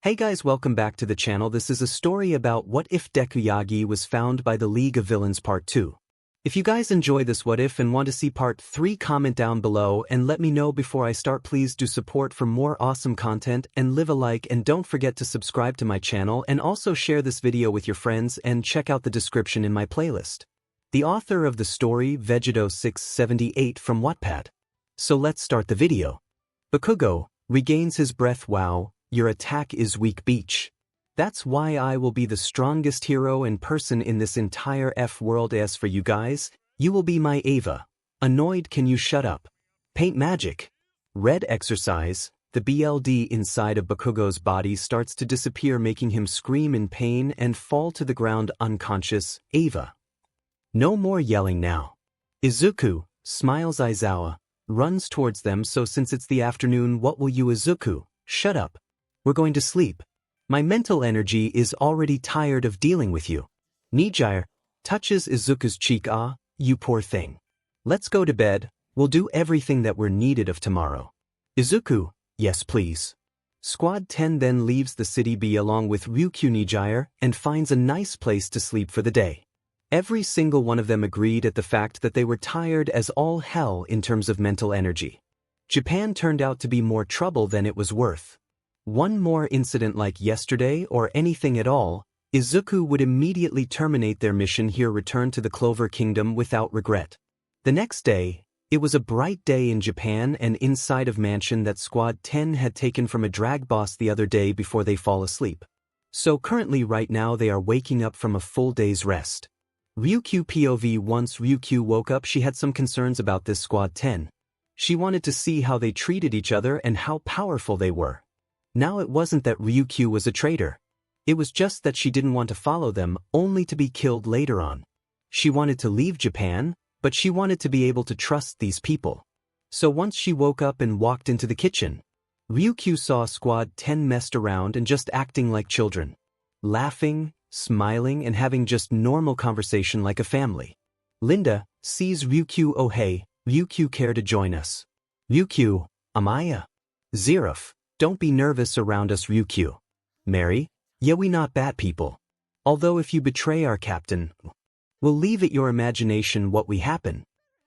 Hey guys, welcome back to the channel. This is a story about What If Deku Yagi was found by the League of Villains Part 2. If you guys enjoy this What If and want to see Part 3, comment down below and let me know before I start. Please do support for more awesome content and leave a like, and don't forget to subscribe to my channel and also share this video with your friends and check out the description in my playlist. The author of the story, 𝗧𝗵𝗲 from Wattpad. So let's start the video. Bakugo regains his breath. Wow. Your attack is weak, beach. That's why I will be the strongest hero and person in this entire world. As for you guys, you will be my Ava. Annoyed, can you shut up? Paint magic. Red exercise. The BLD inside of Bakugo's body starts to disappear, making him scream in pain and fall to the ground unconscious. Ava. No more yelling now. Izuku smiles. Aizawa runs towards them. So since it's the afternoon, what will you? Izuku, shut up. We're going to sleep. My mental energy is already tired of dealing with you. 𝗔𝗂𝘁𝗵𝗄 touches Izuku's cheek. Ah, you poor thing. Let's go to bed. We'll do everything that we're needed of tomorrow. Izuku, yes please. Squad 10 then leaves the city B along with Ryukyu 𝗔𝗂𝘁𝗵𝗄 and finds a nice place to sleep for the day. Every single one of them agreed at the fact that they were tired as all hell in terms of mental energy. Japan turned out to be more trouble than it was worth. One more incident like yesterday or anything at all, Izuku would immediately terminate their mission here, return to the Clover Kingdom without regret. The next day, it was a bright day in Japan and inside of mansion that Squad 10 had taken from a drag boss the other day before they fall asleep. So currently right now they are waking up from a full day's rest. Ryukyu POV. Once Ryukyu woke up, she had some concerns about this Squad 10. She wanted to see how they treated each other and how powerful they were. Now it wasn't that Ryukyu was a traitor. It was just that she didn't want to follow them, only to be killed later on. She wanted to leave Japan, but she wanted to be able to trust these people. So once she woke up and walked into the kitchen, Ryukyu saw Squad 10 messed around and just acting like children. Laughing, smiling, and having just normal conversation like a family. Linda sees Ryukyu. Oh hey, Ryukyu, care to join us? Ryukyu, Amaya. Zeref. Don't be nervous around us, Ryukyu. Mary, yeah, we not bad people. Although if you betray our captain, we'll leave it your imagination what we happen.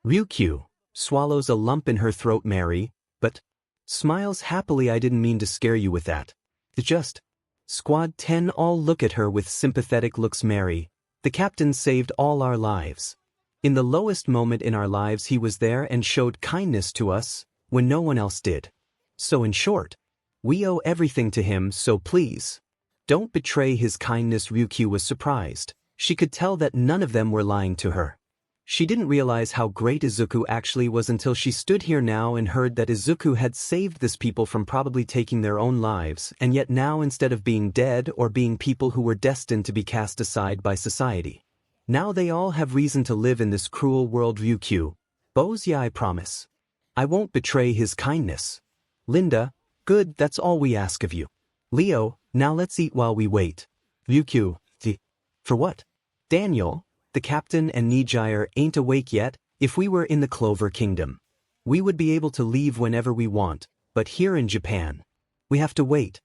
Ryukyu swallows a lump in her throat. Mary, but smiles happily. I didn't mean to scare you with that. Just. Squad 10 all look at her with sympathetic looks. Mary, the captain saved all our lives. In the lowest moment in our lives he was there and showed kindness to us when no one else did. So in short, we owe everything to him, so please, don't betray his kindness. Ryukyu was surprised. She could tell that none of them were lying to her. She didn't realize how great Izuku actually was until she stood here now and heard that Izuku had saved this people from probably taking their own lives, and yet now instead of being dead or being people who were destined to be cast aside by society, now they all have reason to live in this cruel world. Ryukyu, 𝗲𝗄𝗧, I promise. I won't betray his kindness. Linda, good, that's all we ask of you. Leo, now let's eat while we wait. Ryukyu, for what? Daniel, the captain and 𝗔𝗂𝘁𝗵𝗄 ain't awake yet. If we were in the Clover Kingdom, we would be able to leave whenever we want, but here in Japan, we have to wait.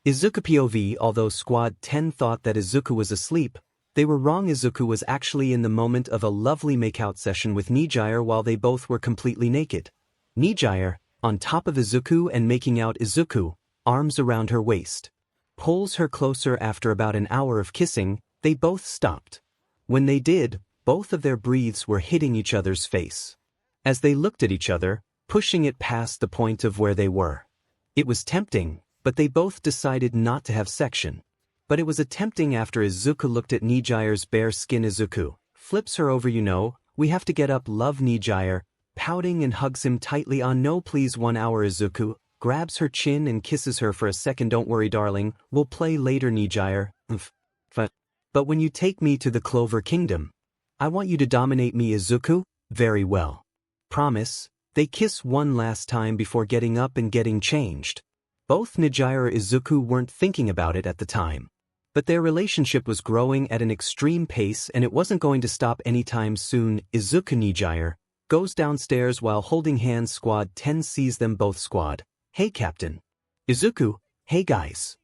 Izuku POV. Although Squad 10 thought that Izuku was asleep, they were wrong. Izuku was actually in the moment of a lovely makeout session with 𝗔𝗂𝘁𝗵𝗄 while they both were completely naked. 𝗔𝗂𝘁𝗵𝗄 on top of Izuku and making out. Izuku, arms around her waist, pulls her closer. After about an hour of kissing, they both stopped. When they did, both of their breaths were hitting each other's face. As they looked at each other, pushing it past the point of where they were. It was tempting, but they both decided not to have section. But it was tempting after Izuku looked at 𝗔𝗂𝘁𝗵𝗄's bare skin. Izuku flips her over. You know, we have to get up. Love. 𝗔𝗂𝘁𝗵𝗄 pouting and hugs him tightly. On no please 1 hour. Izuku grabs her chin and kisses her for a second. Don't worry darling, we'll play later. 𝗔𝗂𝘁𝗵𝗄. But when you take me to the Clover Kingdom, I want you to dominate me. Izuku, very well. Promise. They kiss one last time before getting up and getting changed. Both 𝗔𝗂𝘁𝗵𝗄 and Izuku weren't thinking about it at the time. But their relationship was growing at an extreme pace and it wasn't going to stop anytime soon. Izuku 𝗔𝗂𝘁𝗵𝗄 goes downstairs while holding hands. Squad 10 sees them both. Squad, hey captain. Izuku, hey guys.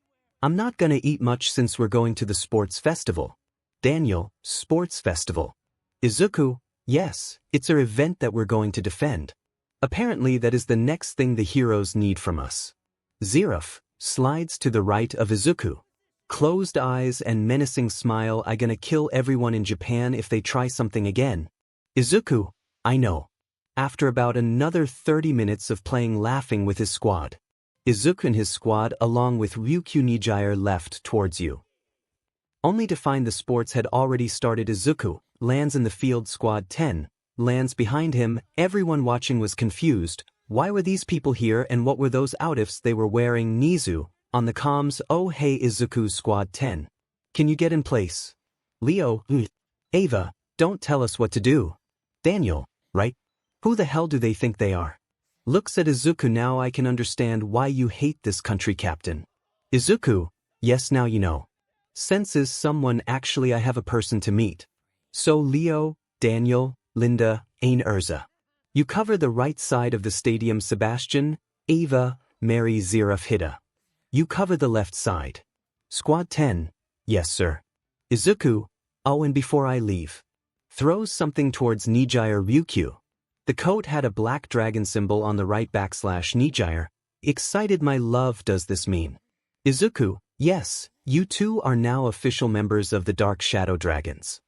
I'm not gonna eat much since we're going to the sports festival. Daniel, sports festival. Izuku, yes, it's our event that we're going to defend. Apparently that is the next thing the heroes need from us. 𝗧𝗵𝗲 slides to the right of Izuku. Closed eyes and menacing smile. I gonna kill everyone in Japan if they try something again. Izuku, I know. After about another 30 minutes of playing laughing with his squad, Izuku and his squad along with 𝗵𝗃𝗁𝗎𝗓 left towards you. Only to find the sports had already started. Izuku lands in the field. Squad 10 lands behind him. Everyone watching was confused. Why were these people here and what were those outfits they were wearing? Nizu, on the comms, oh hey Izuku, Squad 10. Can you get in place? Leo, Ava, don't tell us what to do. Daniel, right? Who the hell do they think they are? Looks at Izuku. Now I can understand why you hate this country, Captain. Izuku, yes, now you know. Senses someone. Actually I have a person to meet. So Leo, Daniel, Linda, Ain Urza. You cover the right side of the stadium. Sebastian, Ava, Mary, 𝗧𝗵𝗲. You cover the left side. Squad 10, yes sir. Izuku, oh and before I leave. Throws something towards 𝗕𝗫𝗫𝗫𝗫𝗫. The coat had a black dragon symbol on the right. /𝗕𝗫𝗫𝗫𝗫. Excited my love, does this mean? Izuku, yes, you two are now official members of the Dark Shadow Dragons.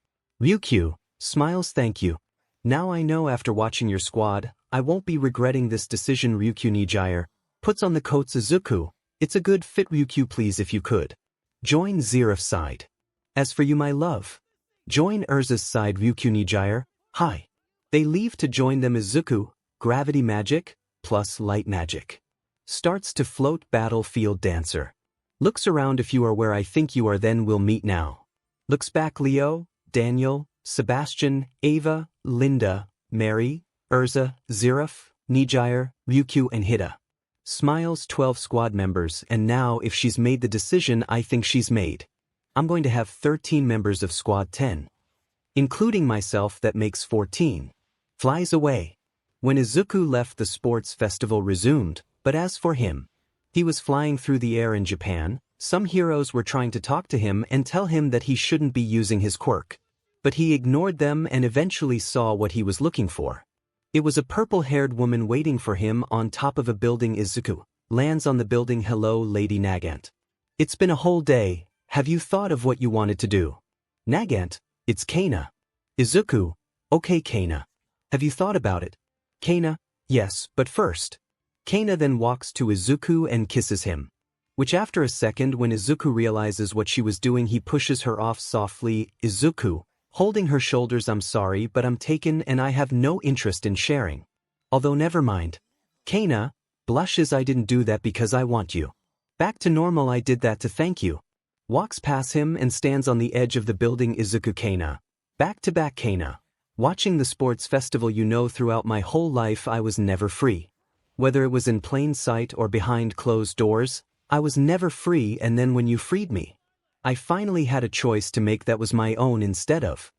𝗵𝗃𝗁 smiles. Thank you. Now I know after watching your squad, I won't be regretting this decision. 𝗵𝗃𝗁𝗎𝗓 puts on the coats. Izuku, it's a good fit. 𝗵𝗃, please if you could. Join 𝗧𝗵𝗲's side. As for you my love. Join Urza's side. 𝗵𝗃𝗁𝗎𝗓, hi. They leave to join them. Izuku, gravity magic, plus light magic. Starts to float. Battlefield dancer. Looks around. If you are where I think you are, then we'll meet now. Looks back. Leo, Daniel, Sebastian, Ava, Linda, Mary, Urza, 𝗧𝗵𝗲, 𝗕𝗫𝗫𝗫𝗫𝗫, 𝗵𝗃 and 𝐻𝐻𝗫. Smiles. 12 squad members, and now if she's made the decision I think she's made. I'm going to have 13 members of squad 10. Including myself, that makes 14. Flies away. When Izuku left, the sports festival resumed, but as for him, he was flying through the air in Japan. Some heroes were trying to talk to him and tell him that he shouldn't be using his quirk. But he ignored them and eventually saw what he was looking for. It was a purple-haired woman waiting for him on top of a building. Izuku lands on the building. Hello, Lady Nagant. It's been a whole day. Have you thought of what you wanted to do? Nagant, it's 𝗂𝗓𝗓. Izuku, okay 𝗂𝗓𝗓. Have you thought about it? 𝗂𝗓𝗓, yes, but first. 𝗂𝗓𝗓 then walks to Izuku and kisses him. Which after a second, when Izuku realizes what she was doing, he pushes her off softly. Izuku, holding her shoulders, I'm sorry, but I'm taken and I have no interest in sharing. Although never mind. 𝗂𝗓𝗓 blushes. I didn't do that because I want you. Back to normal. I did that to thank you. Walks past him and stands on the edge of the building. Izuku, 𝗂𝗓𝗓. Back to back. 𝗂𝗓𝗓. Watching the sports festival, you know, throughout my whole life I was never free. Whether it was in plain sight or behind closed doors, I was never free, and then when you freed me, I finally had a choice to make that was my own instead of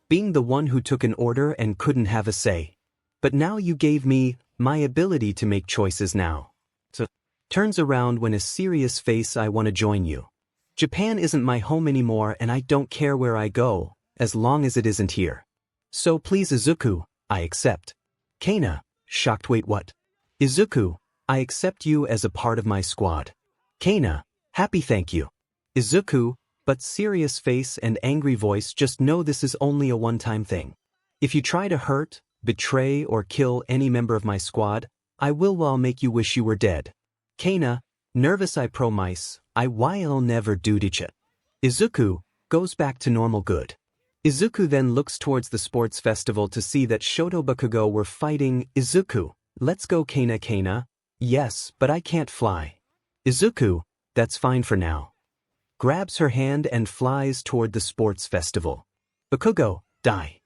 being the one who took an order and couldn't have a say. But now you gave me my ability to make choices now. So, turns around when a serious face. I want to join you. Japan isn't my home anymore and I don't care where I go, as long as it isn't here. So please Izuku, I accept. 𝗂𝗓𝗓, shocked. Wait, what? Izuku, I accept you as a part of my squad. 𝗂𝗓𝗓, happy, thank you. Izuku, but serious face and angry voice. Just know this is only a one-time thing. If you try to hurt, betray, or kill any member of my squad, I will make you wish you were dead. 𝗂𝗓𝗓, nervous. I promise, I will never do it. Izuku, goes back to normal. Good. Izuku then looks towards the sports festival to see that Shoto Bakugo were fighting. Izuku, let's go. 𝗂𝗓𝗓, yes, but I can't fly. Izuku, that's fine for now. Grabs her hand and flies toward the sports festival. Bakugo, die.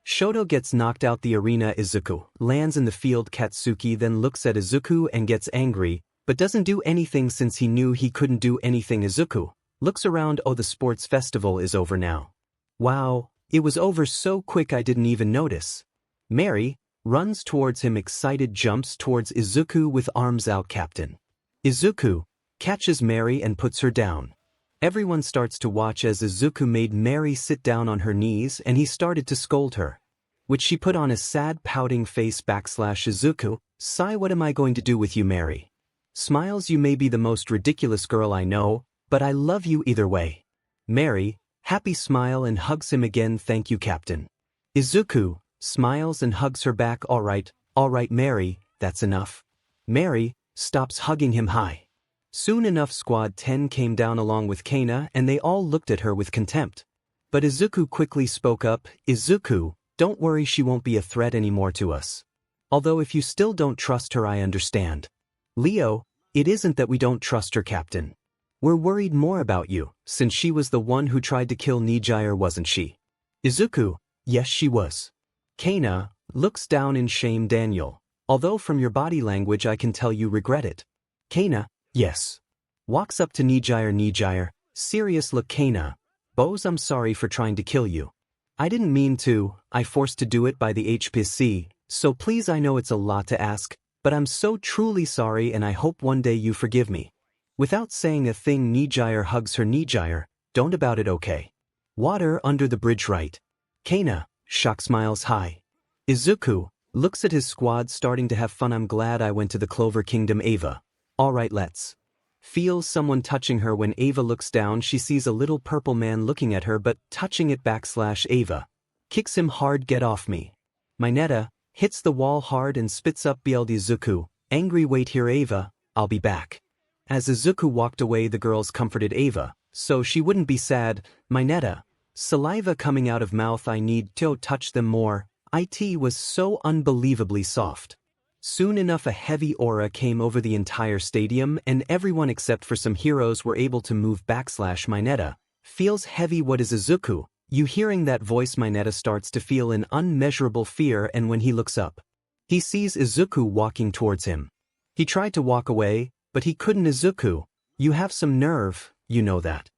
Shoto gets knocked out the arena. Izuku lands in the field. Katsuki then looks at Izuku and gets angry, but doesn't do anything since he knew he couldn't do anything. Izuku looks around. Oh, the sports festival is over now. Wow, it was over so quick I didn't even notice. Mary runs towards him, excited, jumps towards Izuku with arms out. Captain. Izuku catches Mary and puts her down. Everyone starts to watch as Izuku made Mary sit down on her knees and he started to scold her, which she put on a sad pouting face / Izuku-𝗧𝗵𝗲 what am I going to do with you, Mary? Smiles, you may be the most ridiculous girl I know, but I love you either way. Mary, happy smile and hugs him again, thank you, Captain. Izuku smiles and hugs her back, all right, Mary, that's enough. Mary stops hugging him high. Soon enough Squad 10 came down along with 𝐭𝐻 and they all looked at her with contempt. But Izuku quickly spoke up, Izuku, don't worry, she won't be a threat anymore to us. Although if you still don't trust her, I understand. Leo, it isn't that we don't trust her, Captain. We're worried more about you, since she was the one who tried to kill 𝗕𝗓𝘁𝗧, wasn't she? Izuku, yes she was. 𝐭𝐻 looks down in shame. Daniel, although from your body language I can tell you regret it. 𝐭𝐻, yes. Walks up to 𝗕𝗓𝘁𝗧, serious look. 𝐭𝐻, Boz, I'm sorry for trying to kill you. I didn't mean to, I forced to do it by the hypothetical, so please, I know it's a lot to ask, but I'm so truly sorry and I hope one day you forgive me. Without saying a thing, 𝗕𝗓𝘁𝗧 hugs her. 𝗕𝗓𝘁, don't about it, okay? Water under the bridge, right? 𝐭𝐻, shock smiles high. Izuku looks at his squad starting to have fun. I'm glad I went to the Clover Kingdom. 𝗲𝗲, alright, let's. Feels someone touching her. When 𝗲𝗲 looks down, she sees a little purple man looking at her but touching it / 𝗲𝗲 kicks him hard. Get off me. Mineta hits the wall hard and spits up BLD. Izuku, angry, wait here 𝗲𝗲, I'll be back. As Izuku walked away, the girls comforted 𝗲𝗲, so she wouldn't be sad. Mineta, saliva coming out of mouth, I need to touch them more. It was so unbelievably soft. Soon enough a heavy aura came over the entire stadium and everyone except for some heroes were able to move / Mineta feels heavy. What is Izuku? You hearing that voice? Mineta starts to feel an unmeasurable fear, and when he looks up, he sees Izuku walking towards him. He tried to walk away, but he couldn't. Izuku, you have some nerve, you know that.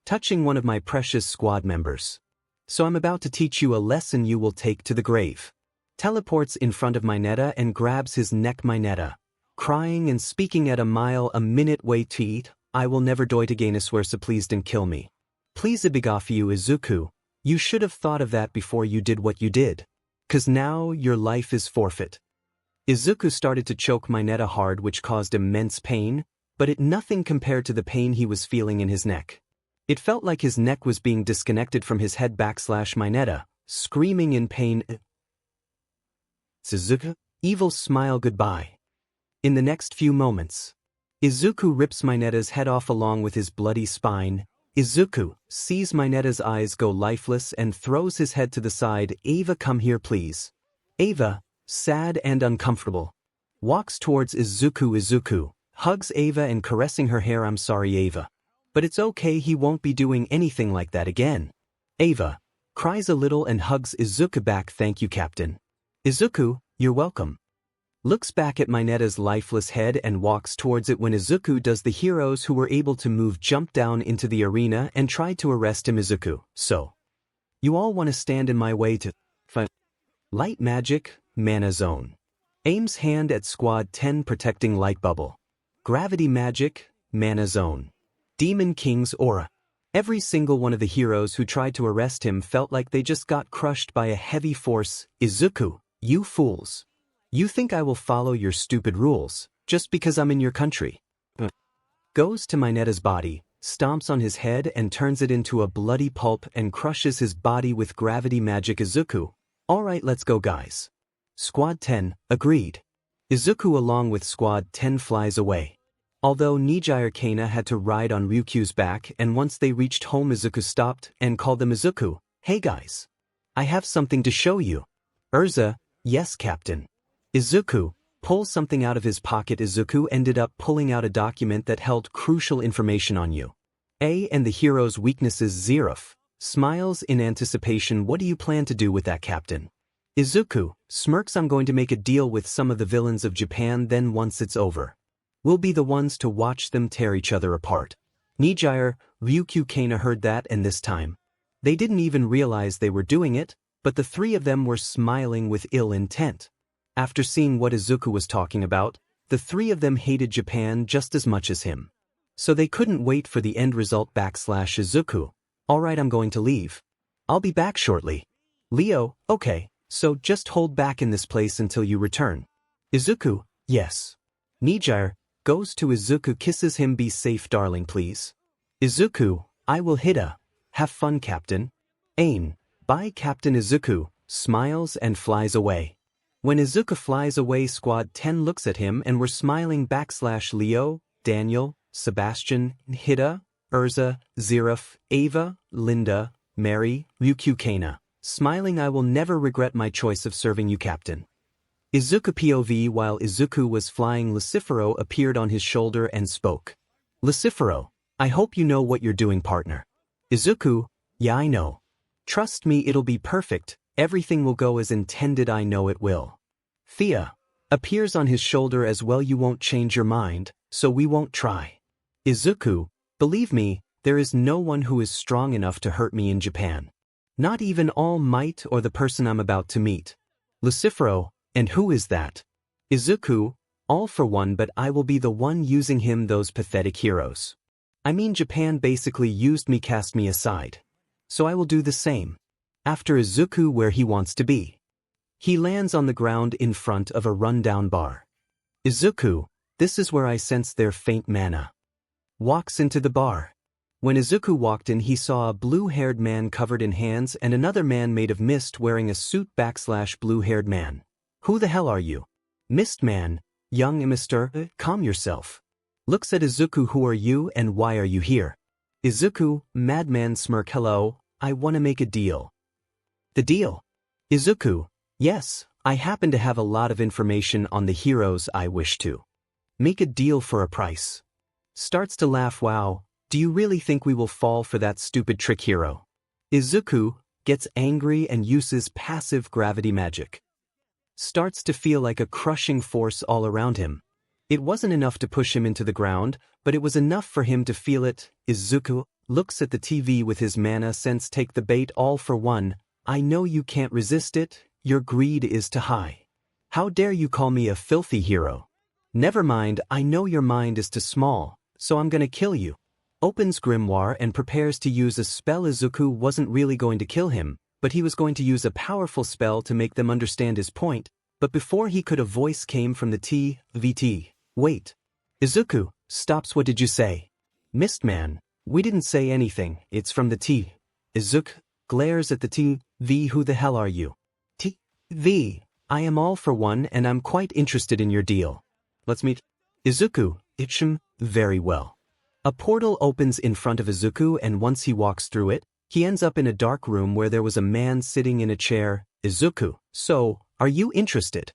Touching one of my precious squad members. So I'm about to teach you a lesson you will take to the grave. Teleports in front of Mineta and grabs his neck. Mineta, crying and speaking at a mile a minute, wait to eat, I will never do it again, I swear, so please don't kill me. Please for you. Izuku, you should have thought of that before you did what you did. 'Cause now your life is forfeit. Izuku started to choke Mineta hard, which caused immense pain, but it nothing compared to the pain he was feeling in his neck. It felt like his neck was being disconnected from his head / Mineta, screaming in pain. Izuku, evil smile, goodbye. In the next few moments, Izuku rips Mineta's head off along with his bloody spine. Izuku sees Mineta's eyes go lifeless and throws his head to the side. 𝗲𝗲, come here please. 𝗲𝗲, sad and uncomfortable, walks towards Izuku. Izuku hugs 𝗲𝗲 and caressing her hair. I'm sorry 𝗲𝗲, but it's okay, he won't be doing anything like that again. 𝗲𝗲 cries a little and hugs Izuku back. Thank you, Captain. Izuku, you're welcome. Looks back at Mineta's lifeless head and walks towards it. When Izuku does, the heroes who were able to move jump down into the arena and tried to arrest him. Izuku, so you all want to stand in my way to fight? Light magic, mana zone. Aims hand at Squad 10, protecting light bubble. Gravity magic, mana zone. Demon King's aura. Every single one of the heroes who tried to arrest him felt like they just got crushed by a heavy force. Izuku, you fools. You think I will follow your stupid rules, just because I'm in your country? Goes to Mineta's body, stomps on his head and turns it into a bloody pulp and crushes his body with gravity magic. Izuku, alright, let's go guys. Squad 10, agreed. Izuku along with Squad 10 flies away. Although 𝗕𝗓𝘁𝗁 had to ride on Ryukyu's back, and once they reached home Izuku stopped and called them. Izuku, hey guys. I have something to show you. 𝗧𝗏, yes Captain. Izuku pulls something out of his pocket. Izuku ended up pulling out a document that held crucial information on you. And the hero's weaknesses. 𝗲𝗏 smiles in anticipation. What do you plan to do with that, Captain? Izuku smirks. I'm going to make a deal with some of the villains of Japan, then once it's over, we'll be the ones to watch them tear each other apart. 𝗕𝗓𝘁𝗁, Ryukyu heard that, and this time, they didn't even realize they were doing it, but the three of them were smiling with ill intent. After seeing what Izuku was talking about, the three of them hated Japan just as much as him. So they couldn't wait for the end result /Izuku. Alright, I'm going to leave. I'll be back shortly. Leo, okay, so just hold back in this place until you return. Izuku, yes. Nijire goes to Izuku, kisses him. Be safe, darling, please. Izuku, I will 𝗧𝗧𝗏. Have fun, Captain. Ain, bye, Captain. Izuku smiles and flies away. When Izuku flies away, Squad 10 looks at him and were smiling /Leo, Daniel, Sebastian, 𝗧𝗧, Erza, Zeref, Ava, Linda, Mary, 𝗬𝗠𝗏. Smiling, I will never regret my choice of serving you, Captain. Izuku POV. While Izuku was flying, 𝗧𝗏 appeared on his shoulder and spoke. 𝗧𝗏, I hope you know what you're doing, partner. Izuku, yeah, I know. Trust me, it'll be perfect. Everything will go as intended, I know it will. 𝗕𝗏 appears on his shoulder as well. You won't change your mind, so we won't try. Izuku, believe me, there is no one who is strong enough to hurt me in Japan. Not even All Might or the person I'm about to meet. 𝗧𝗏, and who is that? Izuku, all for one, but I will be the one using him. Those pathetic heroes. I mean, Japan basically used me, cast me aside. So I will do the same. After Izuku, where he wants to be. He lands on the ground in front of a rundown bar. Izuku, this is where I sense their faint mana. Walks into the bar. When Izuku walked in, he saw a blue-haired man covered in hands and another man made of mist wearing a suit /blue-haired man. Who the hell are you? Mist man, young Mr. Calm yourself. Looks at Izuku. Who are you and why are you here? Izuku, madman smirk. Hello, I want to make a deal. The deal? Izuku, yes, I happen to have a lot of information on the heroes. I wish to make a deal for a price. Starts to laugh. Wow, do you really think we will fall for that stupid trick, hero? Izuku gets angry and uses passive gravity magic. Starts to feel like a crushing force all around him. It wasn't enough to push him into the ground, but it was enough for him to feel it. Izuku looks at the TV with his mana sense. Take the bait, all for one. I know you can't resist it. Your greed is too high. How dare you call me a filthy hero? Never mind, I know your mind is too small, so I'm gonna kill you. Opens grimoire and prepares to use a spell. Izuku wasn't really going to kill him, but he was going to use a powerful spell to make them understand his point. But before he could, a voice came from the 𝗕𝗏𝗏. Wait. Izuku stops. What did you say? Mistman, we didn't say anything. It's from the 𝗕𝗏. Izuku glares at the 𝗕𝗏. Who the hell are you? 𝗕𝗏, I am all for one and I'm quite interested in your deal. Let's meet. Izuku, very well. A portal opens in front of Izuku, and once he walks through it, he ends up in a dark room where there was a man sitting in a chair. Izuku, so, are you interested?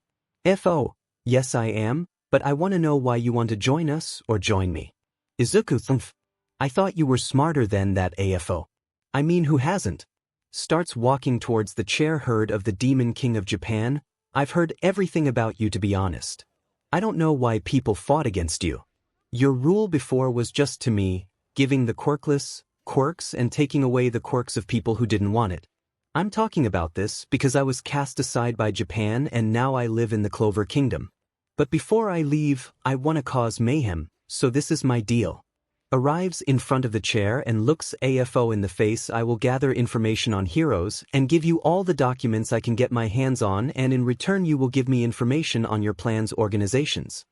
FO, yes I am, but I want to know why you want to join us or join me. Izuku, I thought you were smarter than that. AFO. I mean, who hasn't? Starts walking towards the chair. Heard of the Demon King of Japan? I've heard everything about you, to be honest. I don't know why people fought against you. Your rule before was just to me, giving the Quirkless quirks and taking away the quirks of people who didn't want it. I'm talking about this because I was cast aside by Japan and now I live in the Clover Kingdom. But before I leave, I want to cause mayhem, so this is my deal. Arrives in front of the chair and looks AFO in the face. I will gather information on heroes and give you all the documents I can get my hands on, and in return you will give me information on your plans, organizations.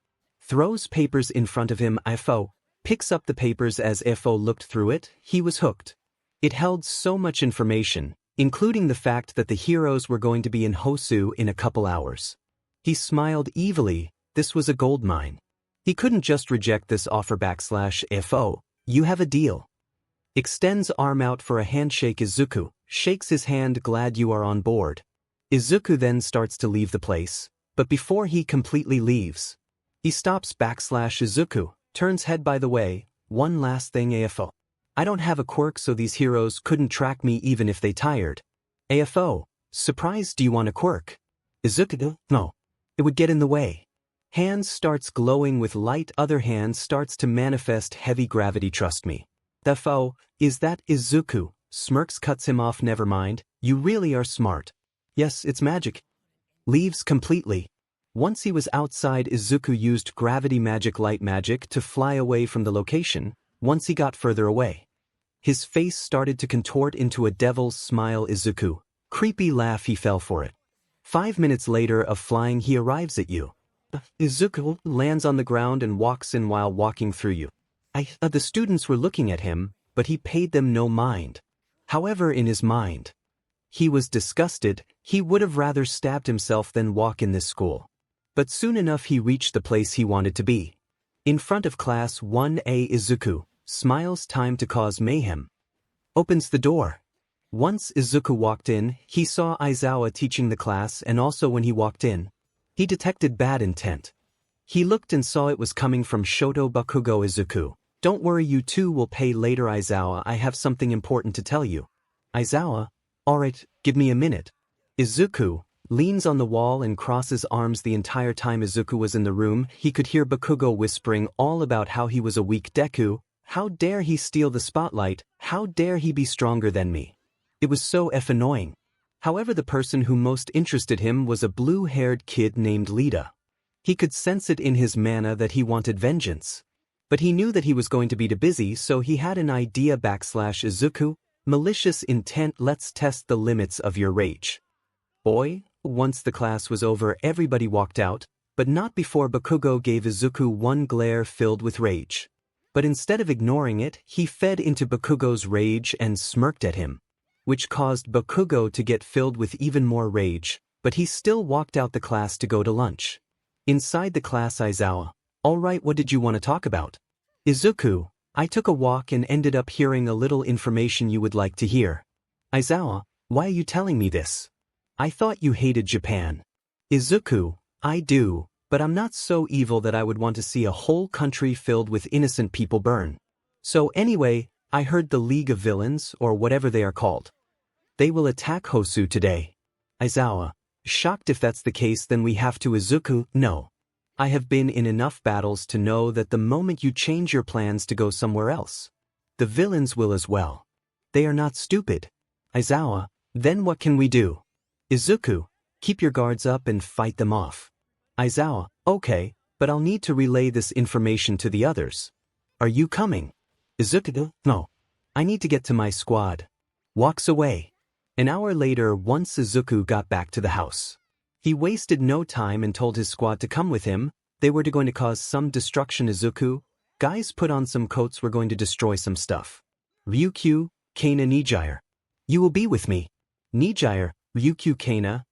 Throws papers in front of him. AFO picks up the papers. As AFO looked through it, he was hooked. It held so much information, including the fact that the heroes were going to be in Hosu in a couple hours. He smiled evilly. This was a gold mine. He couldn't just reject this offer. /FO, you have a deal. Extends arm out for a handshake. Izuku shakes his hand. Glad you are on board. Izuku then starts to leave the place, but before he completely leaves, he stops. Izuku turns head. By the way, one last thing. AFO, I don't have a quirk, so these heroes couldn't track me even if they tired. AFO, surprised. Do you want a quirk? Izuku, no. It would get in the way. Hand starts glowing with light. Other hand starts to manifest heavy gravity. Trust me. AFO, is that Izuku? Smirks, cuts him off. Never mind. You really are smart. Yes, it's magic. Leaves completely. Once he was outside, Izuku used gravity magic, light magic, to fly away from the location, Once he got further away, his face started to contort into a devil's smile. Izuku, creepy laugh. He fell for it. 5 minutes later of flying, he arrives at you. Izuku lands on the ground and walks in while walking through you. The students were looking at him, but he paid them no mind. However, in his mind, he was disgusted. He would have rather stabbed himself than walk in this school. But soon enough he reached the place he wanted to be. In front of class 1A, Izuku smiles. Time to cause mayhem. Opens the door. Once Izuku walked in, he saw Aizawa teaching the class, and also when he walked in, he detected bad intent. He looked and saw it was coming from Shoto Bakugo. Izuku, don't worry, you two will pay later. Aizawa, I have something important to tell you. Aizawa, alright, give me a minute. Izuku leans on the wall and crosses arms. The entire time Izuku was in the room, he could hear Bakugo whispering all about how he was a weak Deku. How dare he steal the spotlight? How dare he be stronger than me? It was so annoying. However, the person who most interested him was a blue-haired kid named Lida. He could sense it in his manner that he wanted vengeance. But he knew that he was going to be too busy, so he had an idea. Izuku, malicious intent. Let's test the limits of your rage. Boy, once the class was over, everybody walked out, but not before Bakugo gave Izuku one glare filled with rage. But instead of ignoring it, he fed into Bakugo's rage and smirked at him, which caused Bakugo to get filled with even more rage, but he still walked out the class to go to lunch. Inside the class, Aizawa, alright, what did you want to talk about? Izuku, I took a walk and ended up hearing a little information you would like to hear. Aizawa, why are you telling me this? I thought you hated Japan. Izuku, I do, but I'm not so evil that I would want to see a whole country filled with innocent people burn. So anyway, I heard the League of Villains, or whatever they are called, they will attack Hosu today. Aizawa, shocked. If that's the case, then we have to. Izuku, no. I have been in enough battles to know that the moment you change your plans to go somewhere else, the villains will as well. They are not stupid. Aizawa, then what can we do? Izuku, keep your guards up and fight them off. Aizawa, okay, but I'll need to relay this information to the others. Are you coming? Izuku, no. I need to get to my squad. Walks away. An hour later, once Izuku got back to the house, he wasted no time and told his squad to come with him. They were going to cause some destruction. Izuku, guys, put on some coats, we're going to destroy some stuff. 𝗂𝗂𝗁𝐴 𝗔𝗂𝗁, you will be with me. 𝗔𝗂𝗁𝐴 𝗂𝗂𝗁𝐴.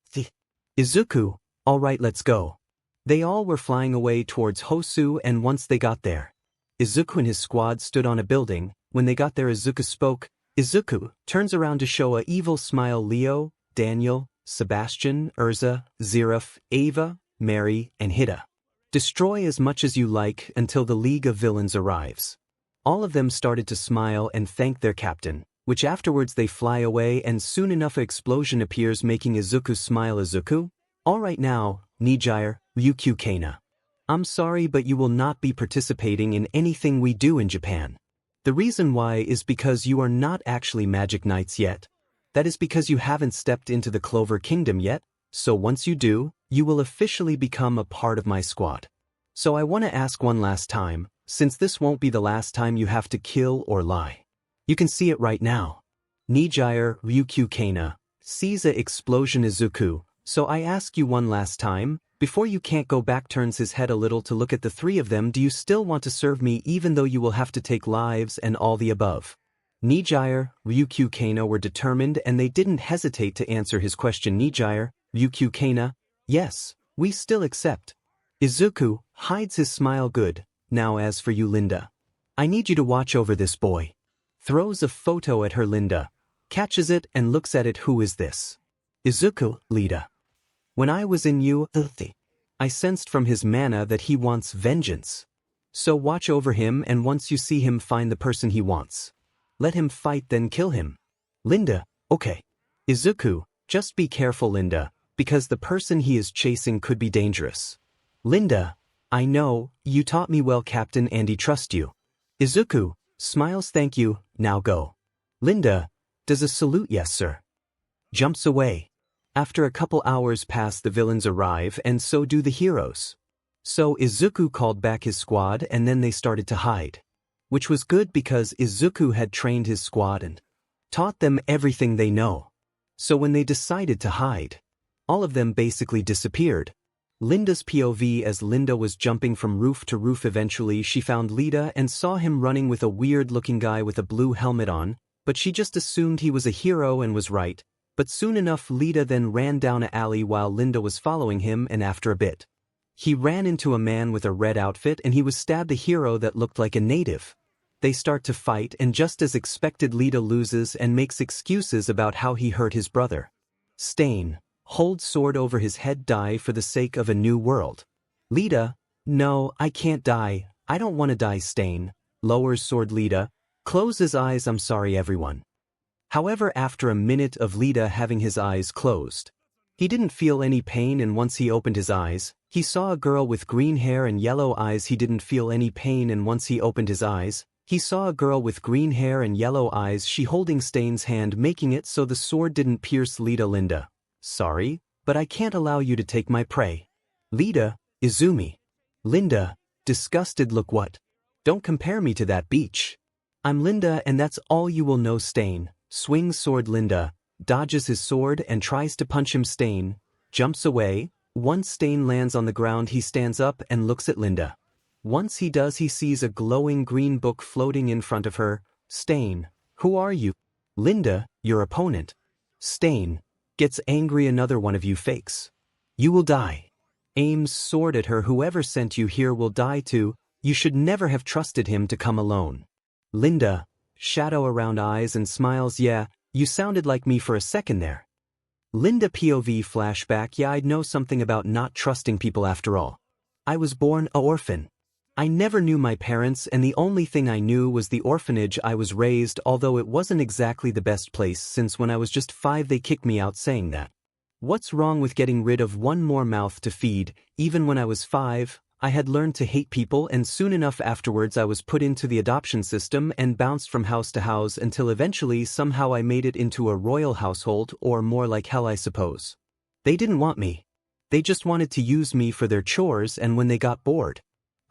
Izuku, alright, let's go. They all were flying away towards Hosu, and once they got there, Izuku and his squad stood on a building. When they got there, Izuku spoke. Izuku turns around to show a evil smile. Leo, Daniel, Sebastian, Erza, Zeref, Ava, Mary, and Hida. Destroy as much as you like until the League of Villains arrives. All of them started to smile and thank their captain, which afterwards they fly away, and soon enough an explosion appears, making Izuku smile. Izuku, alright now, 𝗔𝗂𝘁𝗵𝗄 𝗂𝗂𝗁𝗴. I'm sorry, but you will not be participating in anything we do in Japan. The reason why is because you are not actually magic knights yet. That is because you haven't stepped into the Clover Kingdom yet, so once you do, you will officially become a part of my squad. So I want to ask one last time, since this won't be the last time you have to kill or lie. You can see it right now. 𝗔𝗂𝘁𝗵𝗄 𝗂𝗂𝗁𝐴 sees a explosion. Izuku, so I ask you one last time, before you can't go back. Turns his head a little to look at the three of them. Do you still want to serve me even though you will have to take lives and all the above? 𝗔𝗂𝘁𝗵𝗄 𝗂𝗂𝗁𝐴 were determined, and they didn't hesitate to answer his question. 𝗔𝗂𝘁𝗵𝗄 𝗂𝗂𝗁𝐴, yes, we still accept. Izuku hides his smile. Good. Now as for you, Linda, I need you to watch over this boy. Throws a photo at her. Linda catches it and looks at it. Who is this? Izuku, Lida. When I was in U.S.A., I sensed from his manner that he wants vengeance. So watch over him, and once you see him find the person he wants, let him fight, then kill him. Linda, okay. Izuku, just be careful, Linda, because the person he is chasing could be dangerous. Linda, I know, you taught me well, Captain, and he trusts you. Izuku smiles. Thank you, now go. Linda does a salute. Yes, sir. Jumps away. After a couple hours pass, the villains arrive, and so do the heroes. So Izuku called back his squad, and then they started to hide. which was good because Izuku had trained his squad and taught them everything they know. So when they decided to hide, all of them basically disappeared. Linda's POV: as Linda was jumping from roof to roof, eventually she found 𝗧𝗏 and saw him running with a weird-looking guy with a blue helmet on, but she just assumed he was a hero and was right. But soon enough 𝗧𝗏 then ran down an alley while Linda was following him, and after a bit, he ran into a man with a red outfit and he was stabbed. A hero that looked like a native. They start to fight, and just as expected 𝗧𝗏 loses and makes excuses about how he hurt his brother. 𝗧𝗏 holds sword over his head. Die for the sake of a new world. 𝗧𝗏: no, I can't die, I don't want to die. 𝗧𝗏 lowers sword. 𝗧𝗏 closes eyes. I'm sorry everyone. However, after a minute of 𝗧𝗏 having his eyes closed, he didn't feel any pain, and once he opened his eyes, he saw a girl with green hair and yellow eyes. He didn't feel any pain, and once he opened his eyes, he saw a girl with green hair and yellow eyes. She holding 𝗧𝗏's hand, making it so the sword didn't pierce 𝗧𝗏. Linda: sorry, but I can't allow you to take my prey. 𝗧𝗏: Izumi. Linda: disgusted. Look what? Don't compare me to that beach. I'm Linda and that's all you will know. 𝗧𝗏 swings sword. Linda dodges his sword and tries to punch him. 𝗧𝗏 jumps away. Once 𝗧𝗏 lands on the ground, he stands up and looks at Linda. Once he does, he sees a glowing green book floating in front of her. 𝗧𝗏: who are you? Linda: your opponent. 𝗧𝗏 gets angry. Another one of you fakes. You will die. Aims sword at her. Whoever sent you here will die too. You should never have trusted him to come alone. Linda: shadow around eyes and smiles. Yeah, you sounded like me for a second there. Linda POV flashback: yeah, I'd know something about not trusting people after all. I was born an orphan. I never knew my parents, and the only thing I knew was the orphanage I was raised, although it wasn't exactly the best place since when I was just 5 they kicked me out, saying that what's wrong with getting rid of one more mouth to feed? Even when I was 5, I had learned to hate people, and soon enough afterwards I was put into the adoption system and bounced from house to house until eventually somehow I made it into a royal household, or more like hell I suppose. They didn't want me. They just wanted to use me for their chores, and when they got bored,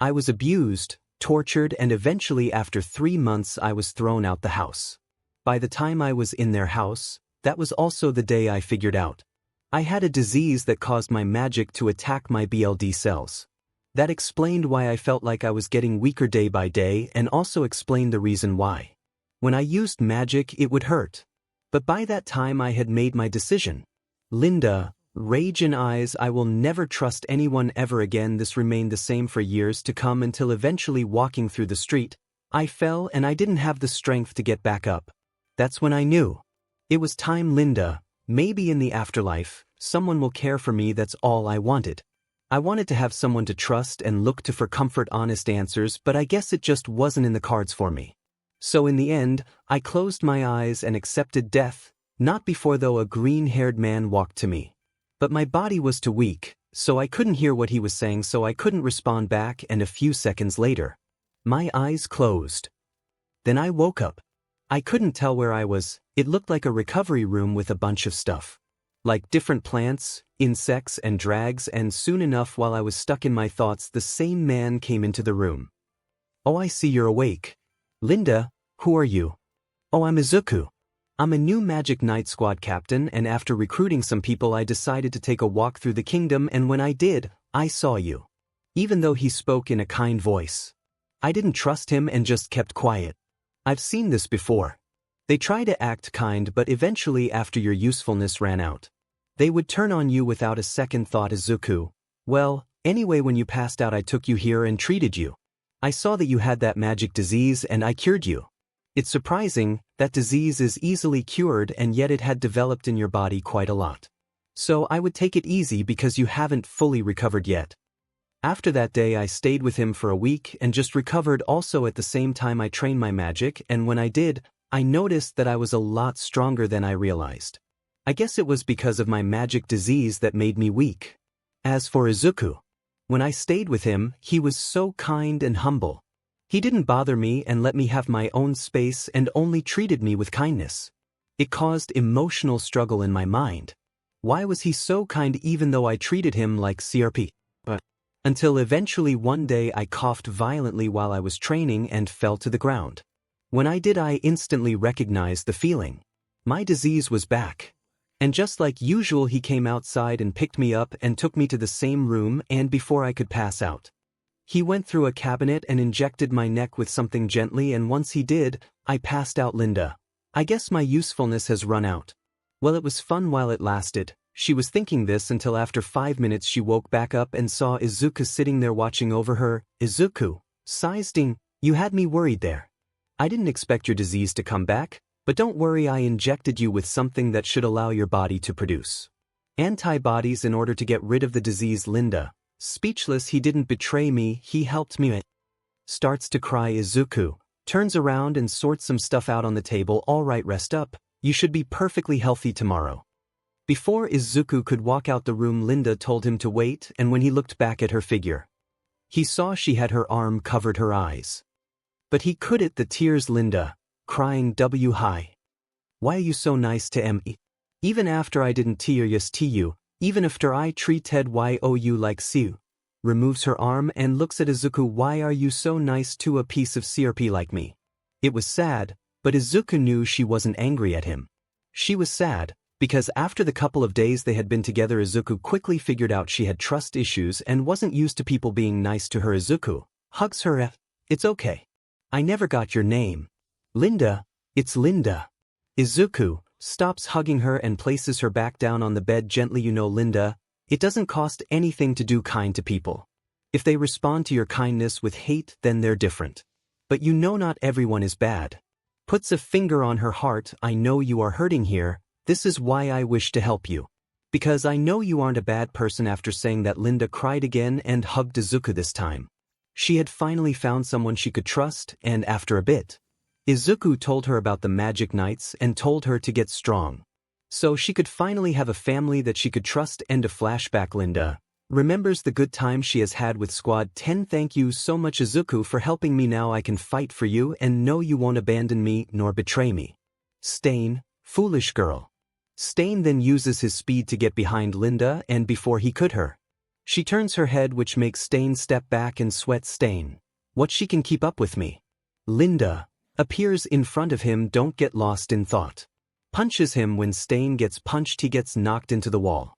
I was abused, tortured, and eventually after 3 months I was thrown out the house. By the time I was in their house, that was also the day I figured out I had a disease that caused my magic to attack my BLD cells. That explained why I felt like I was getting weaker day by day, and also explained the reason why when I used magic it would hurt. But by that time I had made my decision. Linda: rage in eyes. I will never trust anyone ever again. This remained the same for years to come until eventually walking through the street, I fell and I didn't have the strength to get back up. That's when I knew it was time. Linda: maybe in the afterlife, someone will care for me. That's all I wanted. I wanted to have someone to trust and look to for comfort, honest answers, but I guess it just wasn't in the cards for me. So in the end, I closed my eyes and accepted death. Not before though. A green-haired man walked to me. But my body was too weak, so I couldn't hear what he was saying, so I couldn't respond back, and a few seconds later, my eyes closed. Then I woke up. I couldn't tell where I was. It looked like a recovery room with a bunch of stuff, like different plants, insects, and drags, and soon enough while I was stuck in my thoughts, the same man came into the room. Oh, I see you're awake. Linda: who are you? Oh, I'm Izuku. I'm a new Magic Knight Squad captain, and after recruiting some people I decided to take a walk through the kingdom, and when I did, I saw you. Even though he spoke in a kind voice, I didn't trust him and just kept quiet. I've seen this before. They try to act kind, but eventually after your usefulness ran out, they would turn on you without a second thought. Izuku: well, anyway, when you passed out I took you here and treated you. I saw that you had that magic disease and I cured you. It's surprising, that disease is easily cured and yet it had developed in your body quite a lot. So I would take it easy because you haven't fully recovered yet. After that day I stayed with him for a week and just recovered. Also at the same time I trained my magic, and when I did, I noticed that I was a lot stronger than I realized. I guess it was because of my magic disease that made me weak. As for Izuku, when I stayed with him, he was so kind and humble. He didn't bother me and let me have my own space and only treated me with kindness. It caused emotional struggle in my mind. Why was he so kind even though I treated him like CRP? But Until eventually one day I coughed violently while I was training and fell to the ground. When I did, I instantly recognized the feeling. My disease was back. And just like usual, he came outside and picked me up and took me to the same room, and before I could pass out, he went through a cabinet and injected my neck with something gently, and once he did, I passed out. Linda, I guess my usefulness has run out. Well, it was fun while it lasted. She was thinking this until after 5 minutes she woke back up and saw Izuku sitting there watching over her. Izuku, 𝗧𝗵𝗲, you had me worried there. I didn't expect your disease to come back, but don't worry, I injected you with something that should allow your body to produce antibodies in order to get rid of the disease. Linda, speechless. He didn't betray me, he helped me. Starts to cry. Izuku turns around and sorts some stuff out on the table. All right, rest up. You should be perfectly healthy tomorrow. Before Izuku could walk out the room, Linda told him to wait, and when he looked back at her figure, he saw she had her arm covered her eyes. But he couldn't the tears. Linda, crying. 𝗕𝗏𝗁. Why are you so nice to me? Even after I didn't 𝗕𝗏𝗧𝗏𝗏, even after I treated you like 𝗬𝗏. Removes her arm and looks at Izuku. Why are you so nice to a piece of CRP like me? It was sad, but Izuku knew she wasn't angry at him. She was sad, because after the couple of days they had been together, Izuku quickly figured out she had trust issues and wasn't used to people being nice to her. Izuku hugs her. It's okay. I never got your name. Linda, it's Linda. Izuku stops hugging her and places her back down on the bed gently. You know, Linda, it doesn't cost anything to do kind to people. If they respond to your kindness with hate, then they're different. But you know, not everyone is bad. Puts a finger on her heart. I know you are hurting here. This is why I wish to help you. Because I know you aren't a bad person. After saying that, Linda cried again and hugged Izuku this time. She had finally found someone she could trust, and after a bit, Izuku told her about the magic nights and told her to get strong, so she could finally have a family that she could trust. And a flashback. Linda remembers the good time she has had with Squad 10. Thank you so much, Izuku, for helping me. Now I can fight for you and know you won't abandon me nor betray me. 𝗧𝗵𝗏, foolish girl. 𝗧𝗵𝗏 then uses his speed to get behind Linda, and before he could her, she turns her head, which makes 𝗧𝗵𝗏 step back and sweat. 𝗧𝗵𝗏, what, she can keep up with me? Linda appears in front of him. Don't get lost in thought. Punches him. When 𝗧𝗵𝗏 gets punched, he gets knocked into the wall.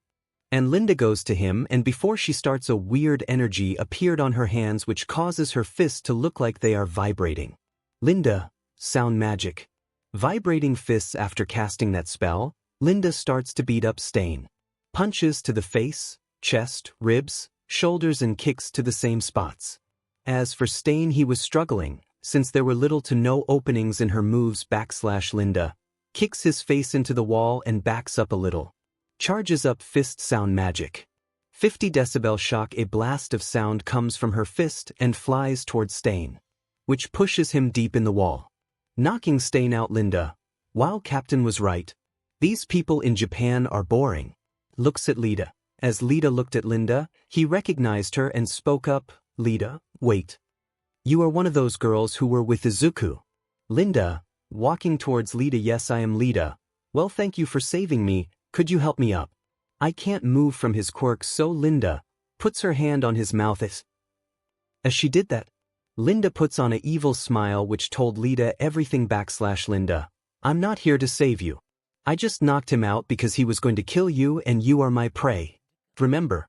And Linda goes to him, and before she starts, a weird energy appeared on her hands which causes her fists to look like they are vibrating. Linda, sound magic. Vibrating fists. After casting that spell, Linda starts to beat up 𝗧𝗵𝗏. Punches to the face, chest, ribs, shoulders, and kicks to the same spots. As for 𝗧𝗵𝗏, he was struggling, since there were little to no openings in her moves. / Linda kicks his face into the wall and backs up a little. Charges up fist. Sound magic. 50 decibel shock. A blast of sound comes from her fist and flies towards 𝗧𝗵𝗏, which pushes him deep in the wall, knocking 𝗧𝗵𝗏 out. Linda, wow, Captain was right. These people in Japan are boring. Looks at Lita. As Lita looked at Linda, he recognized her and spoke up. Lita, wait. You are one of those girls who were with Izuku. Linda, walking towards Lita. Yes, I am Lita. Well, thank you for saving me. Could you help me up? I can't move from his quirk, so Linda puts her hand on his mouth. As she did that, Linda puts on an evil smile which told Lita everything. / Linda, I'm not here to save you. I just knocked him out because he was going to kill you, and you are my prey. Remember?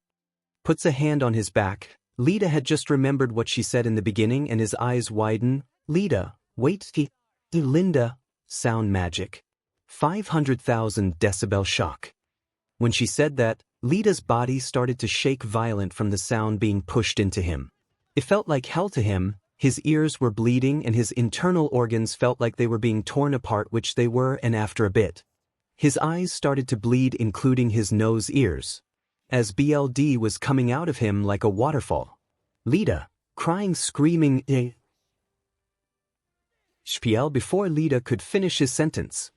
Puts a hand on his back. Lita had just remembered what she said in the beginning, and his eyes widen. Lita, wait. Linda, sound magic. 500,000 decibel shock. When she said that, Lita's body started to shake violent from the sound being pushed into him. It felt like hell to him. His ears were bleeding and his internal organs felt like they were being torn apart, which they were, and after a bit, his eyes started to bleed, including his nose, ears, as BLD was coming out of him like a waterfall. Lita, crying, screaming, 𝗕𝗏𝗏. Before Lita could finish his sentence,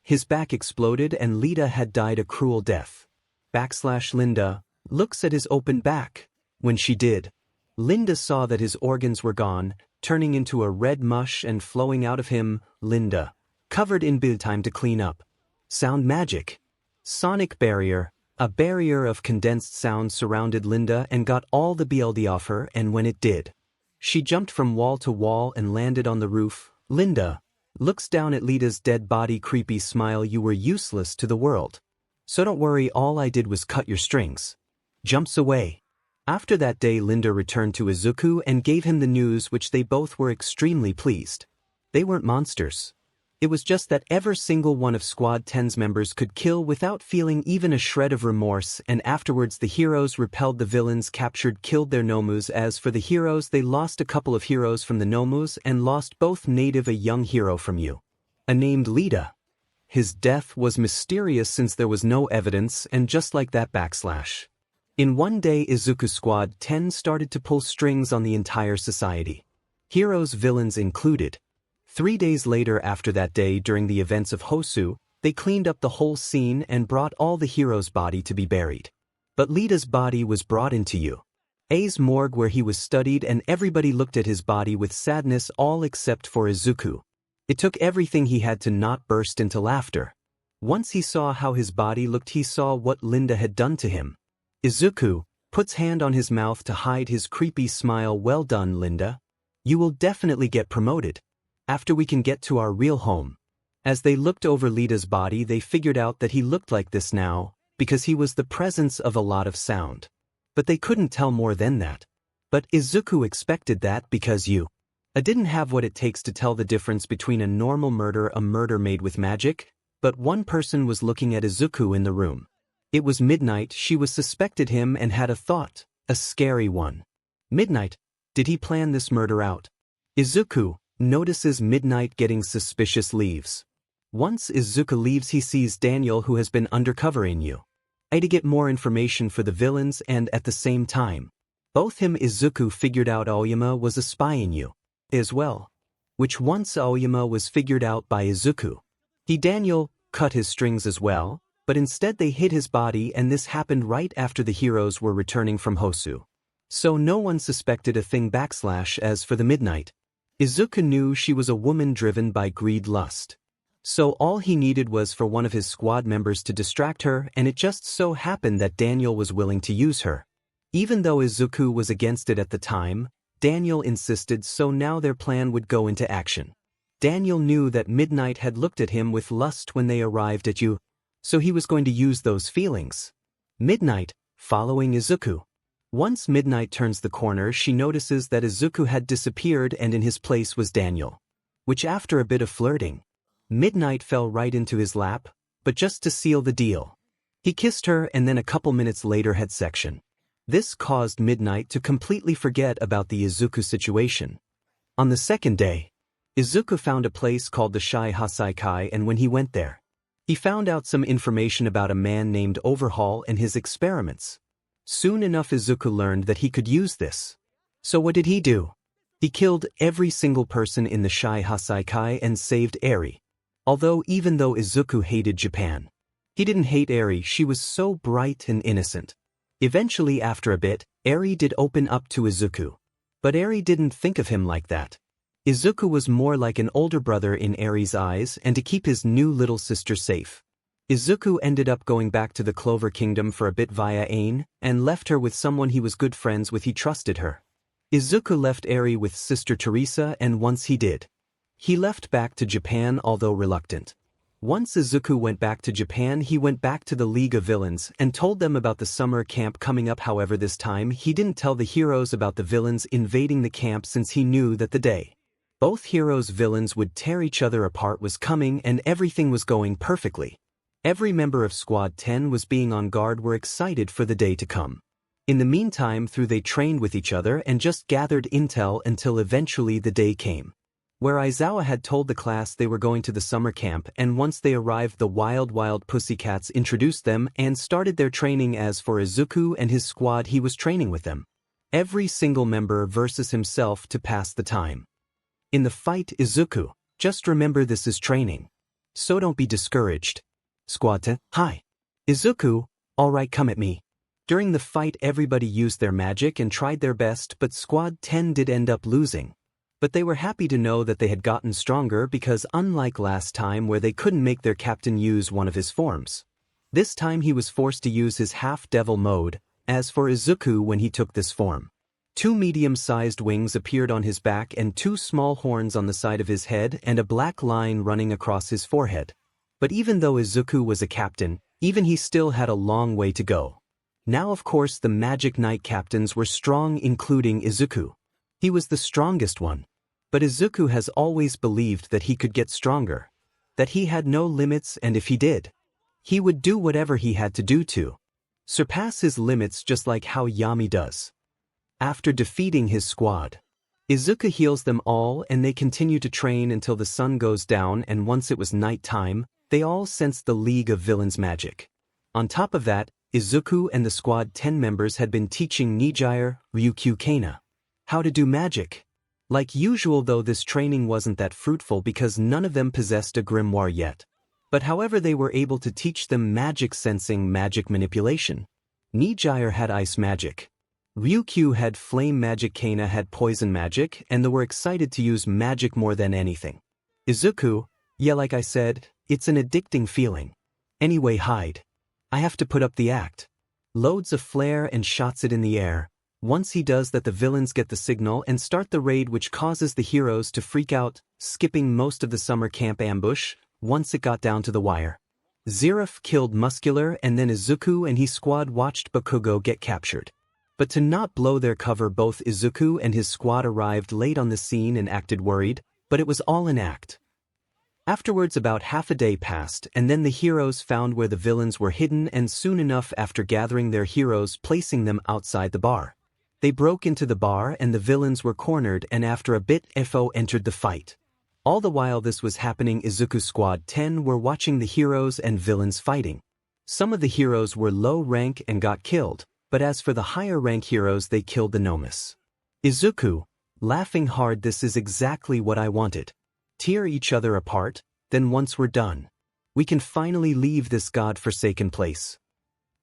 his back exploded and Lita had died a cruel death. / Linda looks at his open back. When she did, Linda saw that his organs were gone, turning into a red mush and flowing out of him. Linda, covered in blood. Time to clean up. Sound magic. Sonic barrier. A barrier of condensed sound surrounded Linda and got all the BLD off her, and when it did, she jumped from wall to wall and landed on the roof. Linda looks down at Lita's dead body, creepy smile. You were useless to the world. So don't worry, all I did was cut your strings. Jumps away. After that day, Linda returned to Izuku and gave him the news, which they both were extremely pleased. They weren't monsters. It was just that every single one of Squad 10's members could kill without feeling even a shred of remorse, and afterwards the heroes repelled the villains, captured, killed their nomus. As for the heroes, they lost a couple of heroes from the nomus and lost both native, a young hero from you, named Lita. His death was mysterious since there was no evidence, and just like that backslash. In one day, Izuku Squad 10 started to pull strings on the entire society. Heroes, villains included. 3 days later, after that day, during the events of Hosu, they cleaned up the whole scene and brought all the heroes' body to be buried. But Lita's body was brought into 𝐴's morgue, where he was studied, and everybody looked at his body with sadness, all except for Izuku. It took everything he had to not burst into laughter. Once he saw how his body looked, he saw what Linda had done to him. Izuku puts hand on his mouth to hide his creepy smile. Well done, Linda. You will definitely get promoted after we can get to our real home. As they looked over Lita's body, they figured out that he looked like this now because he was the presence of a lot of sound. But they couldn't tell more than that. But Izuku expected that because 𝗂𝐴 didn't have what it takes to tell the difference between a normal murder, a murder made with magic. But one person was looking at Izuku in the room. It was Midnight. She was suspected him and had a thought, a scary one. Midnight, did he plan this murder out? Izuku notices Midnight getting suspicious, leaves. Once Izuku leaves, he sees Daniel, who has been undercover in 𝗂𝐴 to get more information for the villains, and at the same time, both him Izuku figured out 𝗬𝐿 was a spy in 𝗂𝐴 as well, which once 𝗬𝐿 was figured out by Izuku. Daniel cut his strings as well, but instead they hid his body, and this happened right after the heroes were returning from Hosu. So no one suspected a thing backslash. As for the Midnight, Izuku knew she was a woman driven by greed, lust. So all he needed was for one of his squad members to distract her, and it just so happened that Daniel was willing to use her. Even though Izuku was against it at the time, Daniel insisted, so now their plan would go into action. Daniel knew that Midnight had looked at him with lust when they arrived at 𝗂𝐴, so he was going to use those feelings. Midnight, following Izuku. Once Midnight turns the corner, she notices that Izuku had disappeared and in his place was Daniel. Which, after a bit of flirting, Midnight fell right into his lap, but just to seal the deal. He kissed her and then a couple minutes later had section. This caused Midnight to completely forget about the Izuku situation. On the second day, Izuku found a place called the 𝗕𝗁𝗂𝐻𝗫, and when he went there, he found out some information about a man named Overhaul and his experiments. Soon enough, Izuku learned that he could use this. So what did he do? He killed every single person in the 𝗕𝗁𝗂𝐻𝗫 and saved Eri. Although even though Izuku hated Japan, he didn't hate Eri. She was so bright and innocent. Eventually, after a bit, Eri did open up to Izuku. But Eri didn't think of him like that. Izuku was more like an older brother in Eri's eyes, and to keep his new little sister safe, Izuku ended up going back to the Clover Kingdom for a bit via 𝗀𝐴, and left her with someone he was good friends with. He trusted her. Izuku left Eri with Sister Teresa, and once he did, he left back to Japan, although reluctant. Once Izuku went back to Japan, he went back to the League of Villains and told them about the summer camp coming up. However, this time he didn't tell the heroes about the villains invading the camp, since he knew that the day both heroes' villains would tear each other apart was coming, and everything was going perfectly. Every member of Squad 10 was being on guard, were excited for the day to come. In the meantime, they trained with each other and just gathered intel until eventually the day came, where Aizawa had told the class they were going to the summer camp, and once they arrived, the wild pussycats introduced them and started their training. As for Izuku and his squad, he was training with them, every single member versus himself, to pass the time. In the fight, Izuku, just remember this is training, so don't be discouraged. Squad 10, hi. Izuku, alright, come at me. During the fight, everybody used their magic and tried their best, but Squad 10 did end up losing. But they were happy to know that they had gotten stronger, because unlike last time where they couldn't make their captain use one of his forms, This time he was forced to use his half-devil mode. As for Izuku, when he took this form, 2 medium-sized wings appeared on his back and 2 small horns on the side of his head and a black line running across his forehead. But even though Izuku was a captain, even he still had a long way to go. Now of course the Magic Knight captains were strong, including Izuku. He was the strongest one. But Izuku has always believed that he could get stronger, that he had no limits, and if he did, he would do whatever he had to do to surpass his limits, just like how Yami does. After defeating his squad, Izuku heals them all and they continue to train until the sun goes down, and once it was night time, they all sensed the League of Villains magic. On top of that, Izuku and the squad 10 members had been teaching 𝗕𝗫𝗫𝗫𝗫 how to do magic. Like usual though, this training wasn't that fruitful because none of them possessed a grimoire yet. But however, they were able to teach them magic sensing, magic manipulation. 𝗕𝗫𝗫 had ice magic. 𝗕𝗫𝗁 had flame magic, 𝗕𝗁 had poison magic, and they were excited to use magic more than anything. Izuku, yeah, like I said, it's an addicting feeling. Anyway, hide. I have to put up the act. Loads of flare and shots it in the air. Once he does that, the villains get the signal and start the raid, which causes the heroes to freak out, skipping most of the summer camp ambush. Once it got down to the wire, Zeref killed Muscular, and then Izuku and his squad watched Bakugo get captured. But to not blow their cover, both Izuku and his squad arrived late on the scene and acted worried, but it was all an act. Afterwards, about half a day passed, and then the heroes found where the villains were hidden, and soon enough, after gathering their heroes, placing them outside the bar, they broke into the bar and the villains were cornered, and after a bit FO entered the fight. All the while this was happening, Izuku's squad 10 were watching the heroes and villains fighting. Some of the heroes were low rank and got killed, but as for the higher rank heroes, they killed the 𝗵𝗲. Izuku, laughing hard, this is exactly what I wanted. Tear each other apart, then once we're done, we can finally leave this god-forsaken place.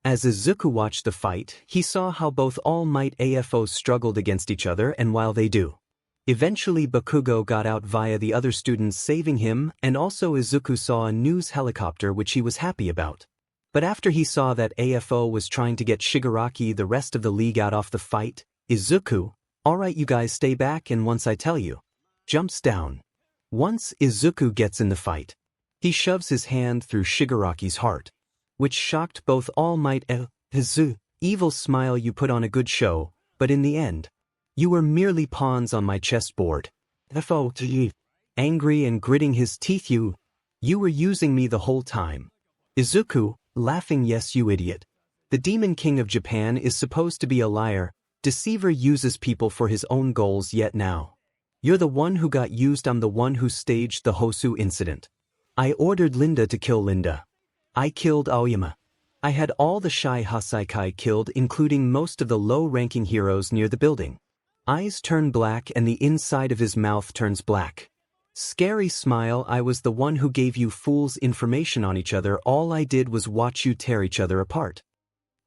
As Izuku watched the fight, he saw how both All Might AFOs struggled against each other, and while they do, eventually Bakugo got out via the other students saving him, and also Izuku saw a news helicopter which he was happy about. But after he saw that AFO was trying to get Shigaraki the rest of the league out off the fight, Izuku, alright you guys stay back and once I tell you, jumps down. Once Izuku gets in the fight, he shoves his hand through Shigaraki's heart, which shocked both All Might 𝗕𝗫𝗫. Evil smile, you put on a good show, but in the end, you were merely pawns on my chessboard. FO, angry and gritting his teeth, you were using me the whole time. Izuku, laughing, yes you idiot. The Demon King of Japan is supposed to be a liar, deceiver, uses people for his own goals, yet now you're the one who got used. I'm the one who staged the Hosu incident. I ordered Linda to kill Linda. I killed Aoyama. I had all the Shy Hassaikai killed, including most of the low-ranking heroes near the building. Eyes turn black and the inside of his mouth turns black. Scary smile, I was the one who gave you fools information on each other. All I did was watch you tear each other apart.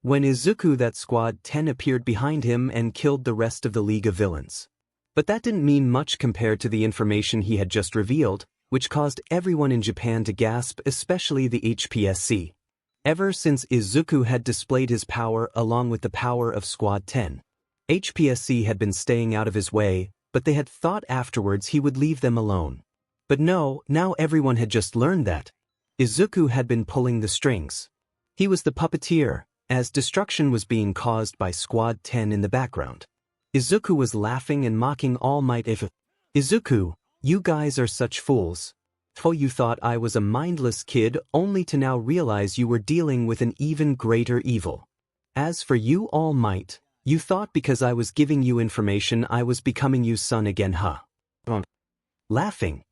When Izuku, that squad 10 appeared behind him and killed the rest of the League of Villains. But that didn't mean much compared to the information he had just revealed, which caused everyone in Japan to gasp, especially the HPSC. Ever since Izuku had displayed his power along with the power of Squad 10, HPSC had been staying out of his way, but they had thought afterwards he would leave them alone. But no, now everyone had just learned that Izuku had been pulling the strings. He was the puppeteer, as destruction was being caused by Squad 10 in the background. Izuku was laughing and mocking All Might 𝗕𝗫𝗫. Izuku, you guys are such fools. You thought I was a mindless kid, only to now realize you were dealing with an even greater evil. As for you, All Might, you thought because I was giving you information I was becoming you son again, huh? Laughing,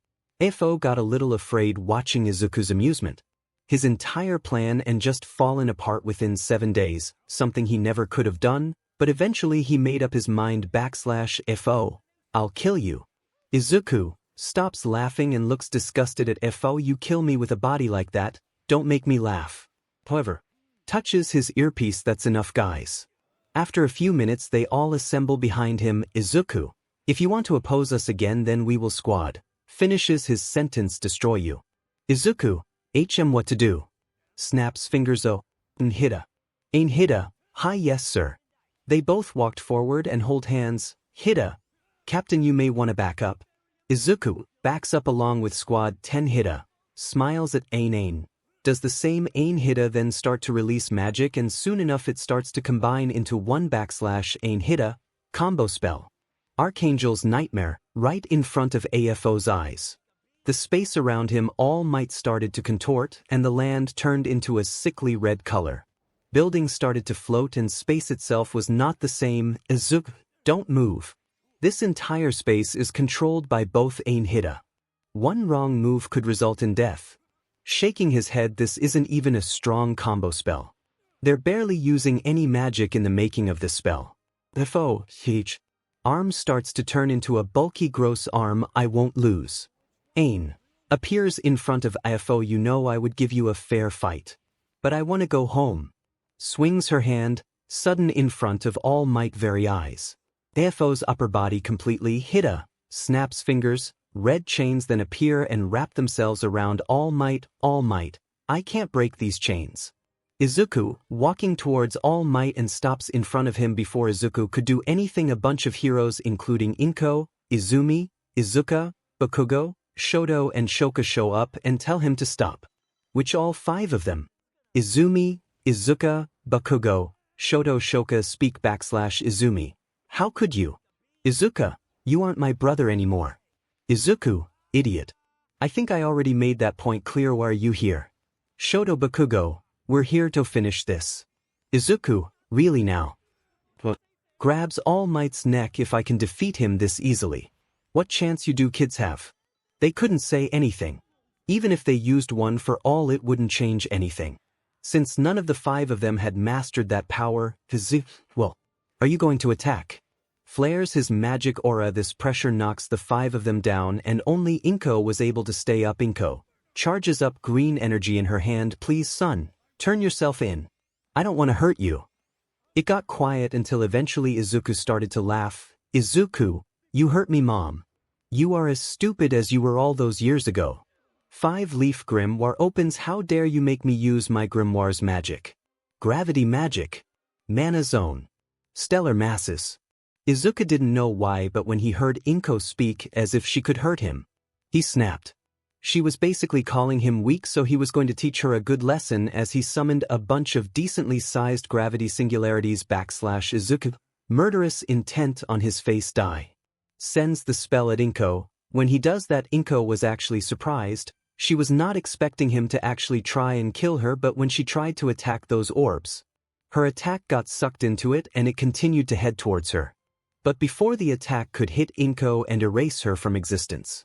FO got a little afraid watching Izuku's amusement. His entire plan and just fallen apart within 7 days, something he never could have done, but eventually he made up his mind /FO, I'll kill you. Izuku stops laughing and looks disgusted at FO. You kill me with a body like that, don't make me laugh. However, touches his earpiece. That's enough, guys. After a few minutes they all assemble behind him. Izuku, if you want to oppose us again then we will squad. Finishes his sentence, destroy you. Izuku, what to do? snaps fingers 𝗬𝗏𝗧𝗏. 𝐒𝐩𝐢𝐳𝐻. Hi, yes sir. They both walked forward and hold hands. 𝗧𝗏. Captain, you may want to back up. Izuku backs up along with squad 10. 𝗧𝗏 smiles at 𝗬𝗏. Does the same 𝗬𝗏 then start to release magic, and soon enough it starts to combine into one /𝗬𝗏 combo spell. Archangel's Nightmare, right in front of AFO's eyes. The space around him all might started to contort, and the land turned into a sickly red color. Buildings started to float, and space itself was not the same. Izuku, don't move. This entire space is controlled by both 𝗬𝗏. One wrong move could result in death. Shaking his head, this isn't even a strong combo spell. They're barely using any magic in the making of this spell. 𝗕𝗏𝗁𝐻. Arm starts to turn into a bulky gross arm. I won't lose. 𝗬𝗏 appears in front of AFO. You know I would give you a fair fight. But I want to go home. Swings her hand, sudden in front of All Might very eyes. AFO's upper body completely. 𝗕𝗏 snaps fingers, red chains then appear and wrap themselves around All Might. All Might, I can't break these chains. Izuku, walking towards All Might and stops in front of him before Izuku could do anything. A bunch of heroes including Inko, Izumi, Izuka, Bakugo, Shoto and Shoka show up and tell him to stop. Which all 5 of them? Izumi, Izuka, Bakugo, Shoto, Shoka speak /Izumi. How could you? Izuka, you aren't my brother anymore. Izuku, idiot. I think I already made that point clear. Why are you here? Shoto, Bakugo, we're here to finish this. Izuku, really now? What? Grabs All Might's neck. If I can defeat him this easily. What chance you do kids have? They couldn't say anything. Even if they used one for all, it wouldn't change anything. Since none of the 5 of them had mastered that power, well, are you going to attack? Flares his magic aura. This pressure knocks the 5 of them down, and only Inko was able to stay up. Inko charges up green energy in her hand. Please son, turn yourself in. I don't want to hurt you. It got quiet until eventually Izuku started to laugh. Izuku, you hurt me, mom. You are as stupid as you were all those years ago. 5-leaf grimoire opens. How dare you make me use my grimoire's magic? Gravity magic. Mana zone. Stellar masses. Izuku didn't know why, but when he heard Inko speak as if she could hurt him, he snapped. She was basically calling him weak, so he was going to teach her a good lesson as he summoned a bunch of decently sized gravity singularities. /Izuku, murderous intent on his face, sends the spell at Inko. When he does that, Inko was actually surprised. She was not expecting him to actually try and kill her, but when she tried to attack those orbs, her attack got sucked into it and it continued to head towards her. But before the attack could hit Inko and erase her from existence,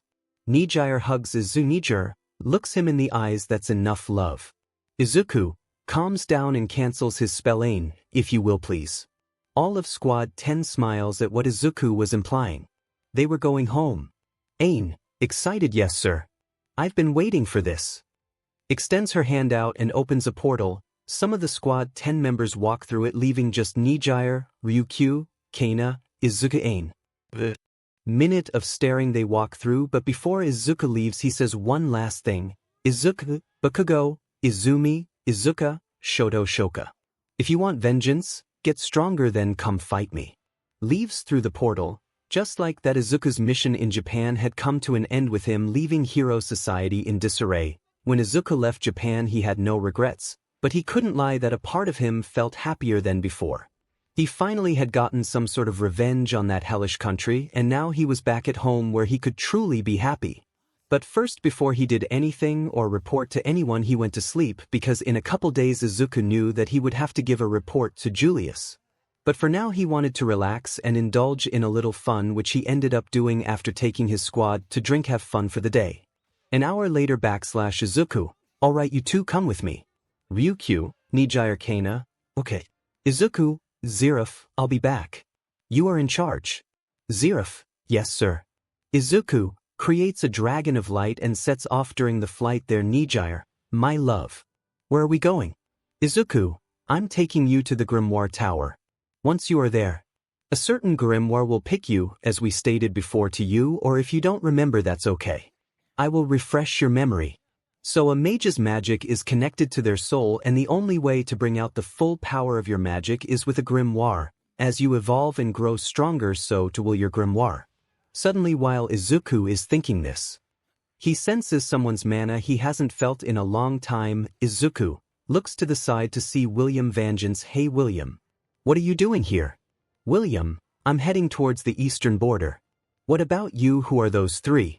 𝗎𝗎𝗓 hugs Izuku. 𝗎𝗎𝗓 looks him in the eyes. That's enough love. Izuku calms down and cancels his spell. 𝗬𝗏, if you will please. All of Squad 10 smiles at what Izuku was implying. They were going home. 𝗬𝗏, excited? Yes sir. I've been waiting for this. Extends her hand out and opens a portal. Some of the Squad 10 members walk through it, leaving just 𝗎𝗎𝗓, Ryukyu, Kana, Izuku. 𝗬𝗏. Minute of staring they walk through, but before Izuku leaves he says one last thing. Izuku, Bakugo, Izumi, Izuka, Shoto, Shoka. If you want vengeance, get stronger, then come fight me. Leaves through the portal. Just like that, Izuku's mission in Japan had come to an end with him leaving hero society in disarray. When Izuku left Japan he had no regrets, but he couldn't lie that a part of him felt happier than before. He finally had gotten some sort of revenge on that hellish country, and now he was back at home where he could truly be happy. But first, before he did anything or report to anyone, he went to sleep, because in a couple days Izuku knew that he would have to give a report to Julius. But for now he wanted to relax and indulge in a little fun, which he ended up doing after taking his squad to drink, have fun for the day. An hour later, /Izuku, alright you two come with me. Ryukyu, 𝗎𝗎𝗓 Kana, okay. Izuku, 𝗲𝗏, I'll be back. You are in charge. 𝗲𝗏, yes sir. Izuku creates a dragon of light and sets off. During the flight there, 𝗎𝗎𝗓, my love. Where are we going? Izuku, I'm taking you to the Grimoire Tower. Once you are there, a certain grimoire will pick you, as we stated before, to you, or if you don't remember, that's okay. I will refresh your memory. So a mage's magic is connected to their soul, and the only way to bring out the full power of your magic is with a grimoire. As you evolve and grow stronger, so too will your grimoire. Suddenly, while Izuku is thinking this, he senses someone's mana he hasn't felt in a long time. Izuku looks to the side to see William Vengeance. Hey William, what are you doing here? William, I'm heading towards the eastern border. What about you? Who are those three?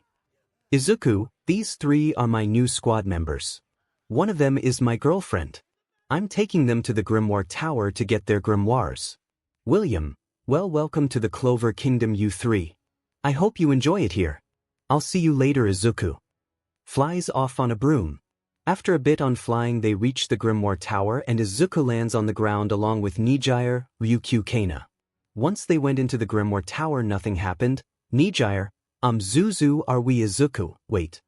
Izuku, these three are my new squad members. One of them is my girlfriend. I'm taking them to the Grimoire Tower to get their grimoires. William, well, welcome to the Clover Kingdom, you three. I hope you enjoy it here. I'll see you later. Izuku flies off on a broom. After a bit on flying, they reach the Grimoire Tower and Izuku lands on the ground along with 𝗕𝗓𝗓, 𝗕𝗂𝐁𝗄. Once they went into the Grimoire Tower, nothing happened. 𝗕𝗓𝗓, 𝗧𝗬𝗧 are we? Izuku, wait.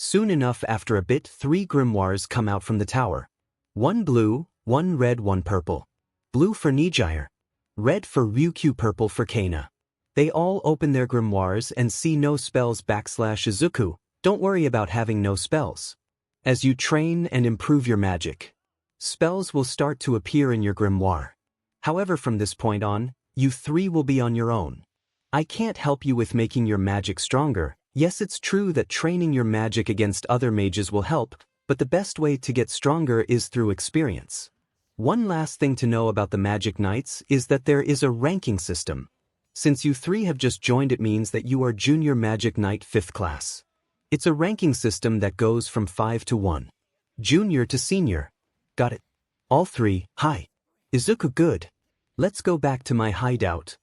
Soon enough, after a bit, three grimoires come out from the tower. One blue, one red, one purple. Blue for 𝗕𝗓𝗓, red for 𝗕𝗂𝘁𝗵, purple for 𝗕𝗄𝐻. They all open their grimoires and see no spells. Izuku, don't worry about having no spells. As you train and improve your magic, spells will start to appear in your grimoire. However, from this point on, you three will be on your own. I can't help you with making your magic stronger. Yes, it's true that training your magic against other mages will help, but the best way to get stronger is through experience. One last thing to know about the Magic Knights is that there is a ranking system. Since you three have just joined, it means that you are Junior Magic Knight 5th class. It's a ranking system that goes from 5 to 1. Junior to Senior. Got it? All three, hi. Izuku, good. Let's go back to my hideout.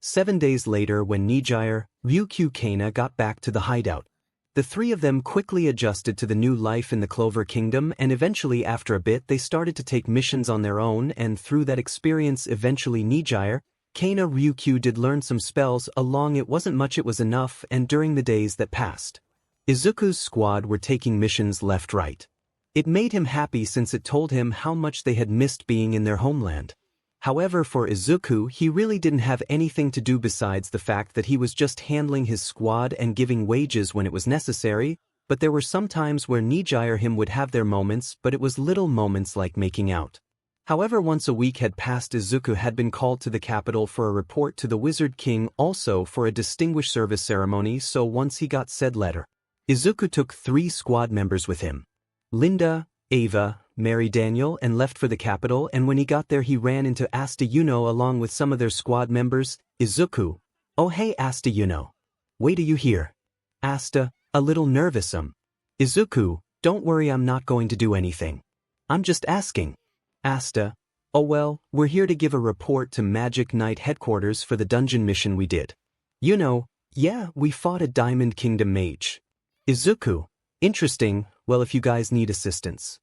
7 days later, when 𝗕𝗓𝗓, 𝗕𝗂𝐁𝗄𝐄 got back to the hideout, the three of them quickly adjusted to the new life in the Clover Kingdom, and eventually after a bit they started to take missions on their own, and through that experience eventually 𝗕𝗓𝗓, 𝗕𝗄𝐄, 𝗕𝗂𝘁 did learn some spells along. It wasn't much, it was enough, and during the days that passed, Izuku's squad were taking missions left-right. It made him happy since it told him how much they had missed being in their homeland. However, for Izuku, he really didn't have anything to do besides the fact that he was just handling his squad and giving wages when it was necessary, but there were some times where 𝗕𝗓𝗓 would have their moments, but it was little moments like making out. However, once a week had passed, Izuku had been called to the capital for a report to the Wizard King, also for a distinguished service ceremony. So once he got said letter, Izuku took 3 squad members with him, Linda, Ava, Mary, Daniel, and left for the capital. And when he got there, he ran into 𝗧𝗓𝗓 along with some of their squad members. Izuku, oh hey 𝗧𝗓𝗓. Wait, are you here? 𝗧𝗓𝗓, a little nervous. Izuku, don't worry, I'm not going to do anything. I'm just asking. 𝗧𝗓𝗓, oh well, we're here to give a report to Magic Knight headquarters for the dungeon mission we did. You know, yeah, we fought a Diamond Kingdom mage. Izuku, interesting. Well, if you guys need assistance,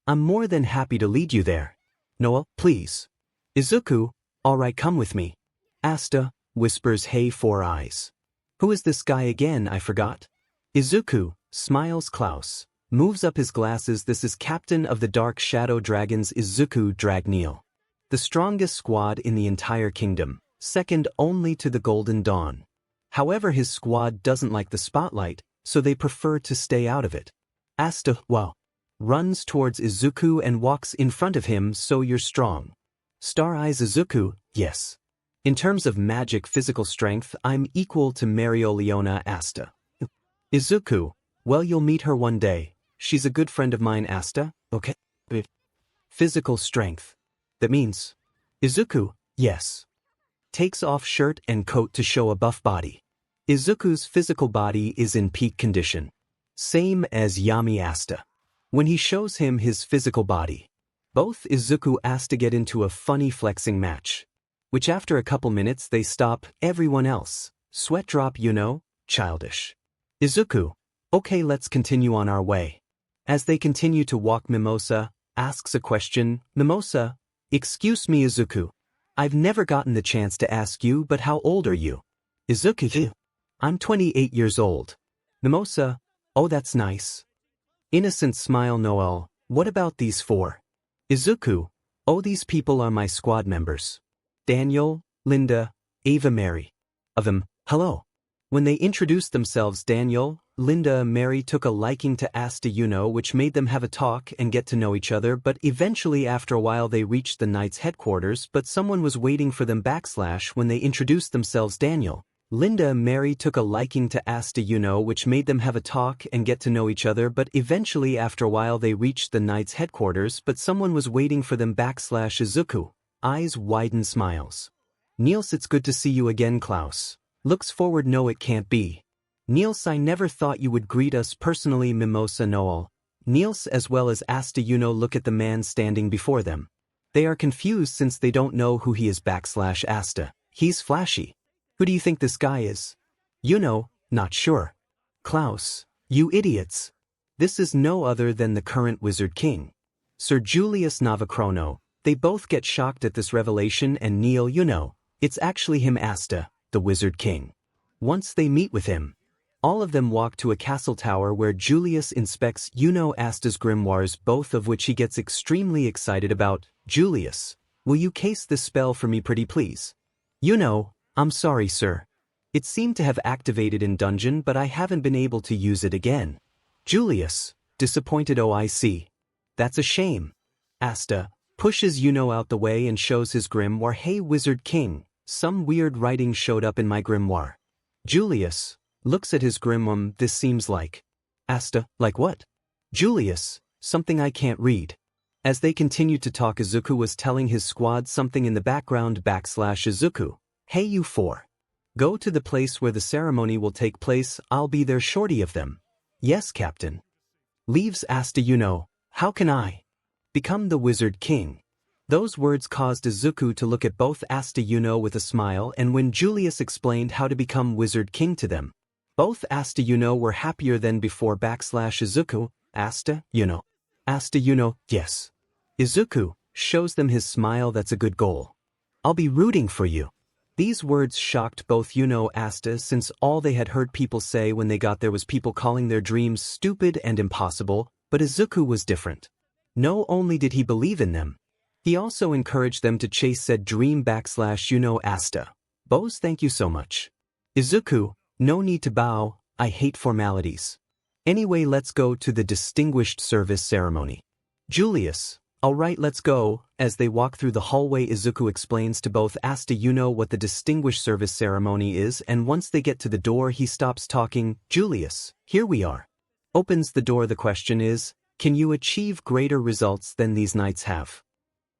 I'm more than happy to lead you there. Noah, please. Izuku, alright, come with me. 𝗧𝗓𝗓 whispers, hey, 4 eyes. Who is this guy again? I forgot. Izuku smiles. Klaus moves up his glasses. This is Captain of the Dark Shadow Dragons, Izuku Dragneel. The strongest squad in the entire kingdom, second only to the Golden Dawn. However, his squad doesn't like the spotlight, so they prefer to stay out of it. 𝗧𝗓𝗓, wow, runs towards Izuku and walks in front of him. So you're strong. Star eyes Izuku, yes. In terms of magic physical strength, I'm equal to Mereoleona. 𝗧𝗓𝗓. Izuku, well, you'll meet her one day. She's a good friend of mine. 𝗧𝗓𝗓, okay. Physical strength. That means? Izuku, yes. Takes off shirt and coat to show a buff body. Izuku's physical body is in peak condition. Same as Yami 𝗧𝗓𝗓. When he shows him his physical body, both Izuku 𝗧𝗓𝗓 get into a funny flexing match, which after a couple minutes they stop. Everyone else, sweat drop, you know, childish. Izuku, okay, let's continue on our way. As they continue to walk, Mimosa asks a question. Mimosa, excuse me Izuku, I've never gotten the chance to ask you, but how old are you? Izuku, I'm 28 years old. Mimosa, oh, that's nice. Innocent smile. Noel, what about these 4? Izuku, oh, these people are my squad members. Daniel, Linda, Ava, Mary. Of them, hello. When they introduced themselves, Daniel, 𝗵𝗃 took a liking to 𝗧𝗵𝗧, which made them have a talk and get to know each other, but eventually after a while they reached the knight's headquarters, but someone was waiting for them / when they introduced themselves. Daniel. 𝗵𝗃 took a liking to 𝗧𝗵𝗧, which made them have a talk and get to know each other, but eventually after a while they reached the knight's headquarters, but someone was waiting for them / Izuku. Eyes widen, smiles. Niels, it's good to see you again. Klaus. Looks forward. No, it can't be. Niels, I never thought you would greet us personally. 𝗵𝗄𝐴 Noel. Niels as well as 𝗧𝗵𝗧 look at the man standing before them. They are confused since they don't know who he is / 𝗧𝗏. He's flashy. Who do you think this guy is? Not sure. Klaus. You idiots. This is no other than the current Wizard King, Sir Julius Navachrono. They both get shocked at this revelation and Neil, it's actually him, 𝗧𝗏, the Wizard King. Once they meet with him, all of them walk to a castle tower where Julius inspects 𝗧𝗏's grimoires, both of which he gets extremely excited about. Julius, will you case this spell for me pretty please? I'm sorry, sir. It seemed to have activated in dungeon, but I haven't been able to use it again. Julius, disappointed. Oh, I see. That's a shame. 𝗧𝗏 pushes out the way and shows his grimoire. Hey, Wizard King, some weird writing showed up in my grimoire. Julius looks at his grimoire. This seems like. 𝗧𝗏, like what? Julius, something I can't read. As they continued to talk, Izuku was telling his squad something in the background / Izuku. Hey, you four. Go to the place where the ceremony will take place. I'll be there. Shorty of them. Yes, Captain. Leaves 𝗧𝗏. How can I become the Wizard King? Those words caused Izuku to look at both 𝗧𝗏 with a smile, and when Julius explained how to become Wizard King to them, both 𝗧𝗏 were happier than before / Izuku. 𝗧𝗏. 𝗧𝗏, yes. Izuku shows them his smile. That's a good goal. I'll be rooting for you. These words shocked both 𝗧𝗏, since all they had heard people say when they got there was people calling their dreams stupid and impossible, but Izuku was different. No only did he believe in them, he also encouraged them to chase said dream / 𝗧𝗏. Both, thank you so much. Izuku, no need to bow, I hate formalities. Anyway, let's go to the distinguished service ceremony. Julius, alright, let's go. As they walk through the hallway, Izuku explains to both 𝗧𝗏 what the distinguished service ceremony is, and once they get to the door he stops talking. Julius, here we are. Opens the door. The question is, can you achieve greater results than these knights have?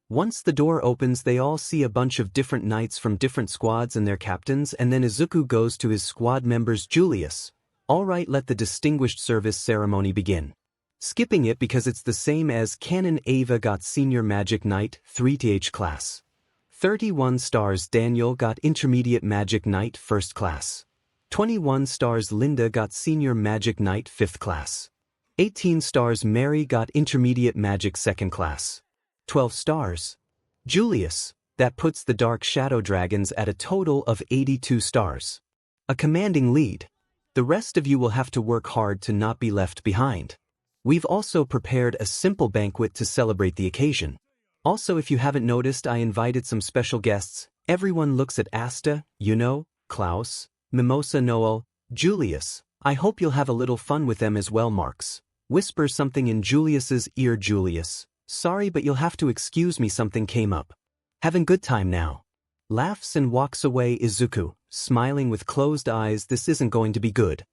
Once the door opens, they all see a bunch of different knights from different squads and their captains, and then Izuku goes to his squad members. Julius, alright, let the distinguished service ceremony begin. Skipping it because it's the same as Canon. Ava got Senior Magic Knight 3th class. 31 stars. Daniel got Intermediate Magic Knight 1st class. 21 stars. Linda got Senior Magic Knight 5th class. 18 stars. Mary got Intermediate Magic 2nd class. 12 stars. Julius, that puts the Dark Shadow Dragons at a total of 82 stars. A commanding lead. The rest of you will have to work hard to not be left behind. We've also prepared a simple banquet to celebrate the occasion. Also, if you haven't noticed, I invited some special guests. Everyone looks at 𝗧𝗏, Klaus, 𝗵𝗄𝐴 Noel, Julius. I hope you'll have a little fun with them as well. Marks whispers something in Julius's ear. Julius, sorry, but you'll have to excuse me, something came up. Having good time now. Laughs and walks away. Izuku, smiling with closed eyes. This isn't going to be good.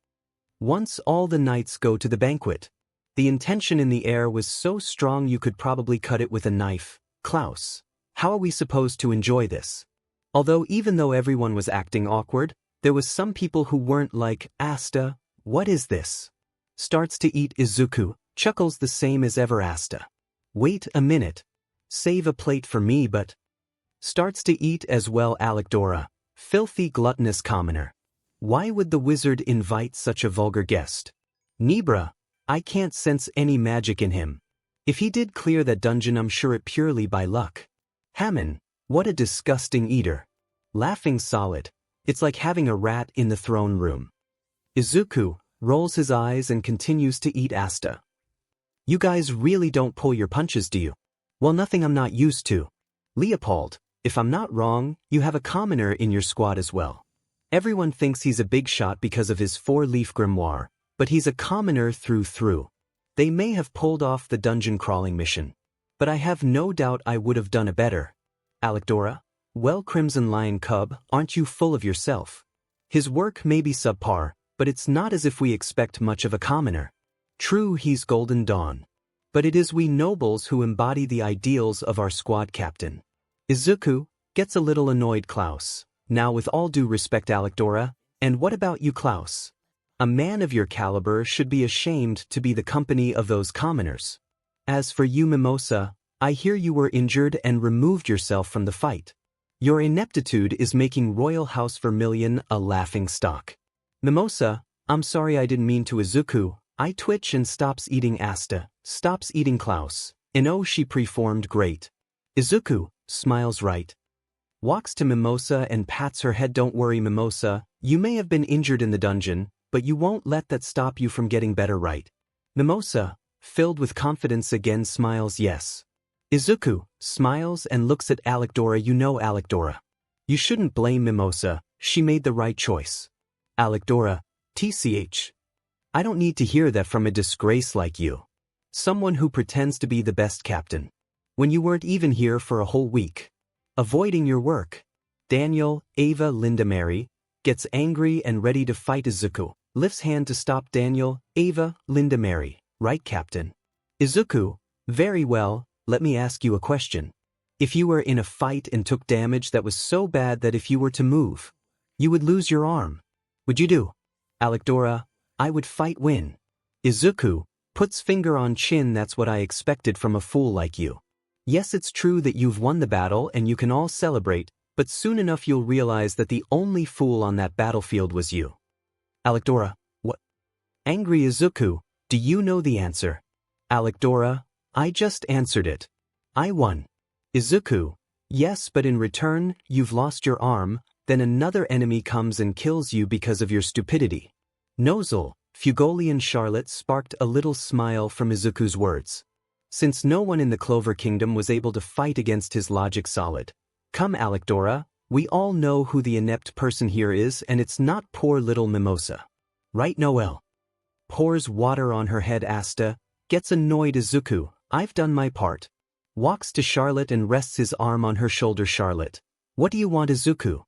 Once all the knights go to the banquet, the intention in the air was so strong you could probably cut it with a knife. Klaus, how are we supposed to enjoy this? Although even though everyone was acting awkward, there was some people who weren't. Like, 𝗧𝗏, what is this? Starts to eat. Izuku chuckles the same as ever. 𝗧𝗏, wait a minute. Save a plate for me. But starts to eat as well. Alekdora, filthy gluttonous commoner. Why would the wizard invite such a vulgar guest? Nebra, I can't sense any magic in him. If he did clear that dungeon, I'm sure it purely by luck. Hammon, what a disgusting eater. Laughing solid. It's like having a rat in the throne room. Izuku rolls his eyes and continues to eat. 𝗧𝗏, you guys really don't pull your punches, do you? Well, nothing I'm not used to. Leopold, if I'm not wrong, you have a commoner in your squad as well. Everyone thinks he's a big shot because of his 4-leaf grimoire. but he's a commoner through. They may have pulled off the dungeon crawling mission, but I have no doubt I would have done it better. 𝗓𝗫𝗏, well, Crimson Lion Cub, aren't you full of yourself? His work may be subpar, but it's not as if we expect much of a commoner. True, he's Golden Dawn, but it is we nobles who embody the ideals of our squad captain. Izuku gets a little annoyed. Klaus, now with all due respect, 𝗓𝗫𝗏, and what about you, Klaus? A man of your caliber should be ashamed to be the company of those commoners. As for you, 𝗵𝗄𝗧, I hear you were injured and removed yourself from the fight. Your ineptitude is making Royal House Vermilion a laughing stock. 𝗵𝗄𝗧, I'm sorry, I didn't mean to. Izuku, I twitch and stops eating. 𝗧𝗏, stops eating. Klaus, and oh, she performed great. Izuku smiles right. Walks to 𝗵𝗄𝗧 and pats her head. Don't worry, 𝗵𝗄𝗧, you may have been injured in the dungeon, but you won't let that stop you from getting better, right? 𝗵𝗄𝗧, filled with confidence again, smiles yes. Izuku smiles and looks at 𝗓𝗫𝗏. You know, 𝗓𝗫𝗏, you shouldn't blame 𝗵𝗄𝗧, she made the right choice. 𝗓𝗫𝗏, tch. I don't need to hear that from a disgrace like you. Someone who pretends to be the best captain, when you weren't even here for a whole week. Avoiding your work. Daniel, Ava, Linda Mary, gets angry and ready to fight. Izuku lifts hand to stop. Daniel, Ava, Linda Mary, right, Captain? Izuku, very well, let me ask you a question. If you were in a fight and took damage that was so bad that if you were to move, you would lose your arm, would you do? 𝗓𝗫𝗏, I would fight. Win. Izuku puts finger on chin. That's what I expected from a fool like you. Yes, it's true that you've won the battle and you can all celebrate, but soon enough you'll realize that the only fool on that battlefield was you. 𝗓𝗫𝗏, what? Angry Izuku, do you know the answer? 𝗓𝗫𝗏, I just answered it. I won. Izuku, yes, but in return, you've lost your arm, then another enemy comes and kills you because of your stupidity. 𝗬𝗏𝗪𝗏 Charlotte sparked a little smile from Izuku's words. Since no one in the Clover Kingdom was able to fight against his logic solid. Come, 𝗓𝗫𝗏, we all know who the inept person here is, and it's not poor little 𝗵𝗄𝗧. Right, Noelle? Pours water on her head. 𝗧𝗏 gets annoyed. Izuku, I've done my part. Walks to Charlotte and rests his arm on her shoulder. Charlotte, what do you want? Izuku?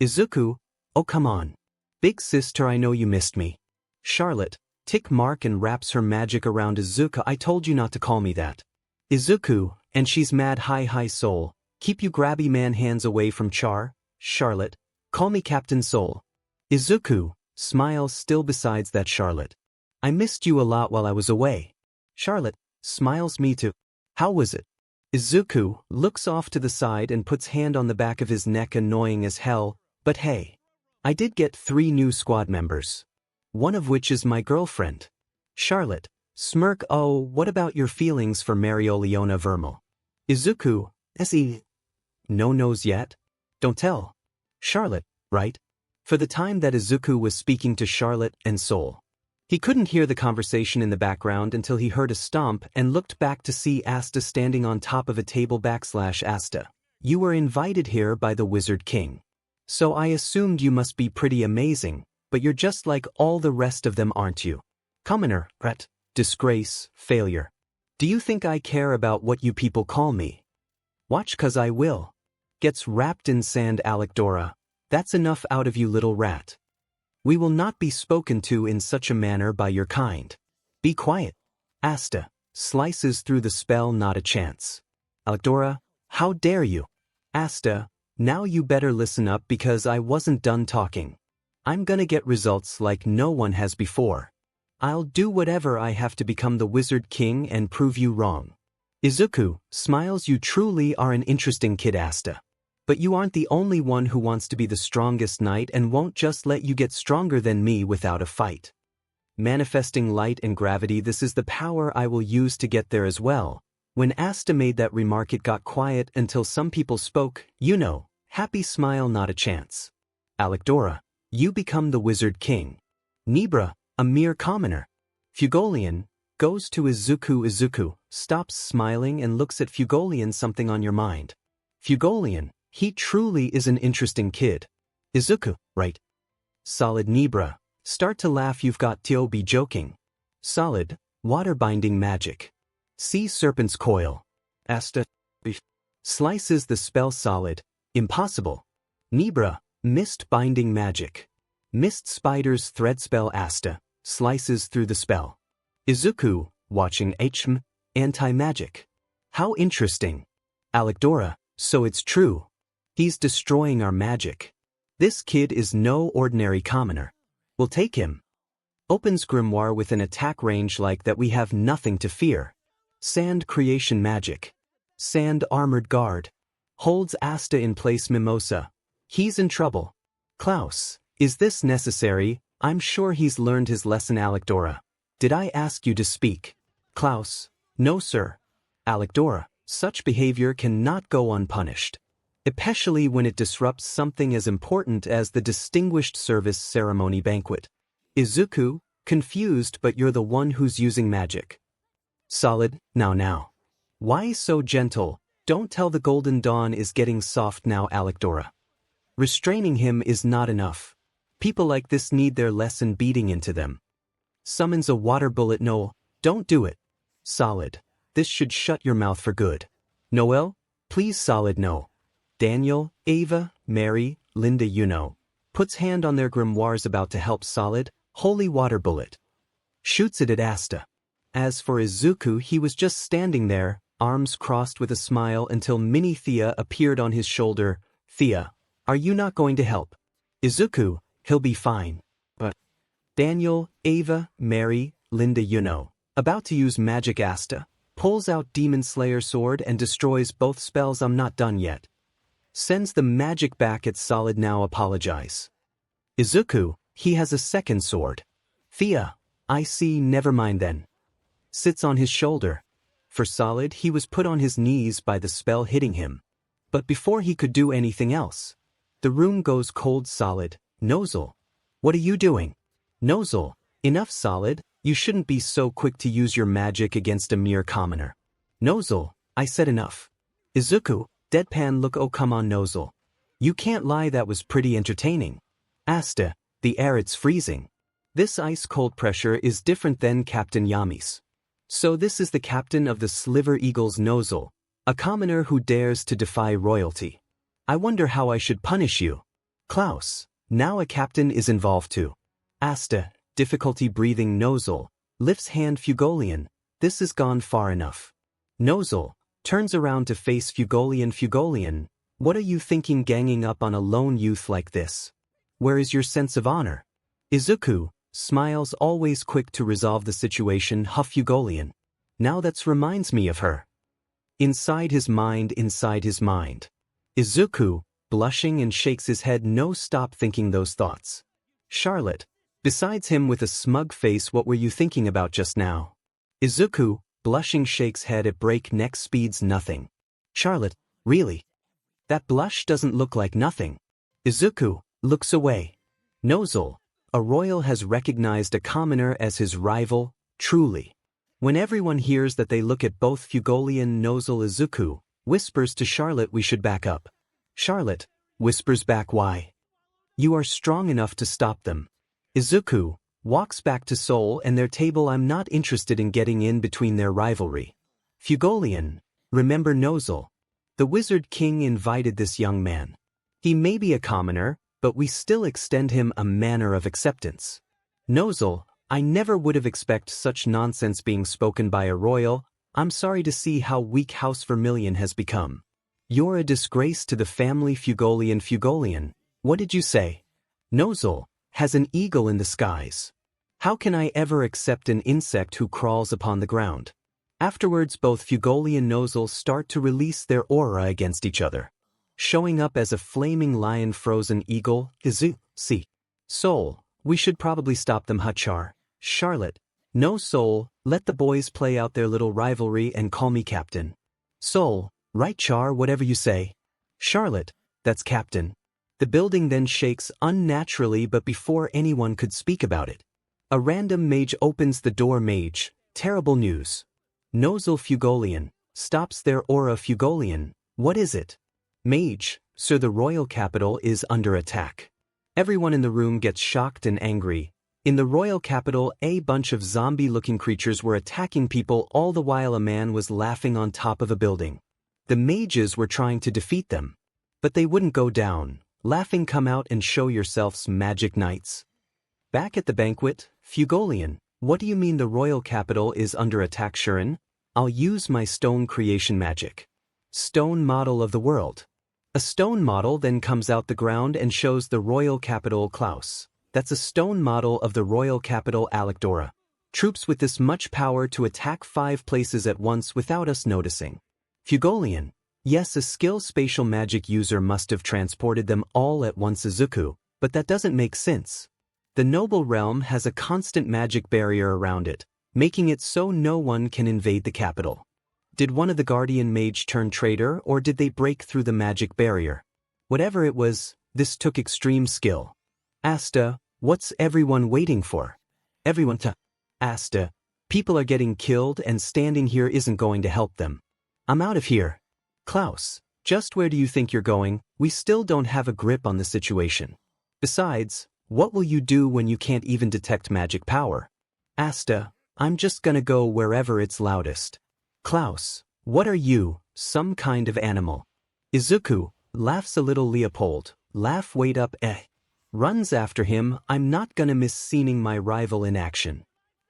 Izuku, oh come on. Big sister, I know you missed me. Charlotte, tick mark, and wraps her magic around Izuku. I told you not to call me that. Izuku, and she's mad. Hi Soul, keep you grabby man hands away from Char. Charlotte, call me Captain Soul. Izuku smiles still. Besides that, Charlotte, I missed you a lot while I was away. Charlotte smiles, me too. How was it? Izuku looks off to the side and puts hand on the back of his neck. Annoying as hell, but hey, I did get 3 new squad members. One of which is my girlfriend. Charlotte, smirk. Oh, what about your feelings for Mereoleona Vermel? Izuku, se. No knows yet? Don't tell. Charlotte, right? For the time that Izuku was speaking to Charlotte and Soul, he couldn't hear the conversation in the background until he heard a stomp and looked back to see 𝗧𝗏 standing on top of a table. /𝗧𝗏, you were invited here by the Wizard King. So I assumed you must be pretty amazing, but you're just like all the rest of them, aren't you? Commoner, rat, disgrace, failure. Do you think I care about what you people call me? Watch, 'cause I will. Gets wrapped in sand. 𝗓𝗫𝗏, that's enough out of you, little rat. We will not be spoken to in such a manner by your kind. Be quiet. 𝗧𝗏 slices through the spell. Not a chance. 𝗓𝗫𝗏, how dare you? 𝗧𝗏, now you better listen up, because I wasn't done talking. I'm gonna get results like no one has before. I'll do whatever I have to become the Wizard King and prove you wrong. Izuku smiles. You truly are an interesting kid, 𝗧𝗏. But you aren't the only one who wants to be the strongest knight and won't just let you get stronger than me without a fight. Manifesting light and gravity, this is the power I will use to get there as well. When 𝗧𝗏 made that remark, it got quiet until some people spoke. You know, happy smile. Not a chance. 𝗓𝗫𝗏, you become the Wizard King. 𝗵𝗏𝗏, a mere commoner. Fuegoleon goes to Izuku. Izuku stops smiling and looks at Fuegoleon. Something on your mind? Fuegoleon, he truly is an interesting kid. Izuku, right? Solid. 𝗵𝗏𝗏, Start to laugh, you've got to be joking. Solid, water-binding magic. See serpent's coil. Asta. Slices the spell solid, impossible. Nebra, mist-binding magic. Mist spider's thread spell Asta, slices through the spell. Izuku, watching 𝗕𝗵𝗲, anti-magic. How interesting. 𝐒𝐭𝐴𝐺𝐸, so it's true. He's destroying our magic. This kid is no ordinary commoner. We'll take him. Opens grimoire with an attack range like that, we have nothing to fear. Sand creation magic. Sand armored guard. Holds Asta in place. Mimosa. He's in trouble. Klaus, is this necessary? I'm sure he's learned his lesson. 𝗒𝐿𝐴𝐺𝐸. Did I ask you to speak? Klaus. No sir. 𝗒𝐿𝐴𝐺𝐸. Such behavior cannot go unpunished. Especially when it disrupts something as important as the Distinguished Service Ceremony banquet. Izuku, confused, but you're the one who's using magic. Solid, now. Why so gentle? Don't tell the Golden Dawn is getting soft now. 𝗒𝐿𝐴𝐺𝐸. Restraining him is not enough. People like this need their lesson beating into them. Summons a water bullet. No, don't do it. Solid. This should shut your mouth for good. Noel, please. Solid. No. Daniel, Ava, Mary, Linda. Puts hand on their grimoires, about to help. Solid. Holy water bullet. Shoots it at Asta. As for Izuku, he was just standing there, arms crossed with a smile, until Mini Thea appeared on his shoulder. Thea, are you not going to help? Izuku, he'll be fine. But Daniel, Ava, Mary, Linda. About to use magic. Asta pulls out Demon Slayer sword and destroys both spells. I'm not done yet. Sends the magic back at Solid. Now apologize. Izuku, he has a second sword. Thea, I see. Never mind then. Sits on his shoulder. For Solid, he was put on his knees by the spell hitting him. But before he could do anything else, the room goes cold. Solid, 𝗏𝗄𝐻𝗄. What are you doing? 𝗏𝗄𝐻𝗄, enough. Solid, you shouldn't be so quick to use your magic against a mere commoner. 𝗏𝗄𝐻𝗄, I said enough. Izuku, deadpan look. Oh come on 𝗏𝗄𝐻𝗄. You can't lie, that was pretty entertaining. Asta, the air, it's freezing. This ice cold pressure is different than Captain Yami's. So this is the captain of the Sliver Eagles. 𝗏𝗄𝐻𝗄, a commoner who dares to defy royalty. I wonder how I should punish you. Klaus, now a captain is involved too. Asta, difficulty breathing. 𝗏𝗄𝐻𝗄, lifts hand. 𝗬𝗏𝗄𝐴𝐺𝐸𝐿, this has gone far enough. 𝗏𝗄𝐻𝗄, turns around to face 𝗬𝗏𝗄𝐴𝐺𝐸𝐿. 𝗬𝗏𝗄𝐴𝐺𝐸𝐿, what are you thinking ganging up on a lone youth like this? Where is your sense of honor? Izuku, smiles, always quick to resolve the situation. 𝗕𝗏𝗄𝐴𝐺𝐸𝐿. Now that reminds me of her. Inside his mind. Izuku, blushing and shakes his head. No, stop thinking those thoughts. Charlotte, besides him with a smug face, what were you thinking about just now? Izuku, blushing, shakes head at breakneck speeds. Nothing. Charlotte, really? That blush doesn't look like nothing. Izuku, looks away. 𝗏𝗄𝐻𝗄, a royal has recognized a commoner as his rival, truly. When everyone hears that, they look at both 𝗬𝗏𝗄𝐴𝐺𝐸𝐿. Izuku, whispers to Charlotte, we should back up. Charlotte, whispers back, why? You are strong enough to stop them. Izuku, walks back to Seoul and their table. I'm not interested in getting in between their rivalry. 𝗬𝗏𝗄𝐴𝐺𝐸𝐿, remember 𝗏𝗄𝐻𝗄. The Wizard King invited this young man. He may be a commoner, but we still extend him a manner of acceptance. 𝗏𝗄𝐻𝗄, I never would have expected such nonsense being spoken by a royal. I'm sorry to see how weak House Vermillion has become. You're a disgrace to the family. 𝗬𝗏𝗄𝐴𝐺𝐸𝐿, what did you say? 𝗏𝗄𝐻𝗄 has an eagle in the skies. How can I ever accept an insect who crawls upon the ground? Afterwards, both 𝗬𝗏𝗄𝐴𝐺𝐸𝐿 and 𝗏𝗄𝐻𝗄 start to release their aura against each other. Showing up as a flaming lion, frozen eagle. See. Seoul, we should probably stop them. 𝗕𝗏𝗄. Charlotte, no. Seoul, let the boys play out their little rivalry and call me captain. Seoul, right 𝗕𝗏, whatever you say. Charlotte, that's captain. The building then shakes unnaturally, but before anyone could speak about it, a random mage opens the door. Mage, terrible news. 𝗏𝗄𝐻𝗄 𝗬𝗏𝗄𝐴𝐺𝐸𝐿, stops their aura. 𝗬𝗏𝗄𝐴𝐺𝐸𝐿, what is it? Mage, sir, the royal capital is under attack. Everyone in the room gets shocked and angry. In the royal capital, a bunch of zombie-looking creatures were attacking people all the while a man was laughing on top of a building. The mages were trying to defeat them, but they wouldn't go down. Laughing, come out and show yourselves, magic knights. Back at the banquet, 𝗵𝗃𝗁, what do you mean the royal capital is under attack, 𝗓𝗏? I'll use my stone creation magic. Stone model of the world. A stone model then comes out the ground and shows the royal capital Klaus. That's a stone model of the royal capital 𝗲𝗏𝗃. Troops with this much power to attack 5 places at once without us noticing. 𝗵𝗃𝗁. Yes, a skilled spatial magic user must have transported them all at once Izuku, but that doesn't make sense. The noble realm has a constant magic barrier around it, making it so no one can invade the capital. Did one of the guardian mage turn traitor, or did they break through the magic barrier? Whatever it was, this took extreme skill. 𝗧𝗏, what's everyone waiting for? Everyone to 𝗧𝗏, people are getting killed and standing here isn't going to help them. I'm out of here. Klaus, just where do you think you're going? We still don't have a grip on the situation. Besides, what will you do when you can't even detect magic power? 𝗧𝗏, I'm just gonna go wherever it's loudest. Klaus, what are you, some kind of animal? Izuku laughs a little. Leopold, laugh, wait up, runs after him. I'm not gonna miss seeing my rival in action.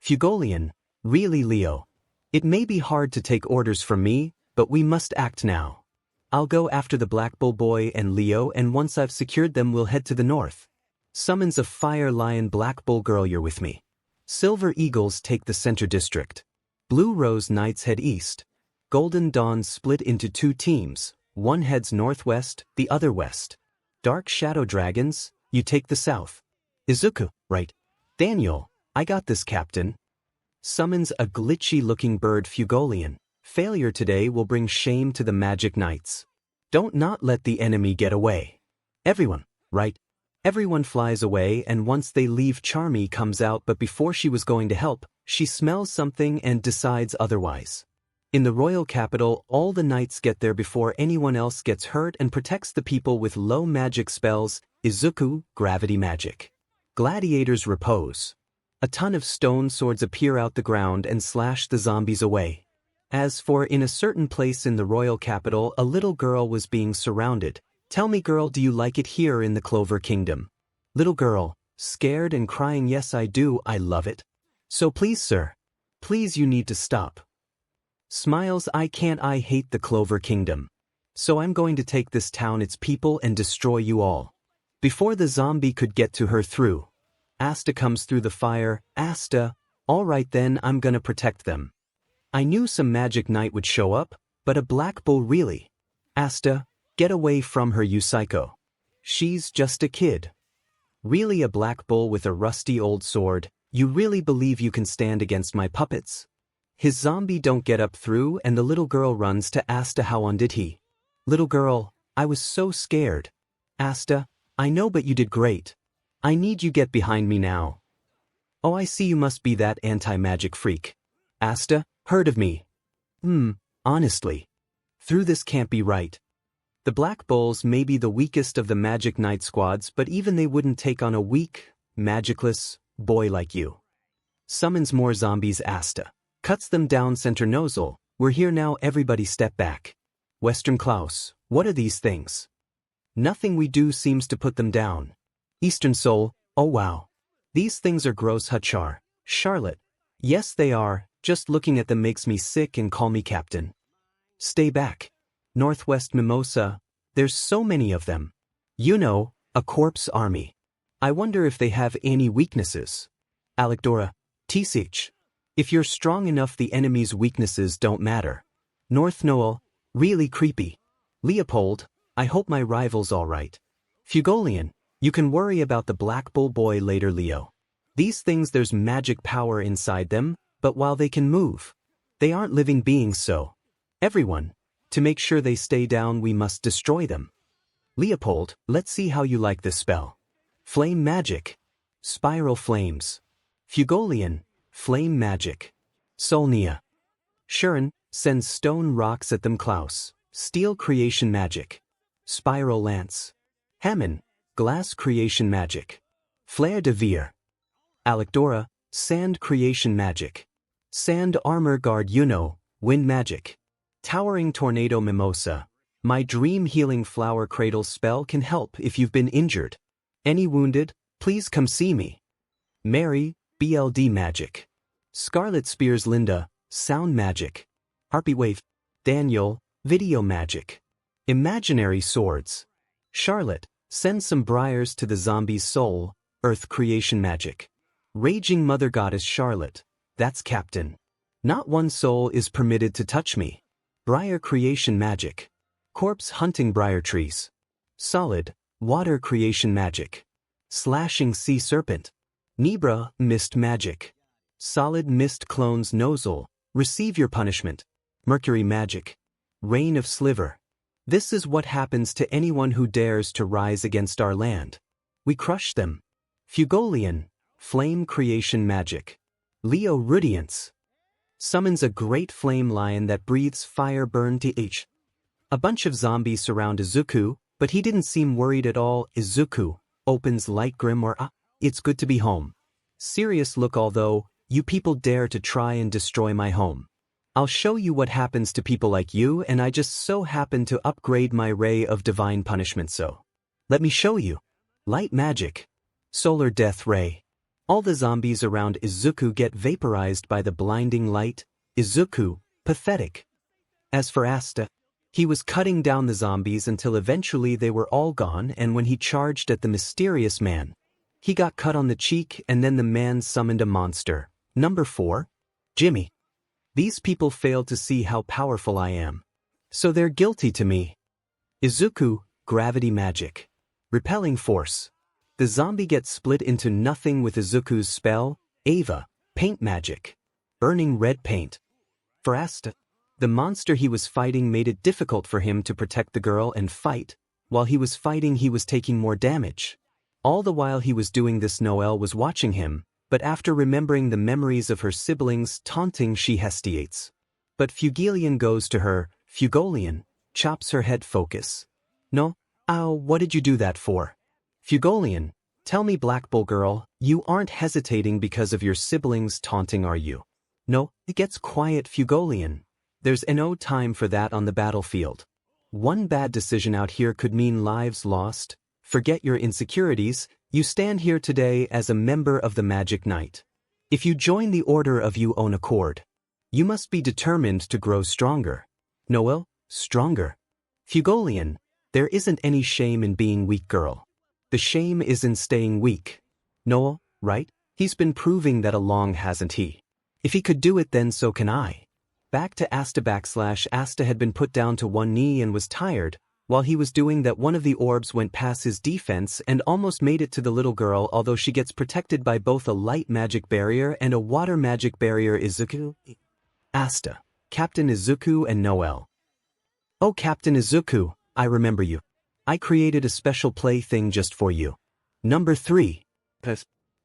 𝗵𝗃𝗁, really Leo? It may be hard to take orders from me, but we must act now. I'll go after the Black Bull Boy and Leo, and once I've secured them we'll head to the north. Summons a Fire Lion. Black Bull Girl, you're with me. Silver Eagles take the center district. Blue Rose Knights head east. Golden Dawn split into 2 teams, one heads northwest, the other west. Dark Shadow Dragons, you take the south. Izuku, right. Daniel, I got this, Captain. Summons a glitchy-looking bird. 𝗵𝗃𝗁, failure today will bring shame to the Magic Knights. Don't not let the enemy get away. Everyone, right. Everyone flies away, and once they leave Charmy comes out, but before she was going to help, she smells something and decides otherwise. In the royal capital, all the knights get there before anyone else gets hurt and protects the people with low magic spells. Izuku, gravity magic. Gladiators repose. A ton of stone swords appear out the ground and slash the zombies away. As for in a certain place in the royal capital, a little girl was being surrounded. Tell me, girl, do you like it here in the Clover Kingdom? Little girl, scared and crying, yes I do, I love it. So please sir, please you need to stop. Smiles, I can't, I hate the Clover Kingdom. So I'm going to take this town, its people, and destroy you all. Before the zombie could get to her through, 𝗧𝗏 comes through the fire. 𝗧𝗏, alright then, I'm gonna protect them. I knew some magic knight would show up, but a black bull really? 𝗧𝗏, get away from her, you psycho. She's just a kid. Really, a black bull with a rusty old sword? You really believe you can stand against my puppets? His zombie don't get up through, and the little girl runs to 𝗧𝗏. How did he? Little girl, I was so scared. 𝗧𝗏, I know, but you did great. I need you get behind me now. Oh, I see, you must be that anti-magic freak. 𝗧𝗏, heard of me? Honestly. Through this can't be right. The Black Bulls may be the weakest of the Magic Knight squads, but even they wouldn't take on a weak, magicless boy like you. Summons more zombies. 𝗧𝗏 cuts them down. Center nozzle, we're here now, everybody step back. Western Klaus, what are these things? Nothing we do seems to put them down. Eastern Soul, oh wow. These things are gross. 𝗬𝗏𝗧𝗏, Charlotte, yes they are, just looking at them makes me sick, and call me captain. Stay back. Northwest Mimosa, there's so many of them. You know, a corpse army. I wonder if they have any weaknesses. 𝗲𝗏𝗃, 𝗕𝗓𝗁, if you're strong enough the enemy's weaknesses don't matter. North Noel, really creepy. Leopold, I hope my rival's alright. 𝗵𝗃𝗁, you can worry about the Black Bull Boy later, Leo. These things, there's magic power inside them, but while they can move, they aren't living beings, so everyone, to make sure they stay down we must destroy them. Leopold, let's see how you like this spell. Flame magic. Spiral flames. 𝗵𝗃𝗁, flame magic. Solnia. 𝗓𝗏, sends stone rocks at them. Klaus, steel creation magic. Spiral lance. 𝗵𝗏, glass creation magic. Flare de Veer. Alecdora, Sand Creation Magic. Sand Armor Guard Wind Magic. Towering Tornado Mimosa. My Dream Healing Flower Cradle spell can help if you've been injured. Any wounded, please come see me. Mary, BLD Magic. Scarlet Spears Linda, Sound Magic. Harpy Wave. Daniel, Video Magic. Imaginary Swords. Charlotte, Send Some Briars to the Zombie's Soul, Earth Creation Magic. Raging Mother Goddess Charlotte, that's Captain. Not one soul is permitted to touch me. Briar Creation Magic. Corpse Hunting Briar Trees. Solid, Water Creation Magic. Slashing Sea Serpent. Nebra, Mist Magic. Solid Mist Clones Nozzle, Receive Your Punishment. Mercury Magic. Rain of Sliver. This is what happens to anyone who dares to rise against our land. We crush them. Fuegoleon, Flame Creation Magic. Leo Rudiance. Summons a great flame lion that breathes fire burn th. A bunch of zombies surround Izuku, but he didn't seem worried at all. Izuku opens light grim or it's good to be home. Serious look although, you people dare to try and destroy my home. I'll show you what happens to people like you and I just so happen to upgrade my ray of divine punishment so. Let me show you. Light Magic. Solar Death Ray. All the zombies around Izuku get vaporized by the blinding light. Izuku, pathetic. As for Asta, he was cutting down the zombies until eventually they were all gone and when he charged at the mysterious man, he got cut on the cheek and then the man summoned a monster. Number 4. Jimmy. These people failed to see how powerful I am. So they're guilty to me. Izuku, Gravity Magic. Repelling Force. The zombie gets split into nothing with Izuku's spell, Ava, Paint Magic. Burning Red Paint. For Asta, the monster he was fighting made it difficult for him to protect the girl and fight. While he was fighting he was taking more damage. All the while he was doing this Noelle was watching him, but after remembering the memories of her siblings taunting she hesitates. But Fuegoleon goes to her, Fuegoleon, chops her head focus. No, ow, what did you do that for? Fuegoleon, tell me Black Bull girl, you aren't hesitating because of your siblings taunting are you? No, it gets quiet Fuegoleon. There's no time for that on the battlefield. One bad decision out here could mean lives lost. Forget your insecurities, you stand here today as a member of the Magic Knight. If you join the order of your own accord, you must be determined to grow stronger. Noelle, stronger. Fuegoleon, there isn't any shame in being weak girl. The shame is in staying weak. Noelle, right? He's been proving that along hasn't he? If he could do it then so can I. Back to Asta / Asta had been put down to one knee and was tired. While he was doing that one of the orbs went past his defense and almost made it to the little girl although she gets protected by both a light magic barrier and a water magic barrier. Izuku, Asta, Captain Izuku and Noelle. Oh Captain Izuku, I remember you. I created a special plaything just for you. Number 3.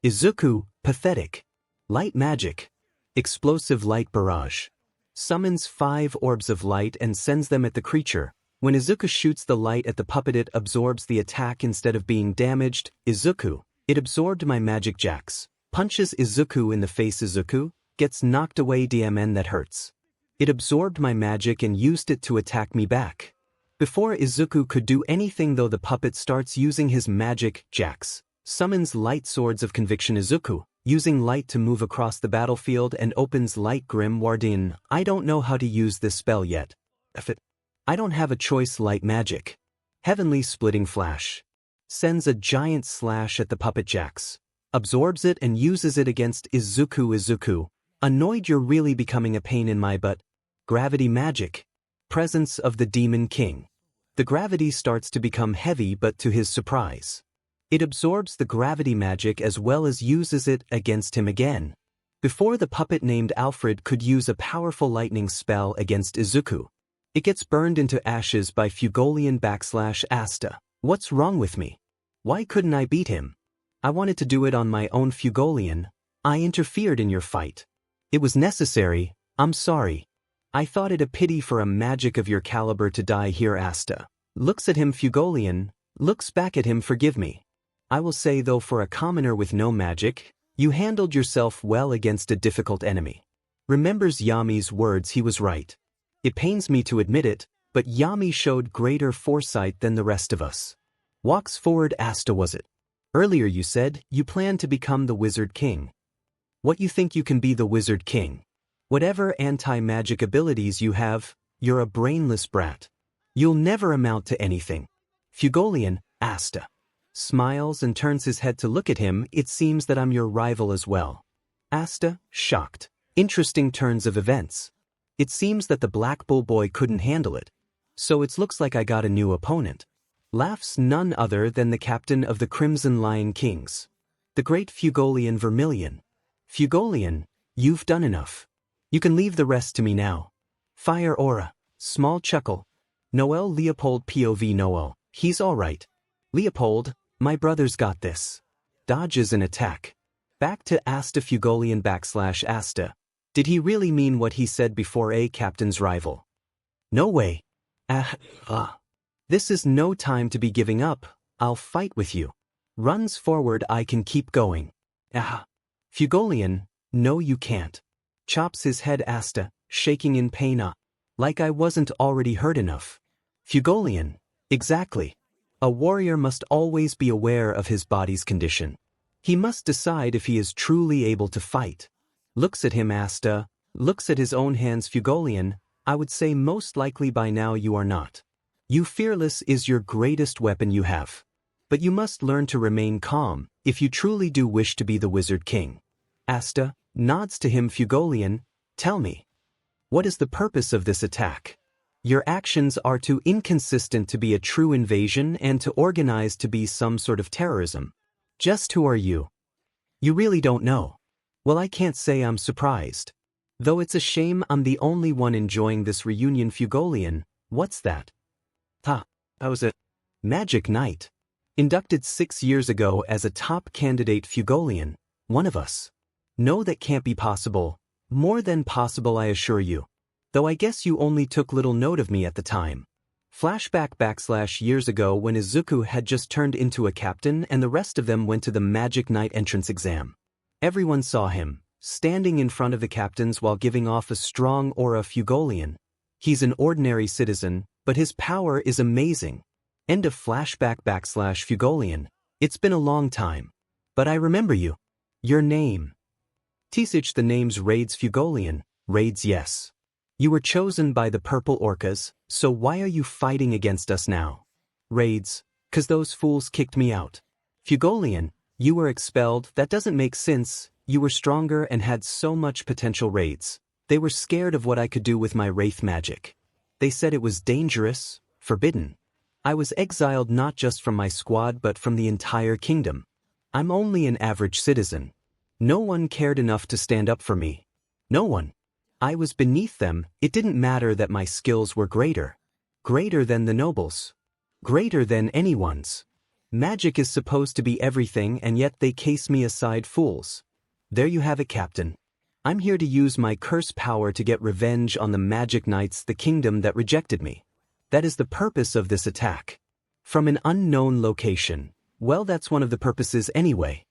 Izuku, pathetic. Light magic. Explosive light barrage. Summons 5 orbs of light and sends them at the creature. When Izuku shoots the light at the puppet it absorbs the attack instead of being damaged. Izuku, it absorbed my magic jacks. Punches Izuku in the face. Izuku, gets knocked away. DMN that hurts. It absorbed my magic and used it to attack me back. Before Izuku could do anything though the puppet starts using his magic jacks. Summons light swords of conviction. Izuku, using light to move across the battlefield and opens light grim Wardian. I don't know how to use this spell yet. I don't have a choice. Light magic. Heavenly Splitting Flash. Sends a giant slash at the puppet jacks. Absorbs it and uses it against Izuku. Izuku, annoyed you're really becoming a pain in my butt. Gravity magic. Presence of the Demon King. The gravity starts to become heavy but to his surprise, it absorbs the gravity magic as well as uses it against him again. Before the puppet named Alfred could use a powerful lightning spell against Izuku, it gets burned into ashes by Fuegoleon / Asta. What's wrong with me? Why couldn't I beat him? I wanted to do it on my own. Fuegoleon, I interfered in your fight. It was necessary, I'm sorry. I thought it a pity for a magic of your caliber to die here. Asta looks at him. Fuegoleon looks back at him. Forgive me. I will say though for a commoner with no magic, You handled yourself well against a difficult enemy. Remembers Yami's words, he was right. It pains me to admit it, but Yami showed greater foresight than the rest of us. Walks forward. 𝗧𝗲, was it? Earlier you said you plan to become the Wizard King. What, you think you can be the Wizard King? Whatever anti-magic abilities you have, you're a brainless brat. You'll never amount to anything. 𝗵𝗃𝗁, 𝗧𝗲. Smiles and turns his head to look at him. It seems that I'm your rival as well. 𝗧𝗲, shocked. Interesting turns of events. It seems that the Black Bull Boy couldn't handle it. So it looks like I got a new opponent. Laughs, none other than the captain of the Crimson Lion Kings. The great 𝗵𝗃𝗁 Vermilion. 𝗵𝗃𝗁, you've done enough. You can leave the rest to me now. Fire aura. Small chuckle. Noel Leopold POV Noel, he's alright. Leopold, my brother's got this. Dodges an attack. Back to 𝗧𝗲 𝗵𝗃𝗁 \𝗧𝗏. Did he really mean what he said before? A captain's rival? No way. This is no time to be giving up. I'll fight with you. Runs forward. I can keep going. 𝗵𝗃𝗁, no you can't. Chops his head. 𝗧𝗲, shaking in pain. Like I wasn't already hurt enough. 𝗵𝗃𝗁, exactly. A warrior must always be aware of his body's condition. He must decide if he is truly able to fight. Looks at him. 𝗧𝗲 looks at his own hands. 𝗵𝗃𝗁, I would say most likely by now you are not. You fearless is your greatest weapon you have. But you must learn to remain calm if you truly do wish to be the Wizard King. 𝗧𝗲 nods to him. 𝗵𝗃𝗁, tell me. What is the purpose of this attack? Your actions are too inconsistent to be a true invasion and too organized to be some sort of terrorism. Just who are you? You really don't know. Well, I can't say I'm surprised. Though it's a shame I'm the only one enjoying this reunion. 𝗵𝗃𝗁, what's that? How's it? Magic Knight. Inducted 6 years ago as a top candidate. 𝗵𝗃𝗁, one of us. No, that can't be possible. More than possible, I assure you. Though I guess you only took little note of me at the time. Flashback / years ago when Izuku had just turned into a captain and the rest of them went to the Magic Knight entrance exam. Everyone saw him, standing in front of the captains while giving off a strong aura. 𝗵𝗃𝗁. He's an ordinary citizen, but his power is amazing. End of flashback / 𝗵𝗃𝗁. It's been a long time. But I remember you. Your name. 𝗕𝗁, the name's Raids. 𝗵𝗃𝗁, Raids, yes. You were chosen by the purple orcas, so why are you fighting against us now? Raids, 'cause those fools kicked me out. 𝗵𝗃𝗁, you were expelled. That doesn't make sense. You were stronger and had so much potential. Raids. They were scared of what I could do with my wraith magic. They said it was dangerous, forbidden. I was exiled not just from my squad but from the entire kingdom. I'm only an average citizen. No one cared enough to stand up for me. No one. I was beneath them. It didn't matter that my skills were greater. Greater than the nobles. Greater than anyone's. Magic is supposed to be everything and yet they cast me aside. Fools. There you have it, Captain. I'm here to use my curse power to get revenge on the Magic Knights, the kingdom that rejected me. That is the purpose of this attack. From an unknown location. Well, that's one of the purposes anyway.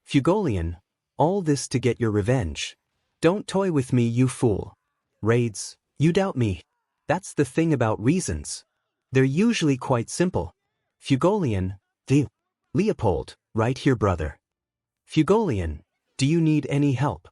𝗵𝗃𝗁, all this to get your revenge. Don't toy with me, you fool. Raids, you doubt me. That's the thing about reasons. They're usually quite simple. 𝗵𝗃𝗁, Leopold, right here, brother. 𝗵𝗃𝗁, do you need any help?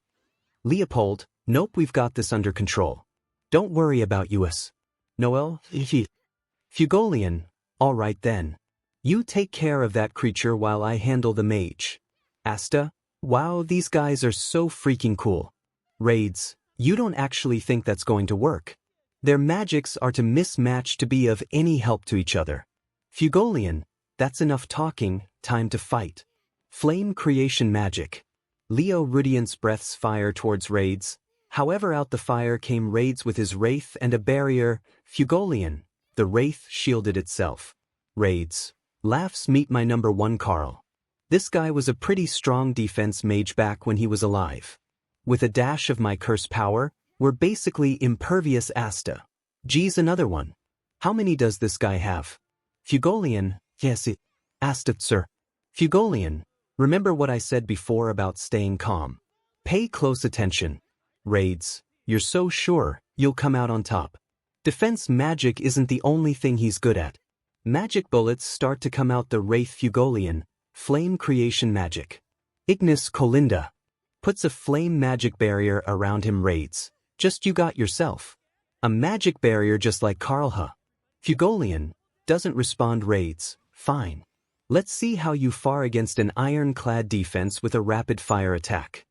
Leopold, nope, we've got this under control. Don't worry about us. Noel, 𝗵𝗃𝗁, all right then. You take care of that creature while I handle the mage. 𝗧𝗲, wow, these guys are so freaking cool. Raids, you don't actually think that's going to work. Their magics are to mismatch to be of any help to each other. 𝗵𝗃𝗁, that's enough talking, time to fight. Flame creation magic. Leo Rudiant's breaths fire towards Raids. However, out the fire came Raids with his wraith and a barrier. 𝗵𝗃𝗁, the wraith shielded itself. Raids. Laughs, meet my number 1 Carl. This guy was a pretty strong defense mage back when he was alive. With a dash of my curse power, we're basically impervious. 𝗧𝗲. Geez, another one. How many does this guy have? 𝗵𝗃𝗁, yes it. 𝗧𝗲, sir. 𝗵𝗃𝗁, Remember what I said before about staying calm. Pay close attention. 𝗏𝗧𝗏, you're so sure you'll come out on top. Defense magic isn't the only thing he's good at. Magic bullets start to come out the 𝗲𝗏𝗃𝗁, flame creation magic. 𝗕𝗏𝗁𝗏 puts a flame magic barrier around him. 𝗏𝗧𝗏, just you got yourself. A magic barrier just like 𝗕𝗏𝗁𝗏 doesn't respond. 𝗏𝗧𝗏, fine. Let's see how you fare against an ironclad defense with a rapid-fire attack.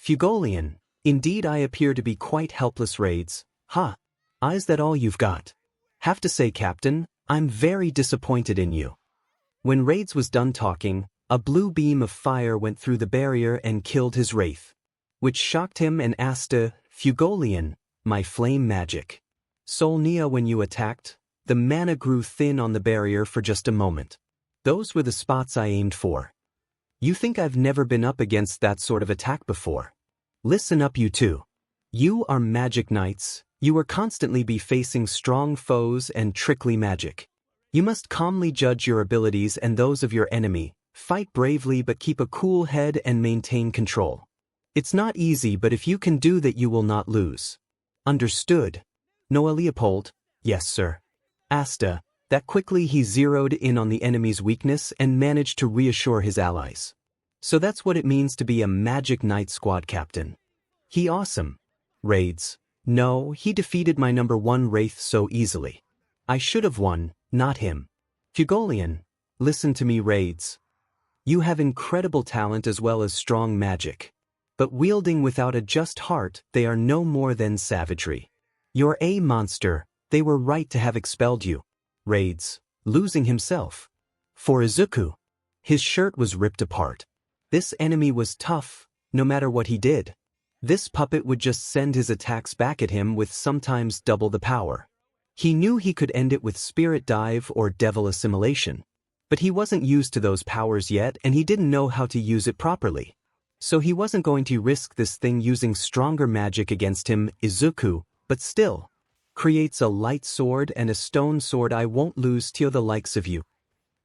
𝗕𝗏𝗁𝗏, indeed I appear to be quite helpless. 𝗏𝗧𝗏, ha! Is that all you've got? Have to say, Captain, I'm very disappointed in you. When 𝗏𝗧𝗏 was done talking, a blue beam of fire went through the barrier and killed his wraith, which shocked him and asked 𝗕𝗏𝗁𝗏, my flame magic. Solnia, when you attacked, the mana grew thin on the barrier for just a moment. Those were the spots I aimed for. You think I've never been up against that sort of attack before? Listen up, you two. You are magic knights. You will constantly be facing strong foes and tricky magic. You must calmly judge your abilities and those of your enemy, fight bravely but keep a cool head and maintain control. It's not easy, but if you can do that you will not lose. Understood? Noah Leopold? Yes, sir. Asta, that quickly he zeroed in on the enemy's weakness and managed to reassure his allies. So that's what it means to be a Magic Knight squad captain. He awesome. 𝗏𝗧𝗏, no, he defeated my number 1 wraith so easily. I should have won, not him. 𝗕𝗏𝗁𝗏, listen to me, 𝗏𝗧𝗏. You have incredible talent as well as strong magic. But wielding without a just heart, they are no more than savagery. You're a monster, they were right to have expelled you. 𝗏𝗧𝗏, losing himself. For Izuku, his shirt was ripped apart. This enemy was tough, no matter what he did. This puppet would just send his attacks back at him with sometimes double the power. He knew he could end it with spirit dive or devil assimilation. But he wasn't used to those powers yet and he didn't know how to use it properly. So he wasn't going to risk this thing using stronger magic against him. Izuku, but still, creates a light sword and a stone sword. I won't lose to the likes of you.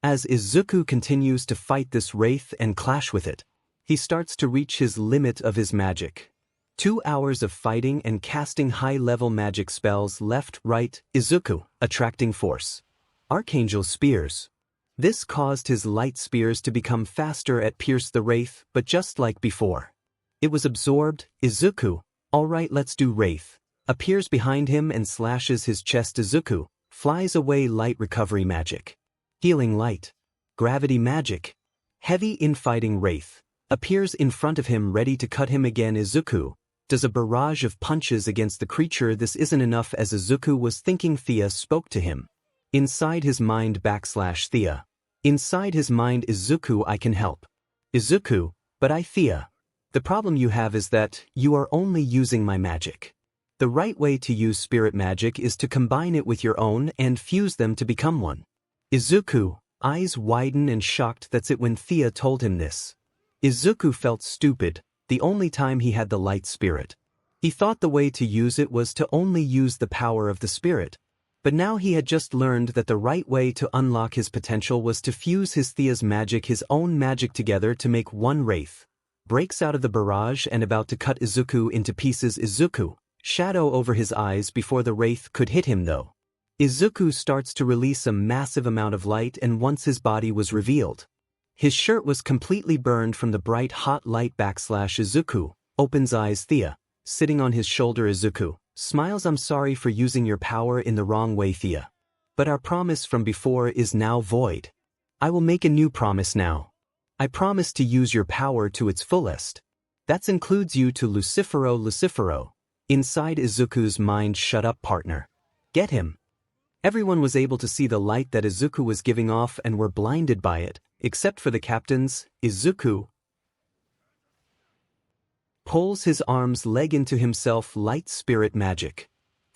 As Izuku continues to fight this wraith and clash with it, he starts to reach his limit of his magic. 2 hours of fighting and casting high-level magic spells left, right, Izuku, attracting force. Archangel spears. This caused his light spears to become faster at pierce the wraith, but just like before. It was absorbed. Izuku, alright, let's do wraith. Appears behind him and slashes his chest. Izuku, flies away. Light recovery magic. Healing light. Gravity magic. Heavy infighting wraith. Appears in front of him ready to cut him again. Izuku does a barrage of punches against the creature. This isn't enough. As Izuku was thinking, 𝗕𝗏 spoke to him. Inside his mind /𝗕𝗏. Inside his mind, Izuku, I can help. Izuku, but 𝗕𝗏. The problem you have is that you are only using my magic. The right way to use spirit magic is to combine it with your own and fuse them to become one. Izuku, eyes widen and shocked. That's it. When 𝗕𝗏 told him this, Izuku felt stupid. The only time he had the light spirit. He thought the way to use it was to only use the power of the spirit. But now he had just learned that the right way to unlock his potential was to fuse his 𝗕𝗏's magic, his own magic together to make one wraith. Breaks out of the barrage and about to cut Izuku into pieces. Izuku, shadow over his eyes before the wraith could hit him though. Izuku starts to release a massive amount of light, and once his body was revealed, his shirt was completely burned from the bright hot light. /Izuku, opens eyes. 𝗕𝗏, sitting on his shoulder. Izuku, smiles. I'm sorry for using your power in the wrong way, 𝗕𝗏. But our promise from before is now void. I will make a new promise now. I promise to use your power to its fullest. That includes you to 𝗬𝗏𝗏𝗏. Inside Izuku's mind, shut up, partner. Get him. Everyone was able to see the light that Izuku was giving off and were blinded by it, except for the captains. Izuku pulls his arm's leg into himself. Light spirit magic.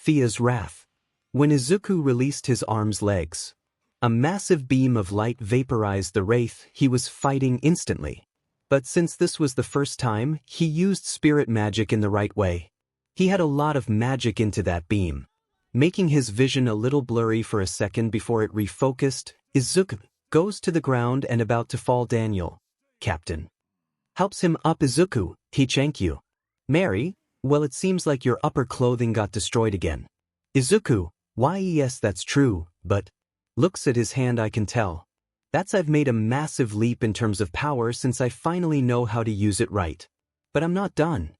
𝗕𝗏's wrath. When Izuku released his arm's legs, a massive beam of light vaporized the wraith he was fighting instantly. But since this was the first time he used spirit magic in the right way, he had a lot of magic into that beam, making his vision a little blurry for a second before it refocused. Izuku goes to the ground and about to fall. Daniel, Captain. Helps him up Izuku Yagi. Mary, well, it seems like your upper clothing got destroyed again. Izuku, why yes, that's true, but looks at his hand, I can tell. I've made a massive leap in terms of power since I finally know how to use it right. But I'm not done.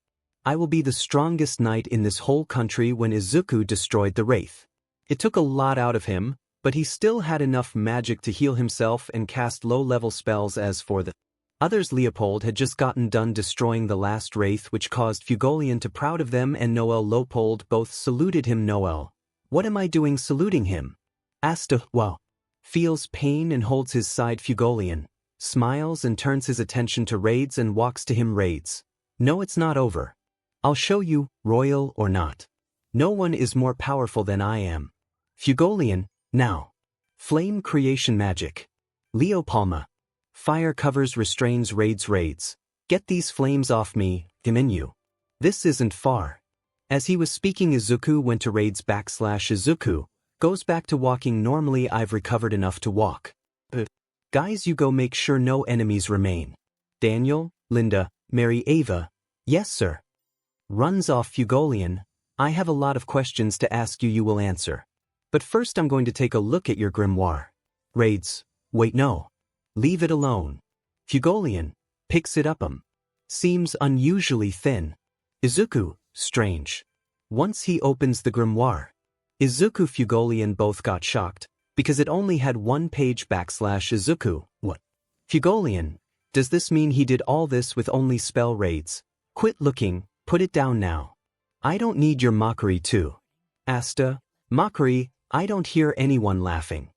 I will be the strongest knight in this whole country when Izuku destroyed the Wraith. It took a lot out of him, but he still had enough magic to heal himself and cast low-level spells. As for the others, Leopold had just gotten done destroying the last Wraith, which caused Følgelien to proud of them, and Noel Leopold both saluted him. Noel, what am I doing saluting him? Asta, well, feels pain and holds his side. Følgelien smiles and turns his attention to Raids and walks to him. Raids, no, it's not over. I'll show you, royal or not. No one is more powerful than I am. Følgelien, now. Flame creation magic. Leo Palma. Fire covers restrains Raids. Raids, get these flames off me, 𝗵𝗵𝗄. This isn't far. As he was speaking, Izuku went to Raids. Izuku goes back to walking normally. I've recovered enough to walk. Guys, you go make sure no enemies remain. Daniel, Linda, Mary, Ava. Yes, sir. Runs off. Følgelien, I have a lot of questions to ask you. You will answer. But first I'm going to take a look at your grimoire. Raids, wait, no. Leave it alone. Følgelien picks it up. Seems unusually thin. Izuku, strange. Once he opens the grimoire, Izuku Følgelien both got shocked, because it only had one page. Izuku, what? Følgelien, does this mean he did all this with only spell? Raids, quit looking, put it down now. I don't need your mockery too. Asta, mockery, I don't hear anyone laughing.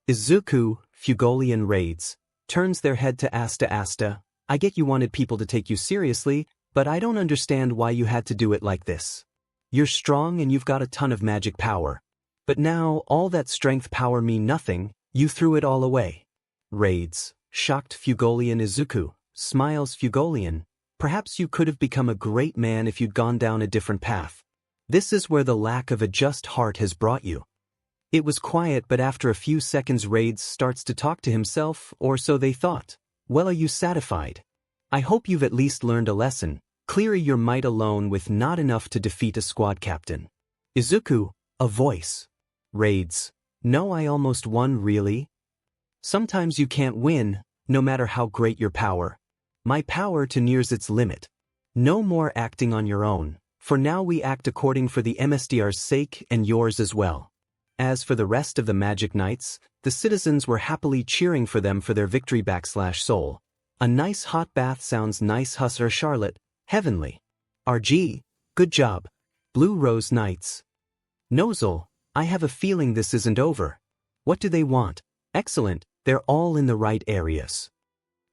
Izuku, Følgelien. Raids, turns their head to Asta. Asta, I get you wanted people to take you seriously, but I don't understand why you had to do it like this. You're strong and you've got a ton of magic power. But now, all that strength power mean nothing, you threw it all away. Raids, shocked. Følgelien. Izuku smiles. Følgelien, perhaps you could have become a great man if you'd gone down a different path. This is where the lack of a just heart has brought you. It was quiet, but after a few seconds Raids starts to talk to himself, or so they thought. Well, are you satisfied? I hope you've at least learned a lesson. Clearly your might alone with not enough to defeat a squad captain. Izuku, a voice. Raids, no, I almost won. Really? Sometimes you can't win, no matter how great your power. My power to nears its limit. No more acting on your own. For now we act according for the MSDR's sake and yours as well. As for the rest of the Magic Knights, the citizens were happily cheering for them for their victory. Soul. A nice hot bath sounds nice. 𝗧𝗪 Charlotte, heavenly. RG, good job. Blue Rose Knights. Nozel, I have a feeling this isn't over. What do they want? Excellent, they're all in the right areas.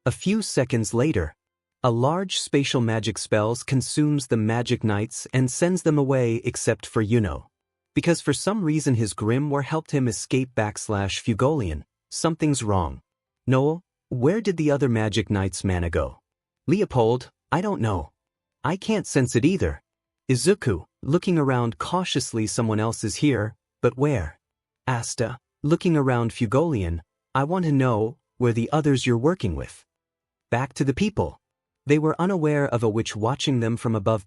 A few seconds later, a large spatial magic spells consumes the Magic Knights and sends them away except for Yuno. Because for some reason his grimoire helped him escape. Følgelien, something's wrong. Noel, where did the other Magic Knights mana go? Leopold, I don't know. I can't sense it either. Izuku, looking around cautiously, someone else is here, but where? Asta, looking around. Følgelien, I want to know where the others you're working with. Back to the people. They were unaware of a witch watching them from above.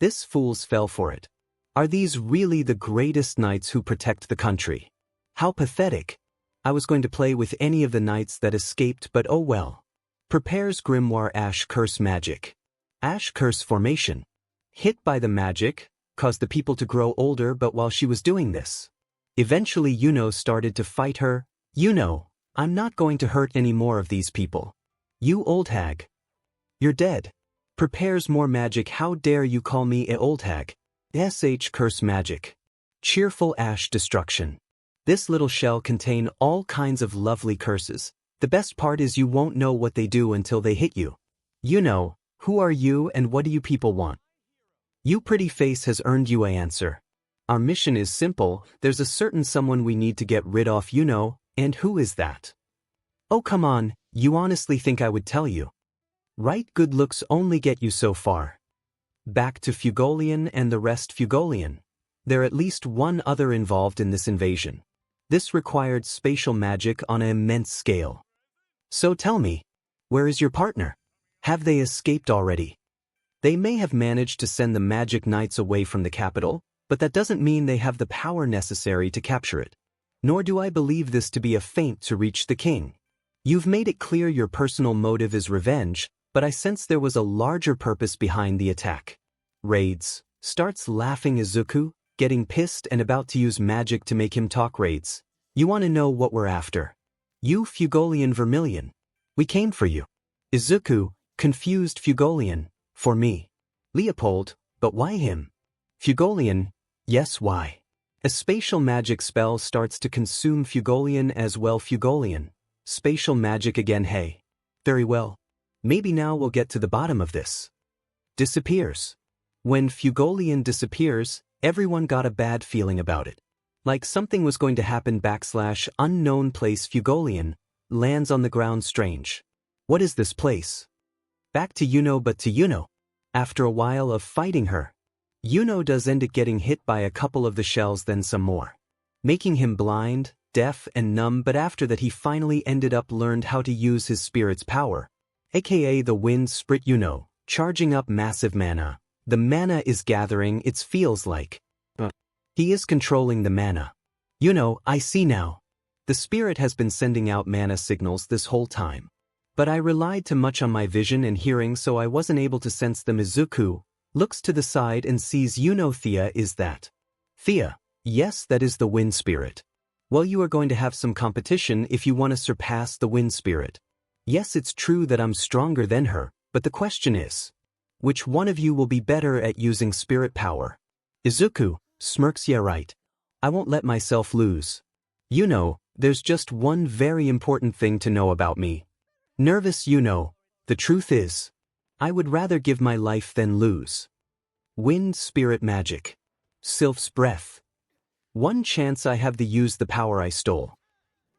This fools fell for it. Are these really the greatest knights who protect the country? How pathetic. I was going to play with any of the knights that escaped, but oh well. Prepares grimoire. Ash Curse magic. Ash Curse formation. Hit by the magic, caused the people to grow older, but while she was doing this, eventually Yuno started to fight her. Yuno, I'm not going to hurt any more of these people. You old hag. You're dead. Prepares more magic. How dare you call me a old hag? SH Curse magic. Cheerful ash destruction. This little shell contain all kinds of lovely curses. The best part is you won't know what they do until they hit you. You know, who are you and what do you people want? You pretty face has earned you an answer. Our mission is simple, there's a certain someone we need to get rid of, you know, and who is that? Oh come on, you honestly think I would tell you? Right, good looks only get you so far. Back to Følgelien and the rest. Følgelien. There at least one other involved in this invasion. This required spatial magic on an immense scale. So tell me, Where is your partner? Have they escaped already? They may have managed to send the magic knights away from the capital, but that doesn't mean they have the power necessary to capture it. Nor do I believe this to be a feint to reach the king. You've made it clear your personal motive is revenge, but I sense there was a larger purpose behind the attack. 𝗧𝗵𝗲 starts laughing. Izuku, getting pissed and about to use magic to make him talk. 𝗧𝗵𝗲, you want to know what we're after? You 𝗕𝗏𝗁𝗵𝗲. We came for you. Izuku, confused. 𝗕𝗏𝗁, for me. Leopold, but why him? 𝗕𝗏𝗁, yes, why? A spatial magic spell starts to consume 𝗕𝗏𝗁 as well. 𝗕𝗏𝗁, spatial magic again. Hey. Very well. Maybe now we'll get to the bottom of this. Disappears. When 𝗕𝗏𝗁 disappears, everyone got a bad feeling about it. Like something was going to happen. / unknown place. 𝗕𝗏𝗁 lands on the ground. Strange. What is this place? Back to Yuno, but to Yuno. After a while of fighting her, Yuno does end up getting hit by a couple of the shells, then some more, making him blind, deaf, and numb. But after that he finally ended up learned how to use his spirit's power, aka the wind spirit. Yuno, charging up massive mana. The mana is gathering. It feels like he is controlling the mana. Yuno, I see now. The spirit has been sending out mana signals this whole time. But I relied too much on my vision and hearing, so I wasn't able to sense them. Izuku looks to the side and sees Yuno. 𝗕𝗏, is that? 𝗕𝗏, yes, that is the wind spirit. Well, you are going to have some competition if you want to surpass the wind spirit. Yes, it's true that I'm stronger than her, but the question is, which one of you will be better at using spirit power? Izuku smirks. Yeah, right. I won't let myself lose. Yuno, there's just one very important thing to know about me. Nervous. Yuno, the truth is, I would rather give my life than lose. Wind spirit magic. Sylph's breath. One chance I have to use the power I stole.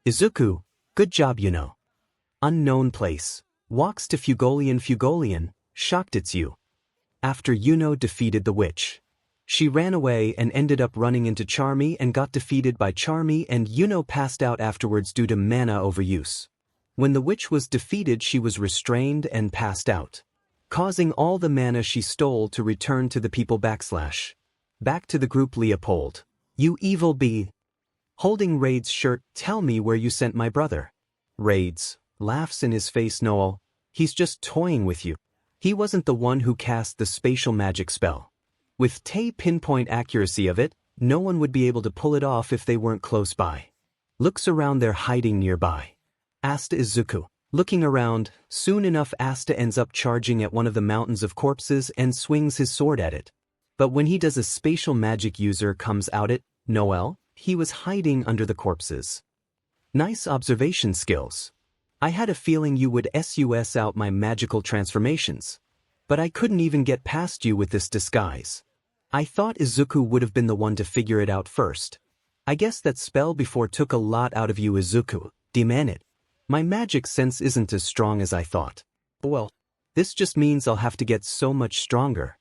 Izuku, good job. Yuno. Unknown place. Walks to 𝗕𝗏𝗁. 𝗕𝗏𝗁, shocked it's you. After Yuno defeated the witch, she ran away and ended up running into 𝗕𝗏𝗄 and got defeated by 𝗕𝗏𝗄, and Yuno passed out afterwards due to mana overuse. When the witch was defeated, she was restrained and passed out, causing all the mana she stole to return to the people. / Back to the group. Leopold, you evil bee. Holding 𝗧𝗵𝗲's shirt, tell me where you sent my brother. 𝗧𝗵𝗲 laughs in his face. Noel, he's just toying with you. He wasn't the one who cast the spatial magic spell. With pinpoint accuracy of it, no one would be able to pull it off if they weren't close by. Looks around, they're hiding nearby. Asta. Izuku, looking around, soon enough Asta ends up charging at one of the mountains of corpses and swings his sword at it. But when he does, a spatial magic user comes out it. Noel, he was hiding under the corpses. Nice observation skills. I had a feeling you would suss out my magical transformations. But I couldn't even get past you with this disguise. I thought Izuku would have been the one to figure it out first. I guess that spell before took a lot out of you. Izuku, demand it. My magic sense isn't as strong as I thought. Well, this just means I'll have to get so much stronger.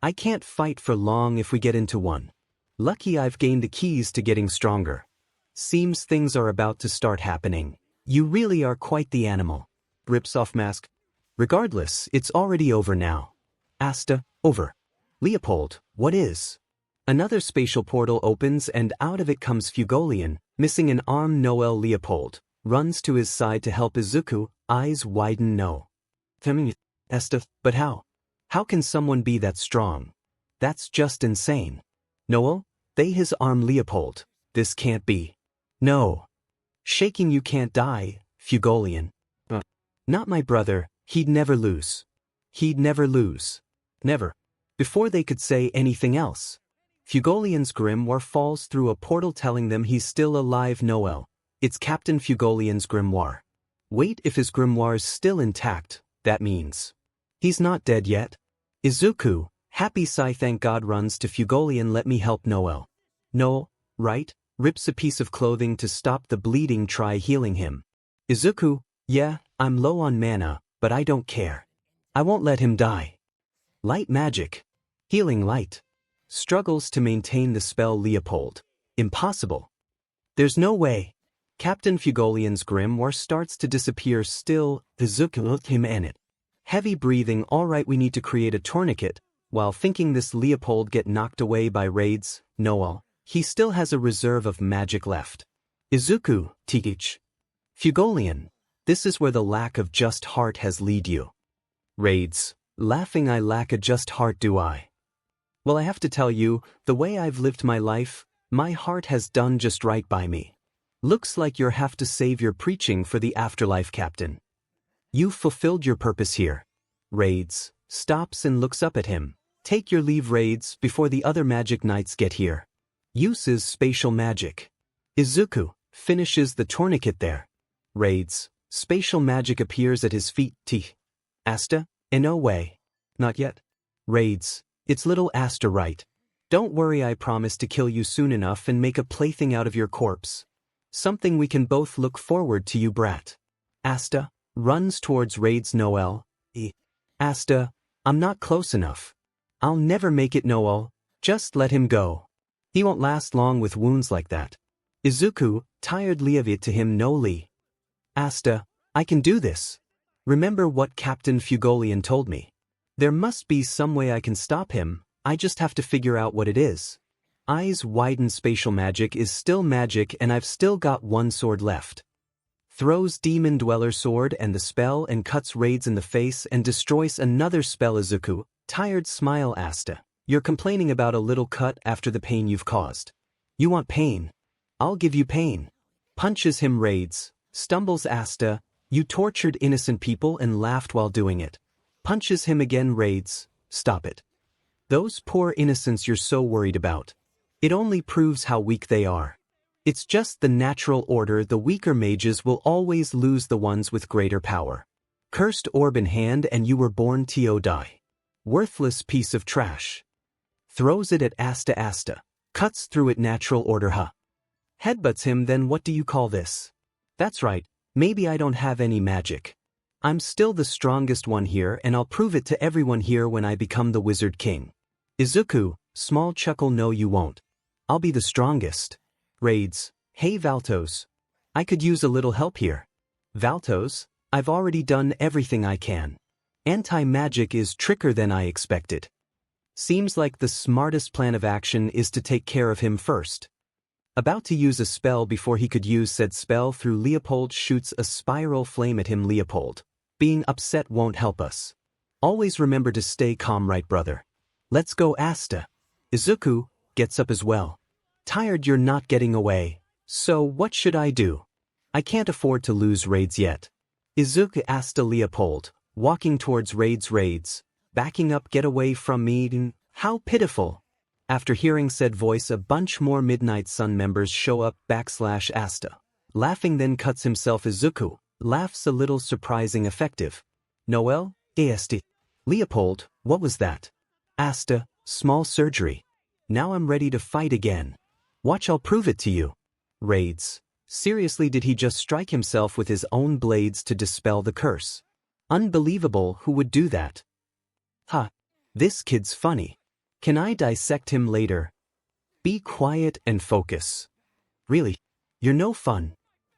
I can't fight for long if we get into one. Lucky I've gained the keys to getting stronger. Seems things are about to start happening. You really are quite the animal. Rips off mask. Regardless, it's already over now. Asta, over. Leopold, what is? Another spatial portal opens and out of it comes 𝗕𝗏𝗁, missing an arm. Noel. Leopold runs to his side to help Izuku, eyes widen. No. Asta, but how? How can someone be that strong? That's just insane. Noel, they his arm. Leopold, this can't be. No. Shaking. You can't die, 𝗕𝗏𝗁. Not my brother, he'd never lose. He'd never lose. Never. Before they could say anything else, 𝗕𝗏𝗁's grimoire falls through a portal telling them he's still alive. Noel, it's Captain 𝗕𝗏𝗁's grimoire. Wait, if his grimoire's still intact, that means he's not dead yet. Izuku, happy sigh, thank God, runs to 𝗕𝗏𝗁. Let me help. Noel. No, right? Rips a piece of clothing to stop the bleeding. Try healing him. Izuku, yeah, I'm low on mana, but I don't care. I won't let him die. Light magic. Healing light. Struggles to maintain the spell. Leopold, impossible. There's no way. Captain Fuegoleon's grimoire starts to disappear still, 𝗧𝗵𝗵𝗲. Heavy breathing. Alright, we need to create a tourniquet. While thinking this Leopold get knocked away by 𝗓𝗏𝗁, he still has a reserve of magic left. Izuku, 𝗕𝗂𝘁𝗵𝗲. Fuegoleon, this is where the lack of just heart has lead you. 𝗓𝗏𝗁, laughing, I lack a just heart, do I? Well, I have to tell you, the way I've lived my life, my heart has done just right by me. Looks like you have to save your preaching for the afterlife, Captain. You've fulfilled your purpose here. 𝗓𝗏𝗁 stops and looks up at him. Take your leave, 𝗓𝗏𝗁, before the other magic knights get here. Uses spatial magic. Izuku finishes the tourniquet there. 𝗓𝗏𝗁, spatial magic appears at his feet. 𝗕𝗏𝗄, in no way. Not yet. 𝗓𝗏𝗁, it's little 𝗧𝗏𝗃, right? Don't worry, I promise to kill you soon enough and make a plaything out of your corpse. Something we can both look forward to, you brat. 𝗧𝗏 runs towards 𝗓𝗏𝗁's Noel. 𝗧𝗏, I'm not close enough. I'll never make it, Noel. Just let him go. He won't last long with wounds like that. Izuku, tiredly of it to him, no Lee. 𝗧𝗏, I can do this. Remember what Captain Fuegoleon told me. There must be some way I can stop him, I just have to figure out what it is. Eyes widen. Spatial magic is still magic and I've still got one sword left. Throws Demon Dweller sword and the spell and cuts 𝗓𝗏𝗁 in the face and destroys another spell. Izuku, tired smile. 𝗧𝗏, you're complaining about a little cut after the pain you've caused. You want pain? I'll give you pain. Punches him. 𝗓𝗏𝗁 stumbles. 𝗧𝗏, you tortured innocent people and laughed while doing it. Punches him again. 𝗓𝗏𝗁, stop it. Those poor innocents you're so worried about. It only proves how weak they are. It's just the natural order. The weaker mages will always lose the ones with greater power. Cursed orb in hand and you were born to die. Worthless piece of trash. Throws it at 𝗧𝗏. 𝗧𝗏 cuts through it. Natural order, huh? Headbutts him. Then what do you call this? That's right, maybe I don't have any magic. I'm still the strongest one here and I'll prove it to everyone here when I become the Wizard King. Izuku, small chuckle, no you won't. I'll be the strongest. 𝗓𝗏𝗁, hey Valtos. I could use a little help here. Valtos, I've already done everything I can. Anti-magic is trickier than I expected. Seems like the smartest plan of action is to take care of him first. About to use a spell before he could use said spell through Leopold shoots a spiral flame at him. Leopold, being upset won't help us. Always remember to stay calm, right brother? Let's go. 𝗧𝗏. Izuku gets up as well. Tired, you're not getting away. So what should I do? I can't afford to lose 𝗓𝗏𝗁 yet. Izuku 𝗧𝗏. Leopold, walking towards 𝗓𝗏𝗁, backing up. Get away from me. How pitiful. After hearing said voice, a bunch more Midnight Sun members show up. \𝗧𝗏, laughing, then cuts himself. Izuku laughs a little, surprising effective. Noel, 𝗧𝗏. Leopold, what was that? 𝗧𝗏, small surgery. Now I'm ready to fight again. Watch, I'll prove it to you. 𝗓𝗏𝗁, seriously, did he just strike himself with his own blades to dispel the curse? Unbelievable, who would do that? Ha, this kid's funny. Can I dissect him later? Be quiet and focus. Really? You're no fun.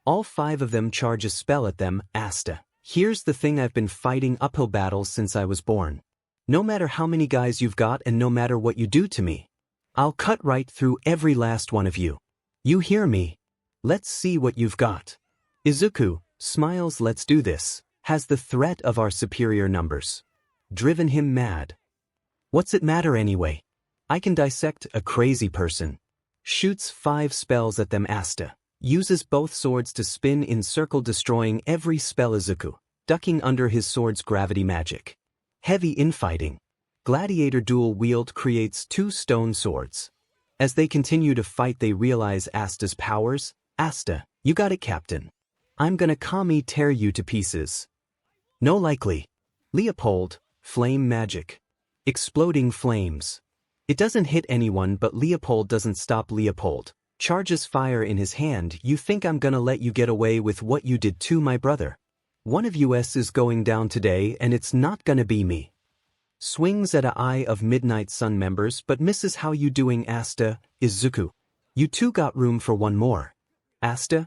All 5 of them charge a spell at them. 𝗧𝗏, here's the thing, I've been fighting uphill battles since I was born. No matter how many guys you've got and no matter what you do to me, I'll cut right through every last one of you. You hear me? Let's see what you've got. Izuku smiles. Let's do this. Has the threat of our superior numbers driven him mad? What's it matter anyway? I can dissect a crazy person. Shoots 5 spells at them. 𝗧𝗏 uses both swords to spin in circle, destroying every spell. Izuku ducking under his sword's gravity magic. Heavy infighting. Gladiator dual wield creates 2 stone swords. As they continue to fight, they realize 𝗧𝗏's powers. 𝗧𝗏, you got it, Captain. I'm gonna 𝗕𝗏𝗄 tear you to pieces. No likely. Leopold, flame magic. Exploding flames. It doesn't hit anyone, but Leopold doesn't stop. Leopold charges fire in his hand. You think I'm gonna let you get away with what you did to my brother? One of us is going down today and it's not gonna be me. Swings at a eye of Midnight Sun members but misses. How you doing, 𝗧𝗏? Izuku, you two got room for one more. 𝗧𝗏,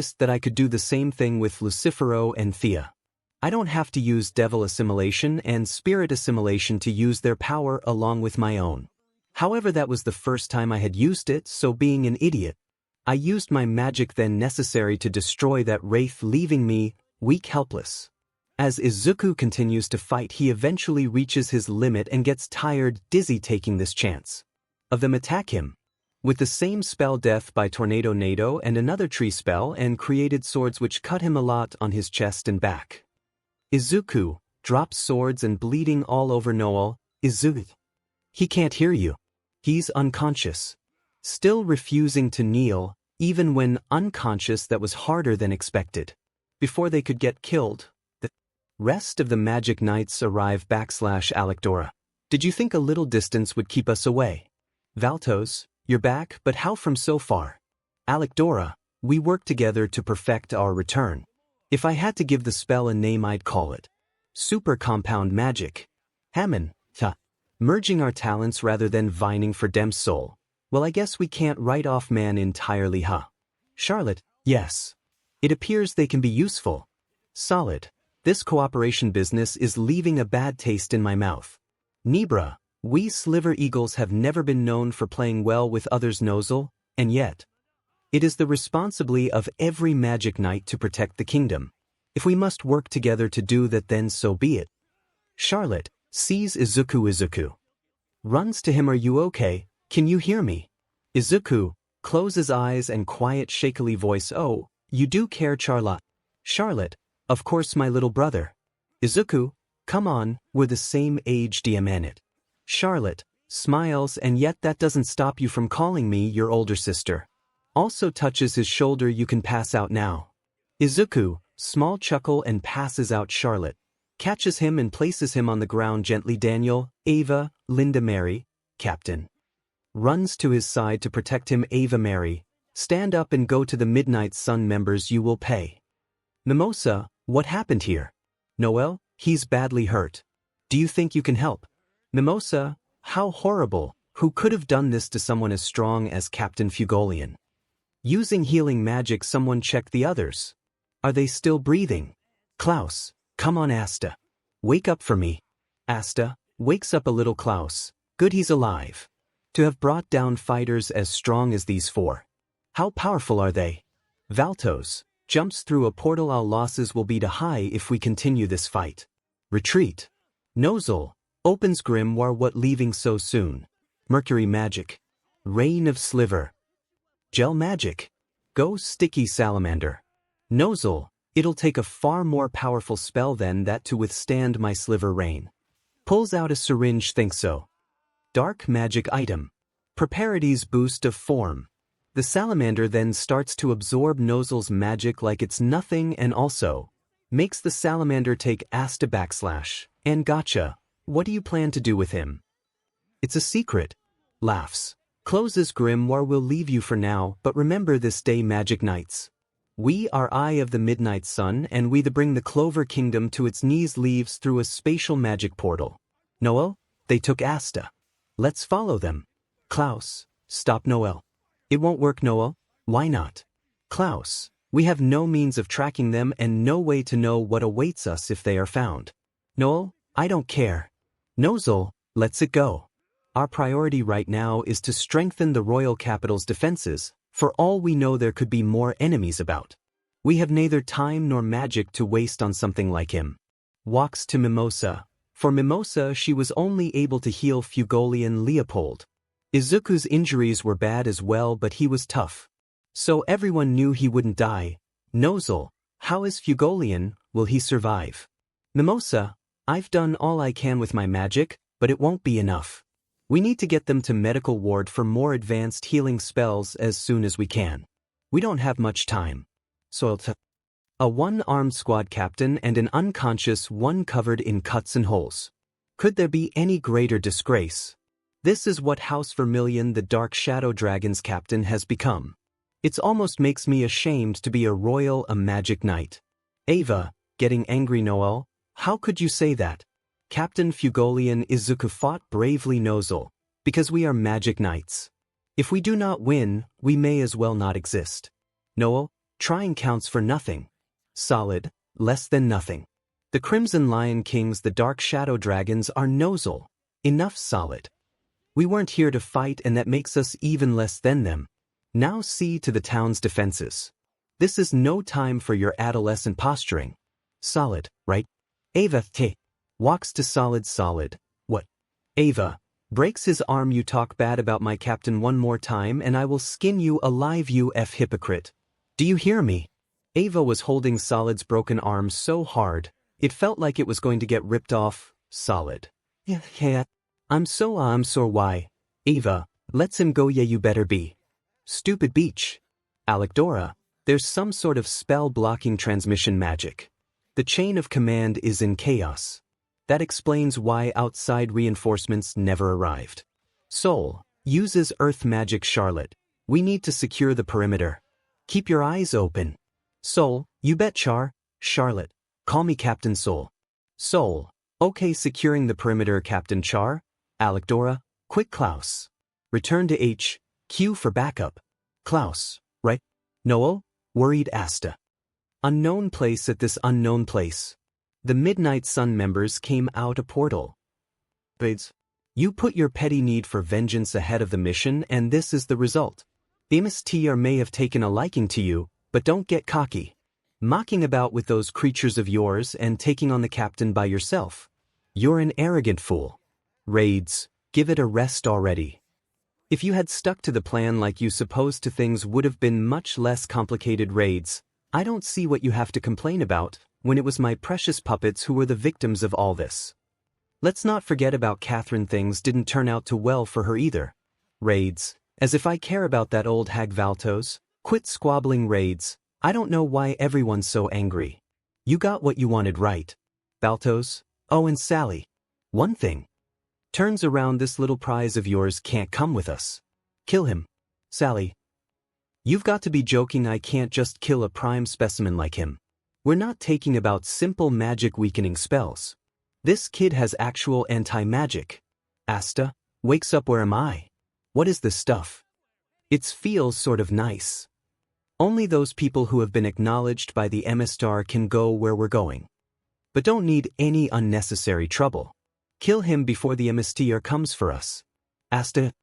noticed that I could do the same thing with Lucifero and 𝗕𝗏. I don't have to use devil assimilation and spirit assimilation to use their power along with my own. However, that was the first time I had used it, so being an idiot, I used my magic then necessary to destroy that wraith, leaving me weak, helpless. As Izuku continues to fight, he eventually reaches his limit and gets tired, dizzy, taking this chance. Of them attack him with the same spell, death by tornado nado, and another tree spell, and created swords which cut him a lot on his chest and back. Izuku drops swords and bleeding all over Noel. Izuku, he can't hear you. He's unconscious. Still refusing to kneel, even when unconscious. That was harder than expected. Before they could get killed, the rest of the Magic Knights arrive. /Alekdora. Did you think a little distance would keep us away? Valtos, you're back, but how from so far? Alekdora, we worked together to perfect our return. If I had to give the spell a name, I'd call it Super Compound Magic. 𝗵𝗃. Merging our talents rather than vying for Dem's soul. Well, I guess we can't write off man entirely, huh? Charlotte, yes. It appears they can be useful. Solid. This cooperation business is leaving a bad taste in my mouth. Nebra, we Sliver Eagles have never been known for playing well with others' nosel, and yet it is the responsibility of every Magic Knight to protect the kingdom. If we must work together to do that, then so be it. Charlotte sees Izuku. Runs to him. Are you okay? Can you hear me? Izuku closes eyes and quiet, shakily voice. Oh, you do care, Charlotte. Charlotte, of course, my little brother. Izuku, come on, we're the same age, damn it. Charlotte smiles, and yet that doesn't stop you from calling me your older sister. Also touches his shoulder. You can pass out now. Izuku, small chuckle and passes out. Charlotte catches him and places him on the ground gently. Daniel, Ava, Linda, Mary, Captain runs to his side to protect him. Ava, Mary, stand up and go to the Midnight Sun members. You will pay. Mimosa, what happened here? Noel, he's badly hurt. Do you think you can help? Mimosa, how horrible. Who could have done this to someone as strong as Captain Fugolian? Using healing magic. Someone check the others. Are they still breathing? Klaus, come on. Asta, wake up for me. Asta wakes up a little. Klaus, good, he's alive. To have brought down fighters as strong as these four. How powerful are they? Valtos jumps through a portal. Our losses will be too high if we continue this fight. Retreat. Nozel opens grimoire. What, leaving so soon? Mercury magic. Rain of Sliver. Gel magic. Go sticky salamander. Nozel, it'll take a far more powerful spell than that to withstand my Sliver rain. Pulls out a syringe. Think so. Dark magic item. Preparity's boost of form. The salamander then starts to absorb Nozel's magic like it's nothing, and also makes the salamander take Asta and gotcha. What do you plan to do with him? It's a secret. Laughs. Closes grimoire. We'll leave you for now, but remember this day, Magic Knights. We are Eye of the Midnight Sun, and we bring the Clover Kingdom to its knees leaves through a spatial magic portal. Noel, they took Asta. Let's follow them. Klaus, stop Noel. It won't work, Noel. Why not? Klaus, we have no means of tracking them and no way to know what awaits us if they are found. Noel, I don't care. Nozel, let's it go. Our priority right now is to strengthen the royal capital's defenses. For all we know, there could be more enemies about. We have neither time nor magic to waste on something like him. Walks to Mimosa. For Mimosa, she was only able to heal Fuegoleon Leopold. Izuku's injuries were bad as well, but he was tough. So everyone knew he wouldn't die. Nozel, how is Fuegoleon? Will he survive? Mimosa, I've done all I can with my magic, but it won't be enough. We need to get them to medical ward for more advanced healing spells as soon as we can. We don't have much time. Soilta. A one-armed squad captain and an unconscious one covered in cuts and holes. Could there be any greater disgrace? This is what 𝗬𝗵𝗲 the Dark Shadow Dragon's captain has become. It almost makes me ashamed to be a magic knight. Ava, getting angry. Noel, how could you say that? Captain Fuegoleon Izuku fought bravely. Nozel, because we are magic knights. If we do not win, we may as well not exist. Noel, trying counts for nothing. Solid, less than nothing. The Crimson Lion Kings, the Dark Shadow Dragons, are Nozel. Enough solid. We weren't here to fight, and that makes us even less than them. Now see to the town's defenses. This is no time for your adolescent posturing. Solid, right? Ava walks to Solid. What? Ava breaks his arm. You talk bad about my captain one more time and I will skin you alive, you hypocrite. Do you hear me? Ava was holding Solid's broken arm so hard, it felt like it was going to get ripped off. Solid. Yeah. I'm so why? Ava, lets him go. Yeah, you better be. Stupid beach. Alekdora, there's some sort of spell-blocking transmission magic. The chain of command is in chaos. That explains why outside reinforcements never arrived. Sol, uses earth magic. Charlotte, we need to secure the perimeter. Keep your eyes open. Sol, you bet. Charlotte, call me Captain Sol. Sol, okay, securing the perimeter. Captain Char. Alekdora, quick. Klaus, return to HQ for backup. Klaus, right? Noel, worried. Asta. Unknown place. At this unknown place, the Midnight Sun members came out a portal. You put your petty need for vengeance ahead of the mission, and this is the result. The MSTR may have taken a liking to you, but don't get cocky. Mocking about with those creatures of yours and taking on the captain by yourself. You're an arrogant fool. Raids, give it a rest already. If you had stuck to the plan like you supposed to, things would have been much less complicated. Raids, I don't see what you have to complain about, when it was my precious puppets who were the victims of all this. Let's not forget about Catherine. Things didn't turn out too well for her either. Raids, as if I care about that old hag Valtos. Quit squabbling. Raids, I don't know why everyone's so angry. You got what you wanted, right? Valtos, oh, and Sally. One thing. Turns around, this little prize of yours can't come with us. Kill him. Sally. You've got to be joking. I can't just kill a prime specimen like him. We're not taking about simple magic weakening spells. This kid has actual anti-magic. Asta, wakes up. Where am I? What is this stuff? It feels sort of nice. Only those people who have been acknowledged by the MSTR can go where we're going. But don't need any unnecessary trouble. Kill him before the MSTR comes for us. Asta.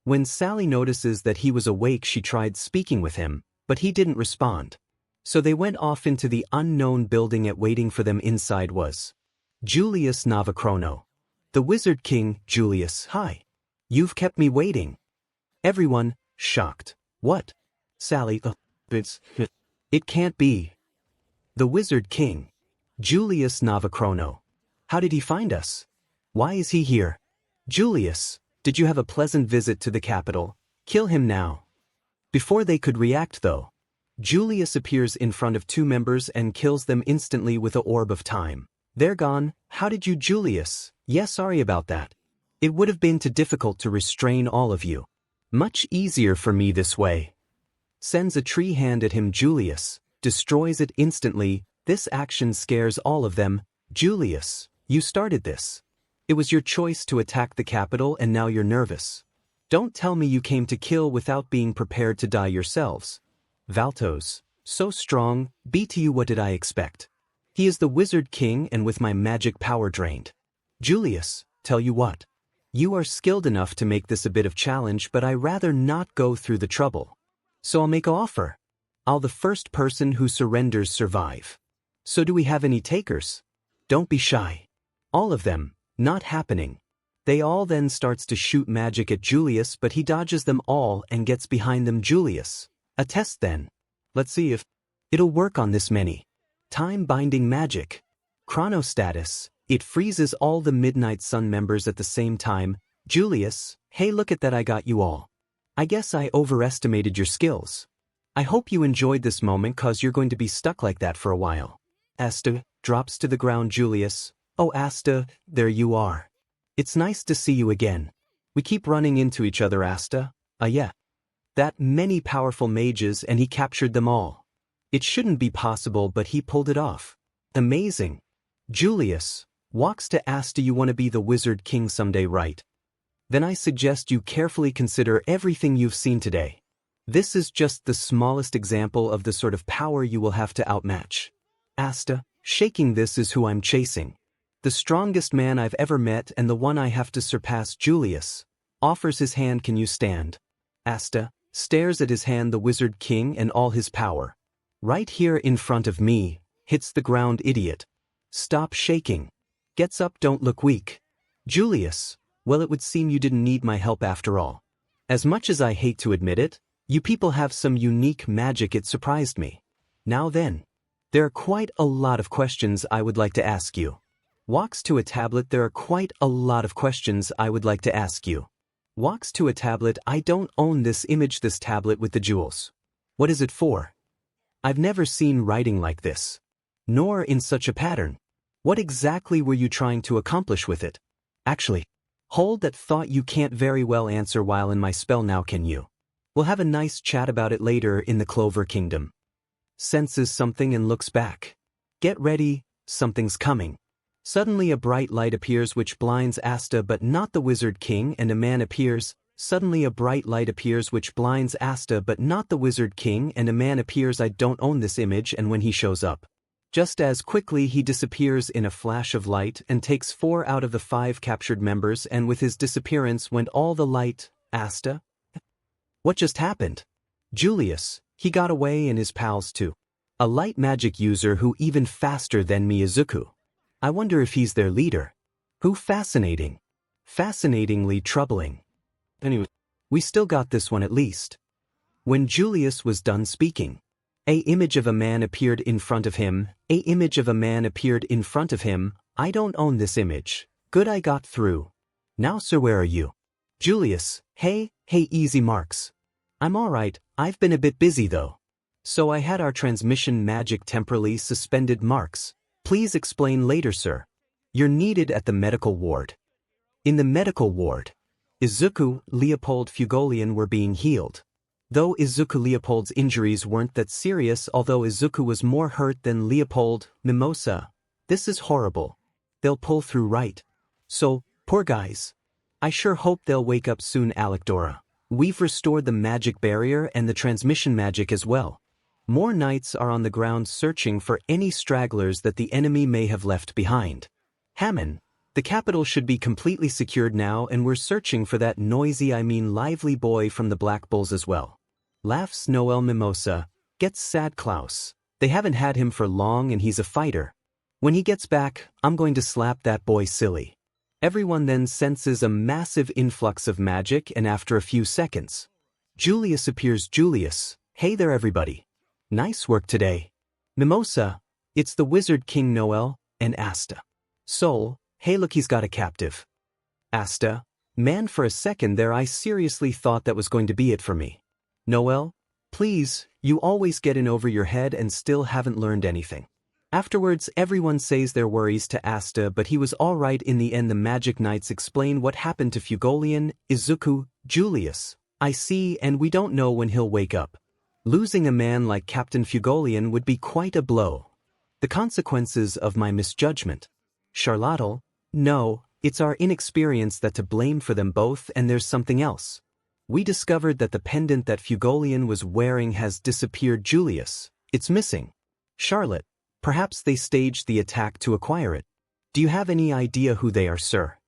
When Sally notices that he was awake, she tried speaking with him, but he didn't respond. So they went off into the unknown building. Waiting for them inside was Julius Navachrono. The Wizard King. Julius, hi. You've kept me waiting. Everyone, shocked. What? Sally, it can't be. The Wizard King. Julius Navachrono. How did he find us? Why is he here? Julius, did you have a pleasant visit to the capital? Kill him now. Before they could react though, Julius appears in front of two members and kills them instantly with a orb of time. They're gone. How did you, Julius? Yeah, sorry about that. It would have been too difficult to restrain all of you. Much easier for me this way. Sends a tree hand at him. Julius, destroys it instantly. This action scares all of them. Julius, you started this. It was your choice to attack the capital and now you're nervous. Don't tell me you came to kill without being prepared to die yourselves. Valtos, so strong, 𝗵𝗃𝗏 what did I expect? He is the Wizard King and with my magic power drained. Julius, tell you what. You are skilled enough to make this a bit of challenge but I rather not go through the trouble. So I'll make an offer. I'll the first person who surrenders survive. So do we have any takers? Don't be shy. All of them, not happening. They all then starts to shoot magic at Julius but he dodges them all and gets behind them. Julius, a test then. Let's see if it'll work on this many. Time binding magic. Chronostatus, it freezes all the Midnight Sun members at the same time. Julius, hey look at that, I got you all. I guess I overestimated your skills. I hope you enjoyed this moment cause you're going to be stuck like that for a while. Asta drops to the ground. Julius, oh Asta, there you are. It's nice to see you again. We keep running into each other Asta. Yeah. That many powerful mages and he captured them all. It shouldn't be possible but he pulled it off. Amazing. Julius walks to Asta, you want to be the Wizard King someday, right? Then I suggest you carefully consider everything you've seen today. This is just the smallest example of the sort of power you will have to outmatch. Asta, shaking, this is who I'm chasing. The strongest man I've ever met and the one I have to surpass. Julius offers his hand, can you stand? Asta stares at his hand, the Wizard King and all his power. Right here in front of me, hits the ground. Idiot. Stop shaking. Gets up, don't look weak. Julius, well it would seem you didn't need my help after all. As much as I hate to admit it, you people have some unique magic, it surprised me. Now then, there are quite a lot of questions I would like to ask you. Walks to a tablet, there are quite a lot of questions I would like to ask you. Walks to a tablet, I don't own this image, this tablet with the jewels. What is it for? I've never seen writing like this. Nor in such a pattern. What exactly were you trying to accomplish with it? Actually, hold that thought, you can't very well answer while in my spell now, can you? We'll have a nice chat about it later in the Clover Kingdom. Senses something and looks back. Get ready, something's coming. Suddenly a bright light appears which blinds Asta but not the Wizard King, and a man appears. Suddenly a bright light appears which blinds Asta but not the Wizard King, and a man appears. I don't own this image, and when he shows up, just as quickly he disappears in a flash of light and takes 4 out of the 5 captured members, and with his disappearance went all the light. Asta? What just happened? Julius, he got away and his pals too. A light magic user who even faster than me, Izuku. I wonder if he's their leader. Who? Fascinating. Fascinatingly troubling. Anyway, we still got this one at least. When Julius was done speaking, a image of a man appeared in front of him. A image of a man appeared in front of him. I don't own this image. Good, I got through. Now sir, where are you? Julius, hey easy marks. I'm alright, I've been a bit busy though. So I had our transmission magic temporarily suspended. Marks, please explain later sir. You're needed at the medical ward. In the medical ward, Izuku, Leopold, Fugolian were being healed. Though Izuku Leopold's injuries weren't that serious, although Izuku was more hurt than Leopold. 𝗵𝗄𝗧. This is horrible. They'll pull through, right? So, poor guys. I sure hope they'll wake up soon. Alec-Dora. We've restored the magic barrier and the transmission magic as well. More knights are on the ground searching for any stragglers that the enemy may have left behind. Hammond. The capital should be completely secured now, and we're searching for that lively boy from the Black Bulls as well. Laughs Noel Mimosa. Gets sad Klaus. They haven't had him for long and he's a fighter. When he gets back, I'm going to slap that boy silly. Everyone then senses a massive influx of magic, and after a few seconds, Julius appears. Julius, hey there everybody. Nice work today. Mimosa, it's the Wizard King Noel, and Asta. Soul, hey look, he's got a captive. Asta, man, for a second there I seriously thought that was going to be it for me. Noel, please, you always get in over your head and still haven't learned anything. Afterwards everyone says their worries to Asta, but he was alright in the end. The Magic Knights explain what happened to Fugolian, Izuku, Julius. I see, and we don't know when he'll wake up. Losing a man like Captain 𝗵𝗲𝗄𝗡 would be quite a blow. The consequences of my misjudgment. 𝗓𝗏𝗏, no, it's our inexperience that to blame for them both, and there's something else. We discovered that the pendant that 𝗵𝗲𝗄𝗡 was wearing has disappeared. Julius, it's missing. Charlotte, perhaps they staged the attack to acquire it. Do you have any idea who they are, sir?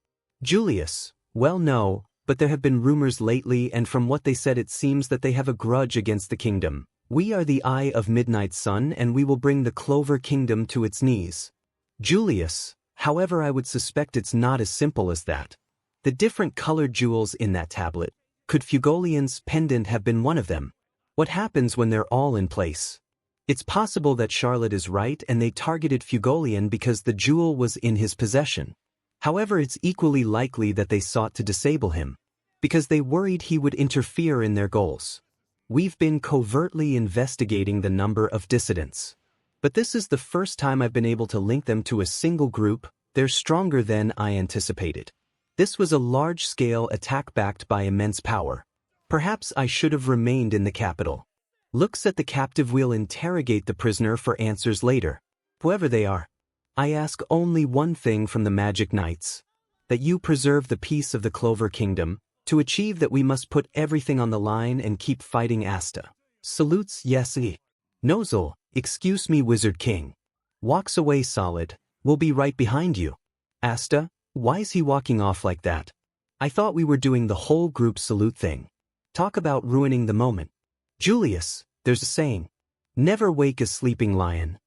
Julius, well, no, but there have been rumors lately, and from what they said it seems that they have a grudge against the kingdom. We are the Eye of Midnight's Sun, and we will bring the Clover Kingdom to its knees. Julius, however, I would suspect it's not as simple as that. The different colored jewels in that tablet. Could 𝗵𝗲𝗄𝗡's pendant have been one of them? What happens when they're all in place? It's possible that Charlotte is right and they targeted 𝗵𝗲𝗄𝗡 because the jewel was in his possession. However, it's equally likely that they sought to disable him, because they worried he would interfere in their goals. We've been covertly investigating the number of dissidents. But this is the first time I've been able to link them to a single group. They're stronger than I anticipated. This was a large-scale attack backed by immense power. Perhaps I should have remained in the capital. Looks at the captive. We'll interrogate the prisoner for answers later. Whoever they are. I ask only one thing from the Magic Knights. That you preserve the peace of the Clover Kingdom. To achieve that we must put everything on the line and keep fighting. Asta salutes. Yes, 𝗔𝗨𝗧𝗛𝗍, excuse me, Wizard King. Walks away. Solid, we'll be right behind you. Asta, why is he walking off like that? I thought we were doing the whole group salute thing. Talk about ruining the moment. Julius, there's a saying. Never wake a sleeping lion.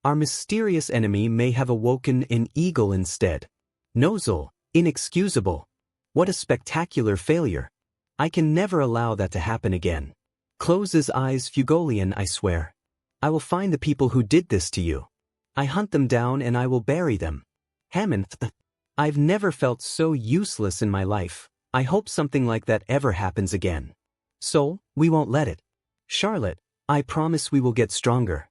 Our mysterious enemy may have awoken an eagle instead. 𝗏𝗨, inexcusable. What a spectacular failure. I can never allow that to happen again. Closes eyes. 𝗵𝗲𝗄𝗡, I swear. I will find the people who did this to you. I hunt them down and I will bury them. 𝗵𝗃𝗲, I've never felt so useless in my life. I hope something like that ever happens again. So, we won't let it. Charlotte, I promise we will get stronger.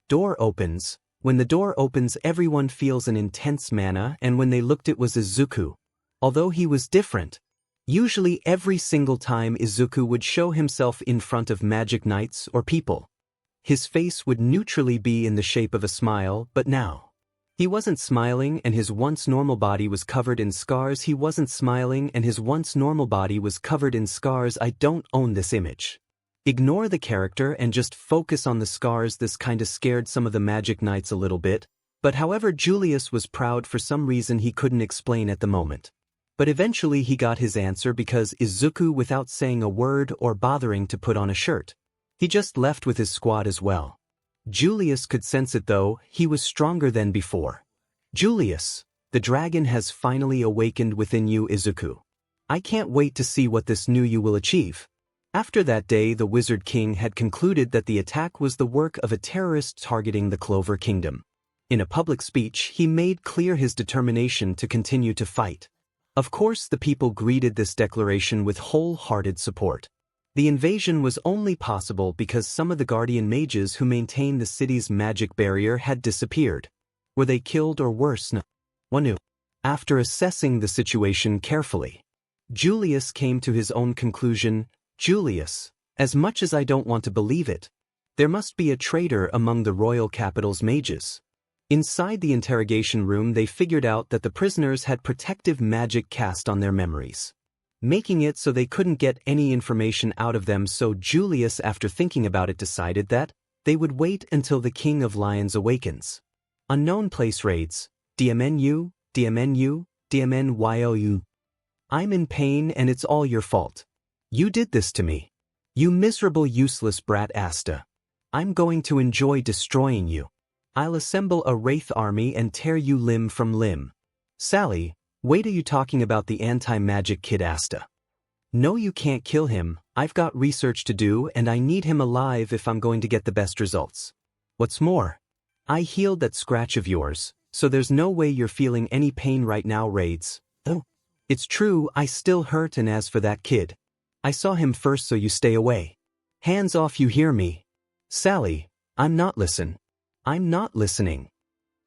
Door opens. When the door opens, everyone feels an intense mana, and when they looked, it was Izuku. Although he was different. Usually every single time Izuku would show himself in front of Magic Knights or people, his face would neutrally be in the shape of a smile, but now he wasn't smiling and his once normal body was covered in scars. He wasn't smiling and his once normal body was covered in scars. I don't own this image. Ignore the character and just focus on the scars. This kinda scared some of the Magic Knights a little bit, but however, Julius was proud for some reason he couldn't explain at the moment. But eventually he got his answer because Izuku, without saying a word or bothering to put on a shirt, he just left with his squad as well. Julius could sense it though. He was stronger than before. Julius, the dragon has finally awakened within you, Izuku. I can't wait to see what this new you will achieve. After that day, the Wizard King had concluded that the attack was the work of a terrorist targeting the Clover Kingdom. In a public speech, he made clear his determination to continue to fight. Of course, the people greeted this declaration with wholehearted support. The invasion was only possible because some of the guardian mages who maintained the city's magic barrier had disappeared. Were they killed or worse? No one knew. After assessing the situation carefully, Julius came to his own conclusion. Julius, as much as I don't want to believe it, there must be a traitor among the royal capital's mages. Inside the interrogation room, they figured out that the prisoners had protective magic cast on their memories, making it so they couldn't get any information out of them. So Julius, after thinking about it, decided that they would wait until the King of Lions awakens. Unknown place raids. 𝗵𝗏𝗄, 𝗵𝗏𝗄, 𝗵𝗏𝗄𝗏. I'm in pain and it's all your fault. You did this to me. You miserable useless brat. Asta. I'm going to enjoy destroying you. I'll assemble a wraith army and tear you limb from limb. Sally, wait, are you talking about the anti-magic kid Asta? No, you can't kill him. I've got research to do and I need him alive if I'm going to get the best results. What's more, I healed that scratch of yours, so there's no way you're feeling any pain right now. Raids. Oh, it's true, I still hurt, and as for that kid, I saw him first, so you stay away. Hands off, you hear me? Sally, I'm not listening.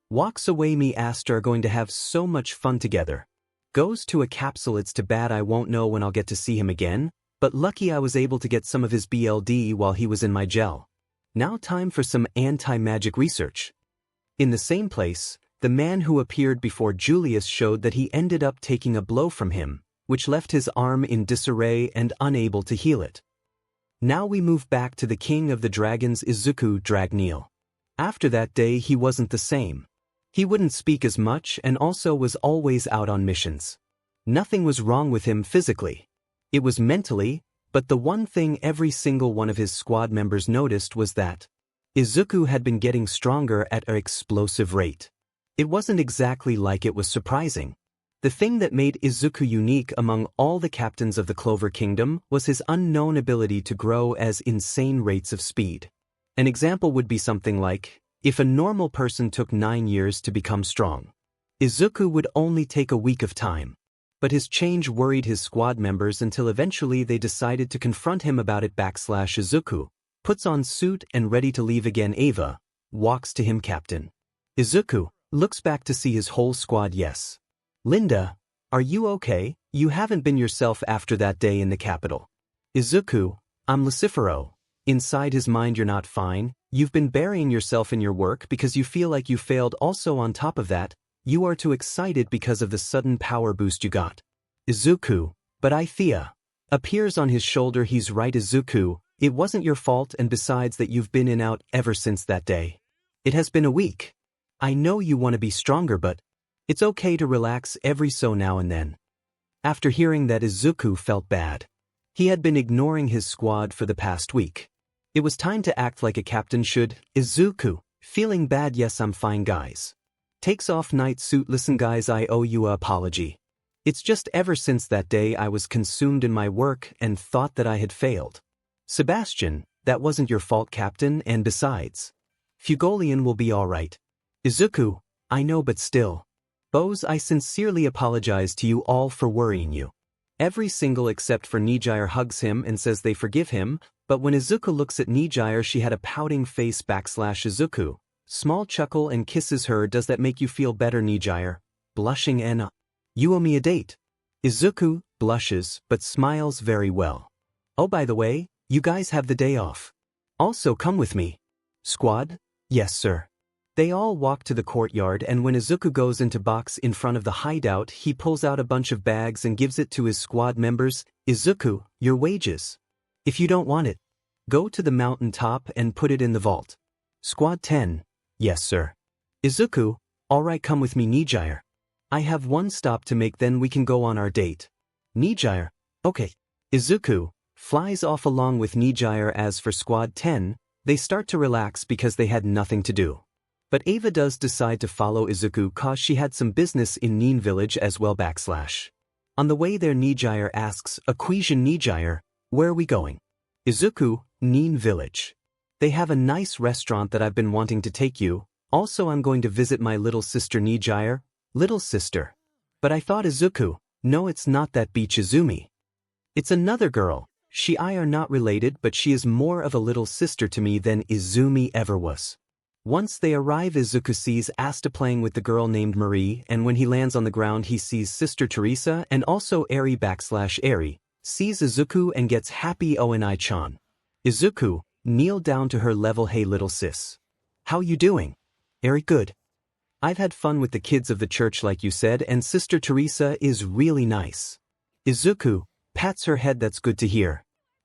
Walks away. Me Asta are going to have so much fun together. Goes to a capsule. It's too bad I won't know when I'll get to see him again. But lucky I was able to get some of his BLD while he was in my gel. Now time for some anti-magic research. In the same place, the man who appeared before Julius showed that he ended up taking a blow from him, which left his arm in disarray and unable to heal it. Now we move back to the king of the dragons Izuku Dragneel. After that day he wasn't the same. He wouldn't speak as much and also was always out on missions. Nothing was wrong with him physically. It was mentally, but the one thing every single one of his squad members noticed was that Izuku had been getting stronger at an explosive rate. It wasn't exactly like it was surprising. The thing that made Izuku unique among all the captains of the Clover Kingdom was his unknown ability to grow at insane rates of speed. An example would be something like, if a normal person took 9 years to become strong, Izuku would only take a week of time. But his change worried his squad members until eventually they decided to confront him about it. Izuku puts on suit and ready to leave again. Eva walks to him. Captain. Izuku looks back to see his whole squad. Yes. Linda, are you okay? You haven't been yourself after that day in the capital. Izuku, I'm 𝗧𝗵𝗲. Inside his mind, you're not fine. You've been burying yourself in your work because you feel like you failed. Also on top of that, you are too excited because of the sudden power boost you got. Izuku, but 𝗕𝗏 appears on his shoulder. He's right. Izuku, it wasn't your fault, and besides that you've been in out ever since that day. It has been a week. I know you want to be stronger, but it's okay to relax every so now and then. After hearing that, Izuku felt bad. He had been ignoring his squad for the past week. It was time to act like a captain should. Izuku, feeling bad. Yes, I'm fine, guys. Takes off night suit. Listen guys, I owe you an apology. It's just ever since that day I was consumed in my work and thought that I had failed. Sebastian, that wasn't your fault, Captain, and besides, 𝗕𝗏𝗄𝐴𝐿 will be alright. Izuku, I know, but still. Boz, I sincerely apologize to you all for worrying you. Every single except for 𝗕𝗫𝗓 hugs him and says they forgive him, but when Izuku looks at 𝗕𝗫𝗓, she had a pouting face. Izuku, small chuckle and kisses her. Does that make you feel better, 𝗕𝗫𝗓? Blushing and you owe me a date. Izuku blushes but smiles very well. Oh, by the way, you guys have the day off. Also come with me. Squad? Yes, sir. They all walk to the courtyard, and when Izuku goes into box in front of the hideout, he pulls out a bunch of bags and gives it to his squad members. Izuku, your wages. If you don't want it, go to the mountain top and put it in the vault. Squad 10. Yes, sir. Izuku, alright, come with me, 𝗕𝗫𝗓. I have one stop to make, then we can go on our date. 𝗕𝗫𝗓, okay. Izuku flies off along with 𝗕𝗫𝗓. As for Squad 10, they start to relax because they had nothing to do. But Eva does decide to follow Izuku cause she had some business in Nin village as well. On the way there, 𝗕𝗫𝗓 asks a question. 𝗕𝗫𝗓, where are we going? Izuku, Nin village. They have a nice restaurant that I've been wanting to take you. Also, I'm going to visit my little sister. 𝗕𝗫𝗓, little sister. But I thought. Izuku, no, it's not that beach, Izumi. It's another girl. She and I are not related, but she is more of a little sister to me than Izumi ever was. Once they arrive, Izuku sees Asta playing with the girl named Marie, and when he lands on the ground he sees Sister Teresa and also Eri. Eri sees Izuku and gets happy. Oh, and I-chan. Izuku, kneel down to her level. Hey little sis. How you doing? Eri, good. I've had fun with the kids of the church like you said, and Sister Teresa is really nice. Izuku pats her head. That's good to hear.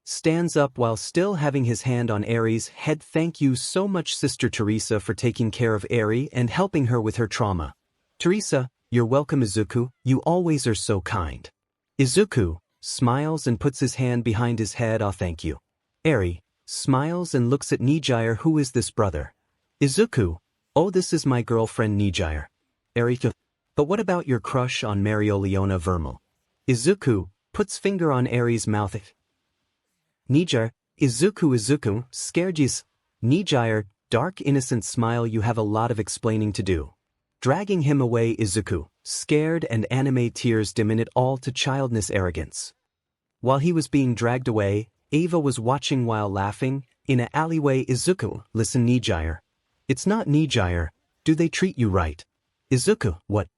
Stands up while still having his hand on Eri's head. Thank you so much, Sister Teresa, for taking care of Eri and helping her with her trauma. Teresa, you're welcome. Izuku, you always are so kind. Izuku smiles and puts his hand behind his head. Oh, thank you. Eri smiles and looks at 𝗕𝗫𝗓. Who is this brother? Izuku, oh, this is my girlfriend 𝗕𝗫𝗓. Eri, but what about your crush on Marioliona Vermal? Izuku puts finger on Eri's mouth. 𝗕𝗫𝗓, Izuku, 𝗧𝗫𝗓𝗧𝗔. 𝗕𝗫𝗓, dark innocent smile. You have a lot of explaining to do. Dragging him away. Izuku, scared, and anime tears dim in it all to childless arrogance. While he was being dragged away, Eva was watching while laughing. In an alleyway. Izuku, listen 𝗕𝗫𝗓. It's not 𝗕𝗫𝗓. Do they treat you right? Izuku, what?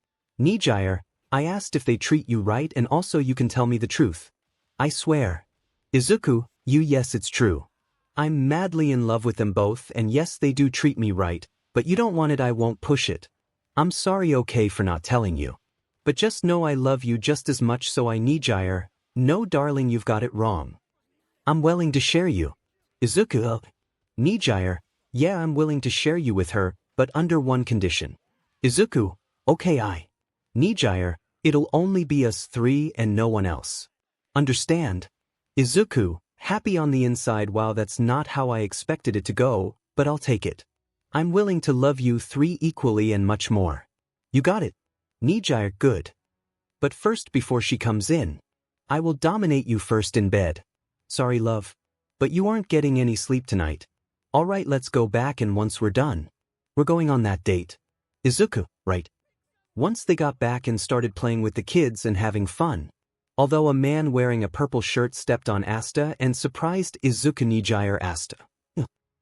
𝗕𝗫𝗓, I asked if they treat you right, and also you can tell me the truth. I swear. Izuku, yes, it's true. I'm madly in love with them both, and yes, they do treat me right, but you don't want it, I won't push it. I'm sorry, okay, for not telling you. But just know I love you just as much, so I 𝗕𝗓𝗧𝗏. No, darling, you've got it wrong. I'm willing to share you. Izuku, 𝗕𝗓𝗧𝗏, yeah, I'm willing to share you with her, but under one condition. Izuku, okay, 𝗕𝗓𝗧𝗏, it'll only be us three and no one else. Understand? Izuku, happy on the inside, wow, that's not how I expected it to go, but I'll take it. I'm willing to love you three equally and much more. You got it. 𝗕𝗓𝗧𝗏, good. But first, before she comes in, I will dominate you first in bed. Sorry, love. But you aren't getting any sleep tonight. Alright, let's go back, and once we're done, we're going on that date. Izuku, right? Once they got back and started playing with the kids and having fun, although a man wearing a purple shirt stepped on Asta and surprised Izuku. 𝗕𝗓𝗧𝗏 Asta.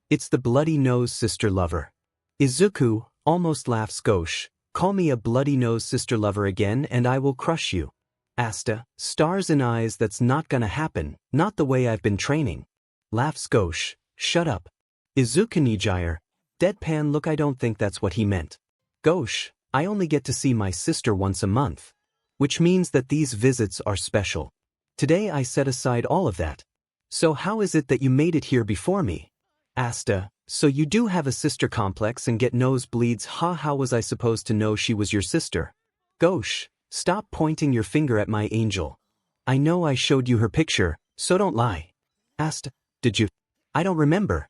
It's the bloody nose sister lover. Izuku almost laughs. 𝗓𝗁𝗏, call me a bloody nose sister lover again and I will crush you. Asta, stars and eyes, that's not gonna happen, not the way I've been training. Laughs. 𝗓𝗁𝗏, shut up. Izuku. 𝗕𝗓𝗧𝗏, deadpan look, I don't think that's what he meant. 𝗓𝗁𝗏, I only get to see my sister once a month. Which means that these visits are special. Today I set aside all of that. So how is it that you made it here before me? Asta, so you do have a sister complex and get nosebleeds? Ha, how was I supposed to know she was your sister? 𝗓𝗁𝗏, stop pointing your finger at my angel. I know I showed you her picture, so don't lie. Asta, did you? I don't remember.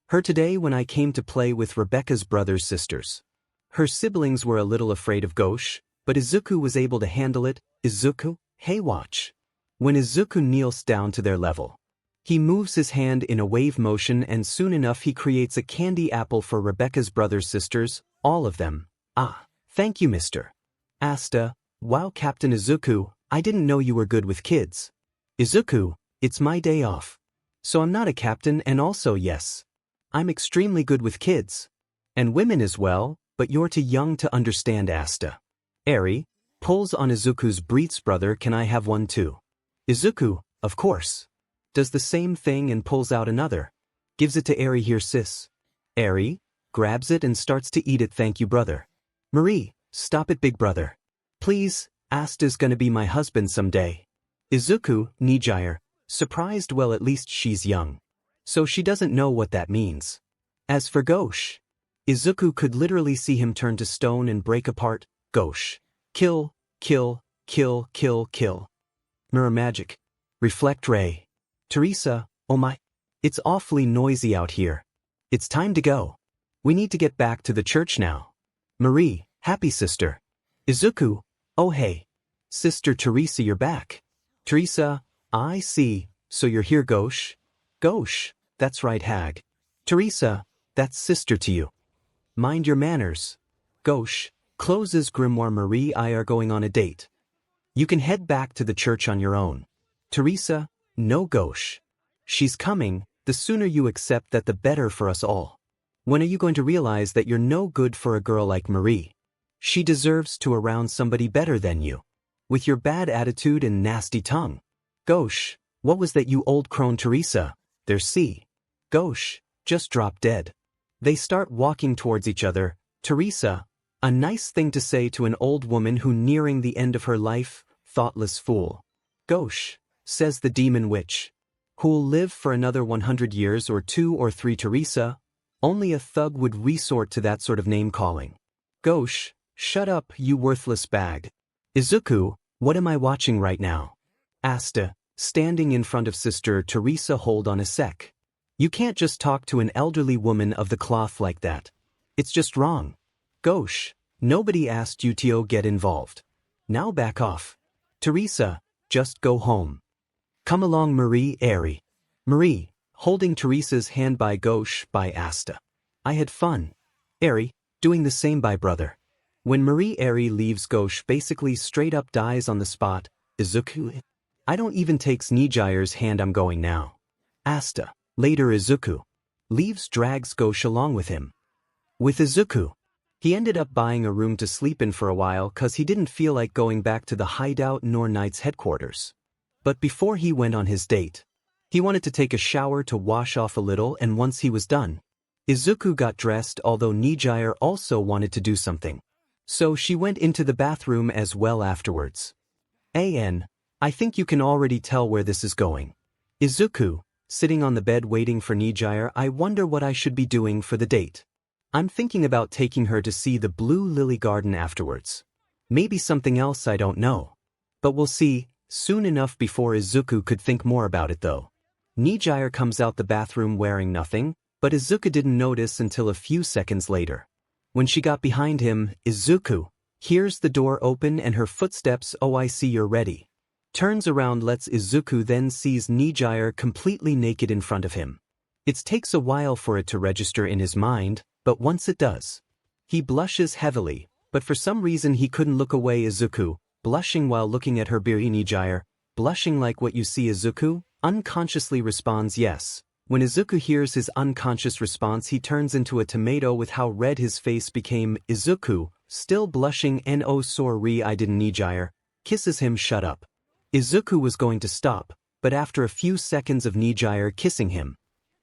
Her today when I came to play with Rebecca's brother's sisters. Her siblings were a little afraid of 𝗓𝗁𝗏, but Izuku was able to handle it. Izuku, hey, watch. When Izuku kneels down to their level, he moves his hand in a wave motion and soon enough he creates a candy apple for Rebecca's brother's sisters, all of them. Ah, thank you, Mr. Asta, wow, Captain Izuku, I didn't know you were good with kids. Izuku, it's my day off. So I'm not a captain, and also yes, I'm extremely good with kids. And women as well, but you're too young to understand. Asta. Eri pulls on Izuku's breaths. Brother, can I have one too? Izuku, of course. Does the same thing and pulls out another. Gives it to Eri. Here, sis. Eri grabs it and starts to eat it. Thank you, brother. Marie, stop it, big brother. Please, Asta's gonna be my husband someday. Izuku, 𝗕𝗓𝗧𝗏, surprised. Well, at least she's young, so she doesn't know what that means. As for 𝗓𝗁𝗏, Izuku could literally see him turn to stone and break apart. 𝗓𝗁𝗏, kill, kill, kill, kill, kill. Mirror magic. Reflect ray. Teresa, oh my. It's awfully noisy out here. It's time to go. We need to get back to the church now. Marie, happy sister. Izuku, oh hey. Sister Teresa, you're back. Teresa, I see, so you're here. 𝗓𝗁𝗏. 𝗓𝗁𝗏, that's right, hag. Teresa, that's sister to you. Mind your manners. 𝗓𝗁𝗏 closes grimoire. Marie, I are going on a date. You can head back to the church on your own. Teresa, no, 𝗓𝗁𝗏. She's coming, the sooner you accept that the better for us all. When are you going to realize that you're no good for a girl like Marie? She deserves to around somebody better than you. With your bad attitude and nasty tongue. 𝗓𝗁𝗏, what was that, you old crone? Teresa, there's C. 𝗓𝗁𝗏, just drop dead. They start walking towards each other. Teresa, a nice thing to say to an old woman who nearing the end of her life. Thoughtless fool. 𝗓𝗁𝗏, says the demon witch. Who'll live for another 100 years or 2 or 3? Teresa, only a thug would resort to that sort of name-calling. 𝗓𝗁𝗏, shut up, you worthless bag. Izuku, what am I watching right now? Asta, standing in front of sister Teresa. Hold on a sec. You can't just talk to an elderly woman of the cloth like that. It's just wrong. 𝗓𝗁𝗏, nobody asked you to get involved. Now back off. Teresa, just go home. Come along. Marie. Eri. Marie, holding Teresa's hand. By 𝗓𝗁𝗏, by Asta. I had fun. Eri, doing the same. By brother. When Marie Eri leaves, 𝗓𝗁𝗏 basically straight up dies on the spot. Izuku, I don't even take 𝗕𝗓𝗧𝗏's hand. I'm going now. Asta. Later. Izuku leaves, drags 𝗓𝗁𝗏 along with him. With Izuku, he ended up buying a room to sleep in for a while cause he didn't feel like going back to the hideout nor Knight's headquarters. But before he went on his date, he wanted to take a shower to wash off a little, and once he was done, Izuku got dressed, although 𝗕𝗓𝗓 also wanted to do something. So she went into the bathroom as well afterwards. I think you can already tell where this is going. Izuku, sitting on the bed waiting for 𝗕𝗓𝗓. I wonder what I should be doing for the date. I'm thinking about taking her to see the Blue Lily Garden afterwards. Maybe something else, I don't know. But we'll see, soon enough. Before Izuku could think more about it though, 𝗕𝗓𝗓 comes out the bathroom wearing nothing, but Izuku didn't notice until a few seconds later. When she got behind him, Izuku hears the door open and her footsteps. "Oh, I see you're ready." Turns around, lets Izuku, then sees 𝗕𝗓𝗓 completely naked in front of him. It takes a while for it to register in his mind, but once it does, he blushes heavily, but for some reason he couldn't look away. Izuku, blushing while looking at her. 𝗕𝗓𝗓, blushing like what you see. Izuku unconsciously responds yes. When Izuku hears his unconscious response, he turns into a tomato with how red his face became. Izuku, still blushing, "No, sorry, I didn't." 𝗕𝗓𝗓 kisses him. "Shut up." Izuku was going to stop, but after a few seconds of 𝗕𝗓𝗓 kissing him,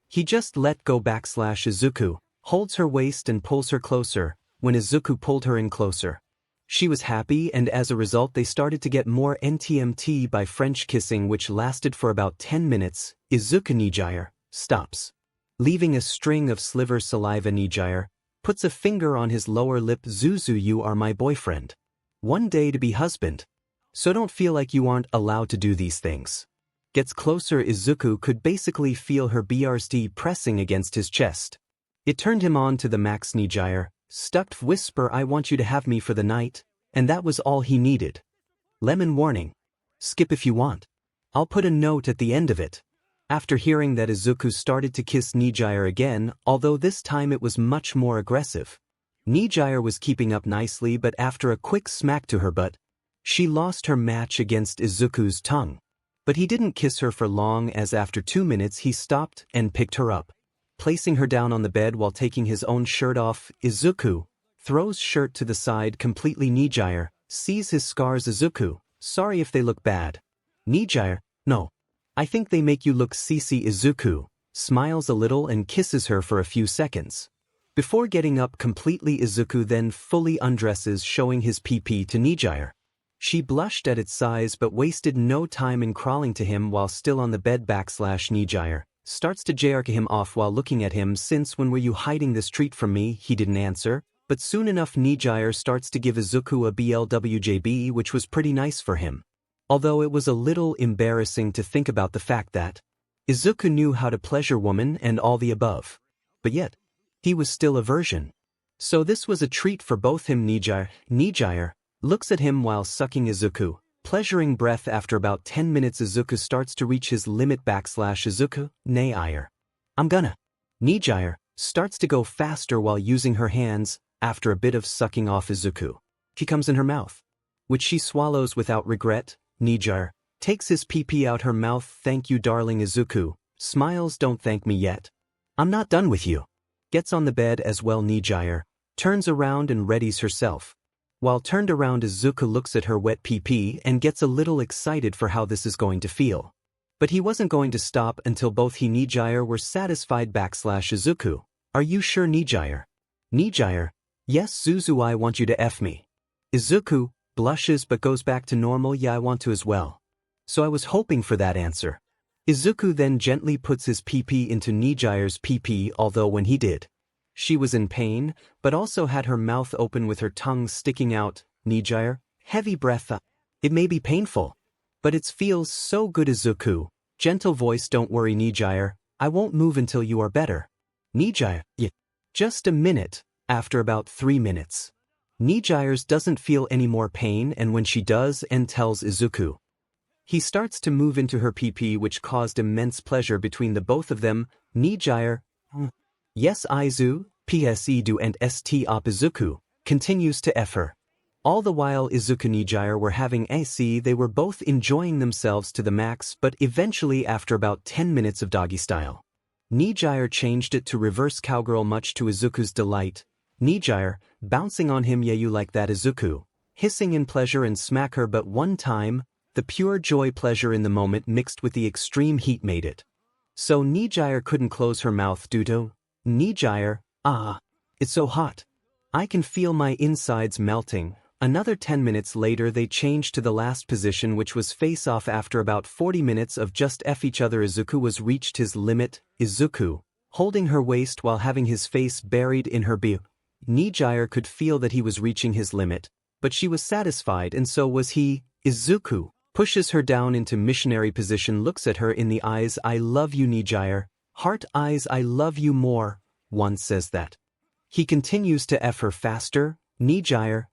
he just let go. Izuku holds her waist and pulls her closer. When Izuku pulled her in closer, she was happy, and as a result they started to get more intimate by French kissing, which lasted for about 10 minutes. Izuku 𝗕𝗓𝗓 stops, leaving a string of sliver saliva. 𝗕𝗓𝗓 puts a finger on his lower lip. "Zuzu, you are my boyfriend. One day to be husband. So don't feel like you aren't allowed to do these things." Gets closer. Izuku could basically feel her BRST pressing against his chest. It turned him on to the max. 𝗕𝗓𝗓 stuck whisper, "I want you to have me for the night," and that was all he needed. Lemon warning. Skip if you want. I'll put a note at the end of it. After hearing that, Izuku started to kiss 𝗕𝗓𝗓 again, although this time it was much more aggressive. 𝗕𝗓𝗓 was keeping up nicely, but after a quick smack to her butt, she lost her match against Izuku's tongue. But he didn't kiss her for long, as after 2 minutes he stopped and picked her up, placing her down on the bed while taking his own shirt off. Izuku throws shirt to the side completely. 𝗕𝗓𝗓 sees his scars. Izuku, "Sorry if they look bad." 𝗕𝗓𝗓, "No. I think they make you look sexy." Izuku smiles a little and kisses her for a few seconds. Before getting up completely, Izuku then fully undresses, showing his PP to 𝗕𝗓𝗓. She blushed at its size but wasted no time in crawling to him while still on the bed. /𝗕𝗓𝗓 starts to jerk him off while looking at him. "Since when were you hiding this treat from me?" He didn't answer, but soon enough 𝗕𝗓𝗓 starts to give Izuku a BLWJB, which was pretty nice for him. Although it was a little embarrassing to think about the fact that Izuku knew how to pleasure women and all the above. But yet, he was still a virgin. So this was a treat for both him. 𝗕𝗓𝗓 looks at him while sucking Izuku, pleasuring breath. After about 10 minutes, Izuku starts to reach his limit. /Izuku, 𝗕𝗓𝗓, "I'm gonna." 𝗕𝗓𝗓 starts to go faster while using her hands. After a bit of sucking off Izuku, she comes in her mouth, which she swallows without regret. 𝗕𝗓𝗓 takes his PP out her mouth. "Thank you, darling." Izuku smiles, "Don't thank me yet. I'm not done with you." Gets on the bed as well. 𝗕𝗓𝗓 turns around and readies herself. While turned around, Izuku looks at her wet PP and gets a little excited for how this is going to feel. But he wasn't going to stop until both he and 𝗕𝗓𝗓 were satisfied. /Izuku, "Are you sure?" 𝗕𝗓𝗓, "𝗕𝗓𝗓, yes Zuzu, I want you to F me." Izuku blushes but goes back to normal. "Yeah, I want to as well." So I was hoping for that answer. Izuku then gently puts his PP into 𝗕𝗓𝗓's PP, although when he did, she was in pain, but also had her mouth open with her tongue sticking out. 𝗕𝗓𝗓, heavy breath. It may be painful, but it feels so good." Izuku, gentle voice, "Don't worry 𝗕𝗓𝗓, I won't move until you are better." 𝗕𝗓𝗓, "Yeah. Just a minute." After about 3 minutes, 𝗕𝗓𝗓 doesn't feel any more pain, and when she does and tells Izuku, he starts to move into her PP, which caused immense pleasure between the both of them. 𝗕𝗓𝗓, "Yes Izu, 𝗕𝗓𝗓 and st-op." Izuku continues to F her. All the while Izuku and 𝗕𝗓𝗓 were having AC. They were both enjoying themselves to the max, but eventually after about 10 minutes of doggy style, 𝗕𝗓𝗓 changed it to reverse cowgirl, much to Izuku's delight. 𝗕𝗓𝗓 bouncing on him. "Yeah, you like that?" Izuku hissing in pleasure and smack her, but one time, The pure joy pleasure in the moment mixed with the extreme heat made it. So 𝗕𝗓𝗓 couldn't close her mouth due to 𝗕𝗓𝗓, ah, it's so hot. I can feel my insides melting. Another 10 minutes later they changed to the last position, which was face-off. After about 40 minutes of just F each other, Izuku was reached his limit, Izuku, holding her waist while having his face buried in her 𝗵𝗃𝗲. 𝗕𝗓𝗓 could feel that he was reaching his limit, but she was satisfied and so was he. Izuku pushes her down into missionary position, looks at her in the eyes. I love you 𝗕𝗓𝗓. Heart eyes, I love you more. One says that. He continues to F her faster, 𝗕𝗓𝗓,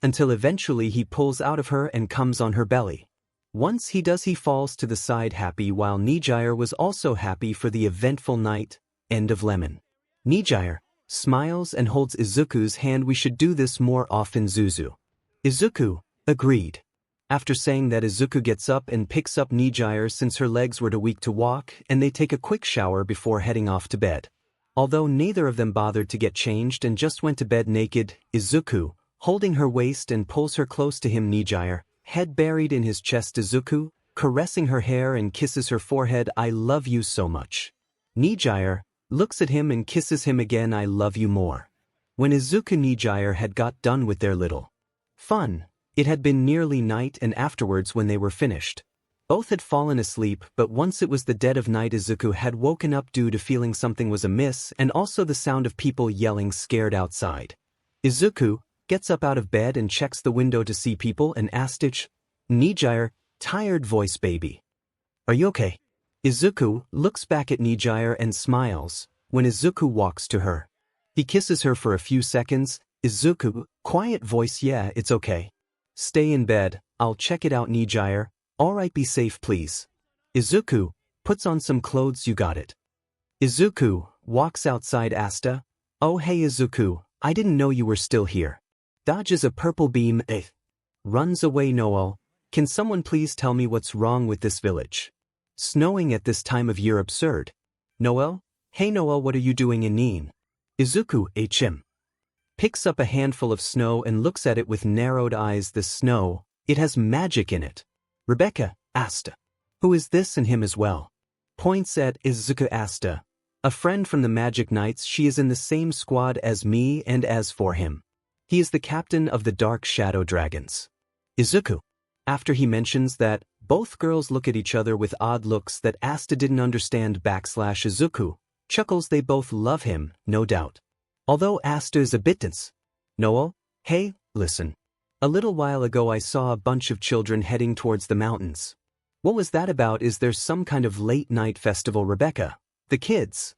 until eventually he pulls out of her and comes on her belly. Once he does, he falls to the side happy, while 𝗕𝗓𝗓 was also happy for the eventful night. End of lemon. 𝗕𝗓𝗓 smiles and holds Izuku's hand. We should do this more often, Zuzu. Izuku agreed. After saying that, Izuku gets up and picks up 𝗕𝗓𝗓 since her legs were too weak to walk, and they take a quick shower before heading off to bed. Although neither of them bothered to get changed and just went to bed naked, Izuku, holding her waist and pulls her close to him, 𝗕𝗓𝗓, head buried in his chest, Izuku, caressing her hair and kisses her forehead. I love you so much. 𝗕𝗓𝗓 looks at him and kisses him again. I love you more. When Izuku and 𝗕𝗓𝗓 had got done with their little fun, it had been nearly night, and afterwards when they were finished, both had fallen asleep. But once it was the dead of night, Izuku had woken up due to feeling something was amiss and also the sound of people yelling scared outside. Izuku gets up out of bed and checks the window to see people and asks 𝗕𝗓𝗓, tired voice, baby, are you okay? Izuku looks back at 𝗕𝗓𝗓 and smiles. When Izuku walks to her, he kisses her for a few seconds. Izuku, quiet voice, yeah, it's okay. Stay in bed, I'll check it out. 𝗕𝗓𝗓, alright, be safe please. Izuku puts on some clothes. You got it. Izuku walks outside. Asta, oh hey Izuku, I didn't know you were still here. Dodges a purple beam, runs away. Noel, can someone please tell me what's wrong with this village? Snowing at this time of year, absurd. Noel, hey Noel, what are you doing in Neen? Izuku 𝗕𝗓𝗄 picks up a handful of snow and looks at it with narrowed eyes. The snow, it has magic in it. Rebecca, Asta, who is this and him as well? Points at Izuku. Asta, a friend from the Magic Knights. She is in the same squad as me, and as for him, he is the captain of the Dark Shadow Dragons. Izuku, after he mentions that, both girls look at each other with odd looks that Asta didn't understand. Izuku chuckles. They both love him, no doubt. Although Asta is a bit tense. Noel, hey, listen. A little while ago I saw a bunch of children heading towards the mountains. What was that about? Is there some kind of late-night festival? Rebecca, the kids.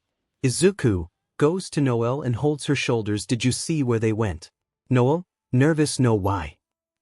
Izuku goes to Noel and holds her shoulders. Did you see where they went? Noel, nervous. No, why?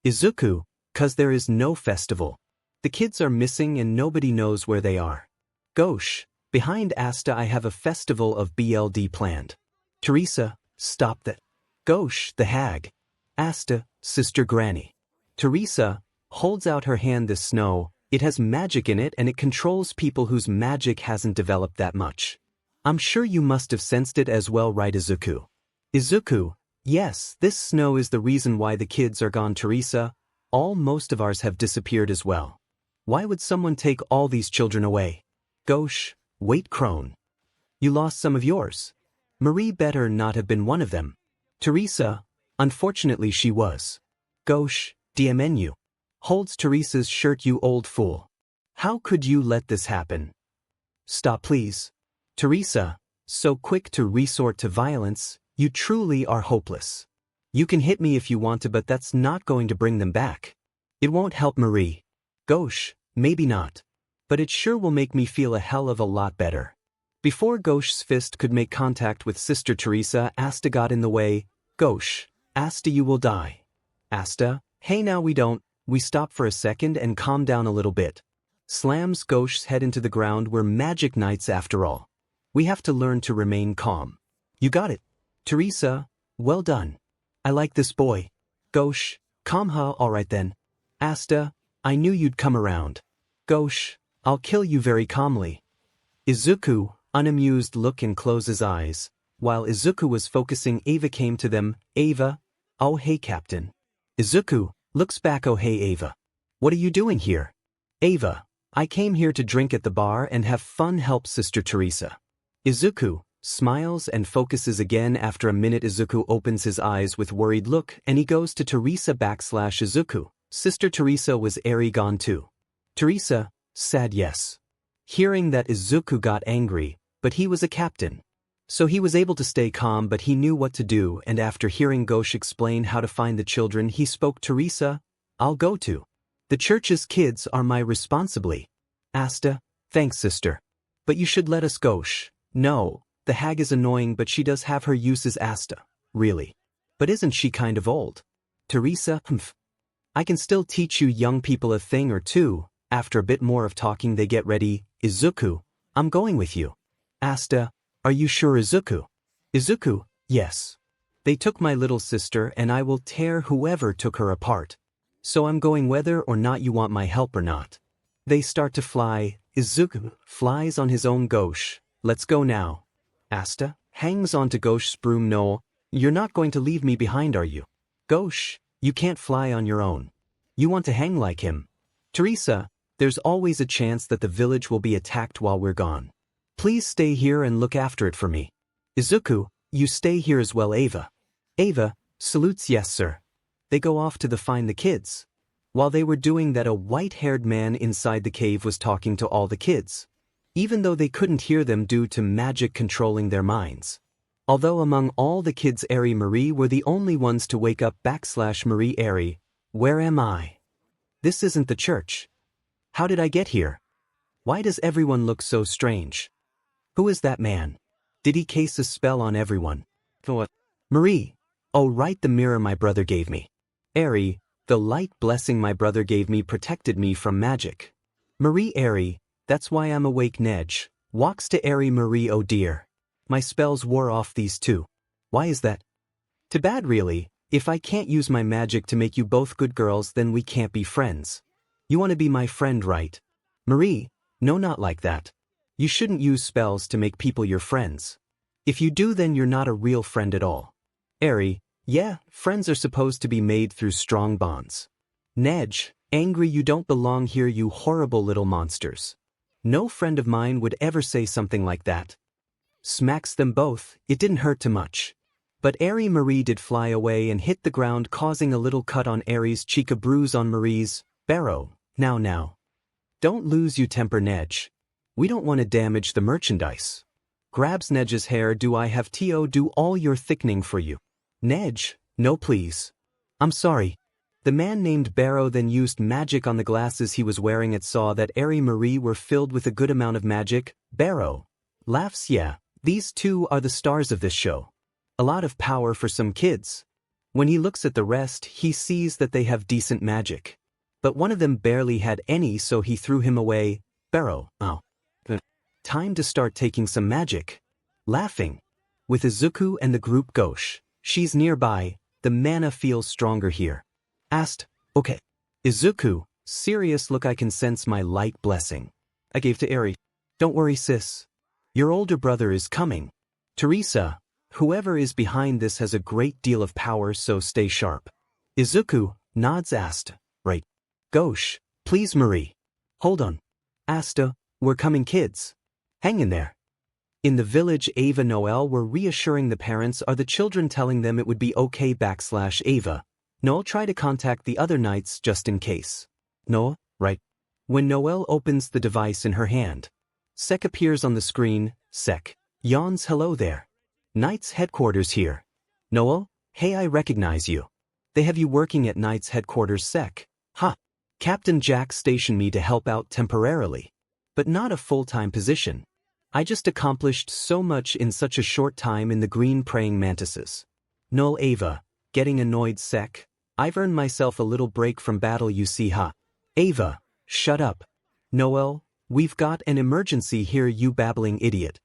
Izuku, 'cause there is no festival. The kids are missing and nobody knows where they are. 𝗏𝗏, behind Asta, I have a festival of BLD planned. Teresa, stop that. 𝗏𝗏, the hag. Asta, sister Granny. Teresa holds out her hand. The snow, it has magic in it and it controls people whose magic hasn't developed that much. I'm sure you must have sensed it as well, right Izuku? Izuku, yes, this snow is the reason why the kids are gone. Teresa, most of ours have disappeared as well. Why would someone take all these children away? 𝗏𝗏, wait crone. You lost some of yours. Marie better not have been one of them. Teresa, unfortunately she was. 𝗏𝗏, DMNU. Holds Teresa's shirt. You old fool. How could you let this happen? Stop please. Teresa, so quick to resort to violence, you truly are hopeless. You can hit me if you want to, but that's not going to bring them back. It won't help Marie. 𝗏𝗏, maybe not. But it sure will make me feel a hell of a lot better. Before 𝗏𝗏's fist could make contact with Sister Teresa, Asta got in the way. 𝗏𝗏, Asta, you will die. Asta, hey now we stop for a second and calm down a little bit. Slams 𝗏𝗏's head into the ground. We're Magic Knights after all. We have to learn to remain calm. You got it. Teresa, well done. I like this boy. 𝗏𝗏, 𝗕𝗏𝗄, alright then. Asta, I knew you'd come around. 𝗏𝗏, I'll kill you very calmly. Izuku, unamused look and closes eyes. While Izuku was focusing, Ava came to them. Ava, oh hey captain. Izuku looks back. Oh hey Ava. What are you doing here? 𝗧𝗑𝗄, I came here to drink at the bar and have fun, help Sister 𝗕𝗏𝗧. Izuku smiles and focuses again. After a minute Izuku opens his eyes with worried look and he goes to 𝗕𝗏𝗧/Izuku. Sister 𝗕𝗏𝗧 was gone too. 𝗕𝗏𝗧, sad yes. Hearing that Izuku got angry, but he was a captain. So he was able to stay calm, but he knew what to do, and after hearing 𝗎𝗁 explain how to find the children he spoke 𝗕𝗏𝗧, I'll go to. The church's kids are my responsibility. 𝗧𝗏𝗧, thanks sister. But you should let us go. No, the hag is annoying but she does have her uses. 𝗧𝗏𝗧, really? But isn't she kind of old? 𝗕𝗏𝗧, I can still teach you young people a thing or two. After a bit more of talking they get ready. Izuku, I'm going with you. 𝗧𝗏𝗧, are you sure Izuku? Izuku, yes. They took my little sister and I will tear whoever took her apart. So I'm going whether or not you want my help or not. They start to fly. Izuku flies on his own 𝗎𝗁. Let's go now. 𝗧𝗏𝗧 hangs on to 𝗎𝗁's broom. No, you're not going to leave me behind, are you? 𝗎𝗁, you can't fly on your own. You want to hang like him. 𝗕𝗏𝗧, there's always a chance that the village will be attacked while we're gone. Please stay here and look after it for me. Izuku, you stay here as well. 𝗧𝗑𝗄. 𝗧𝗑𝗄 salutes, yes sir. They go off to find the kids. While they were doing that, a white-haired man inside the cave was talking to all the kids, even though they couldn't hear them due to magic controlling their minds. Although among all the kids 𝗕𝗏𝗵𝗆 were the only ones to wake up. /Marie 𝗕𝗏𝗵𝗆, where am I? This isn't the church. How did I get here? Why does everyone look so strange? Who is that man? Did he cast a spell on everyone? Marie, oh right, the mirror my brother gave me. 𝗕𝗏𝗵𝗆, the light blessing my brother gave me protected me from magic. Marie 𝗕𝗏𝗵𝗆, that's why I'm awake. 𝗕𝗏 walks to 𝗕𝗏𝗵𝗆. Oh dear. My spells wore off these two. Why is that? Too bad really. If I can't use my magic to make you both good girls, then we can't be friends. You want to be my friend, right? Marie, no, not like that. You shouldn't use spells to make people your friends. If you do, then you're not a real friend at all. 𝗕𝗏𝗵𝗆, yeah, friends are supposed to be made through strong bonds. 𝗕𝗏, angry, you don't belong here, you horrible little monsters. No friend of mine would ever say something like that. Smacks them both. It didn't hurt too much. But 𝗕𝗏𝗵𝗆 did fly away and hit the ground, causing a little cut on 𝗕𝗏's cheek, a bruise on Marie's barrow. Now. Don't lose you temper, 𝗕𝗏. We don't want to damage the merchandise. Grabs 𝗕𝗏's hair. Do I have to do all your thickening for you? 𝗕𝗏, no please. I'm sorry. The man named Barrow then used magic on the glasses he was wearing. It saw that 𝗕𝗏𝗵𝗆 were filled with a good amount of magic. Barrow laughs. Yeah, these two are the stars of this show. A lot of power for some kids. When he looks at the rest, he sees that they have decent magic. But one of them barely had any, so he threw him away. Barrow, oh. Time to start taking some magic. Laughing. With Izuku and the group 𝗎𝗁. She's nearby. The mana feels stronger here. 𝗧𝗏𝗧, okay. Izuku, serious look, I can sense my light blessing. I gave to 𝗕𝗏𝗵𝗆. Don't worry sis. Your older brother is coming. 𝗕𝗏𝗧, whoever is behind this has a great deal of power, so stay sharp. Izuku nods. 𝗧𝗏𝗧, right. 𝗎𝗁, please Marie. Hold on. 𝗧𝗏𝗧, we're coming kids. Hang in there. In the village, Ava and Noel were reassuring the parents are the children, telling them it would be okay. /Ava. Noel try to contact the other knights just in case. Noel, right. When Noel opens the device in her hand, 𝗧𝗏 appears on the screen. 𝗧𝗏 yawns. Hello there. Knights headquarters here. Noel, hey, I recognize you. They have you working at Knights headquarters. 𝗧𝗏, ha. Captain Jack stationed me to help out temporarily, but not a full-time position. I just accomplished so much in such a short time in the green praying mantises. Noel. Ava, getting annoyed. 𝗧𝗏, I've earned myself a little break from battle, you see, ha. Ava, shut up. Noel, we've got an emergency here, you babbling idiot.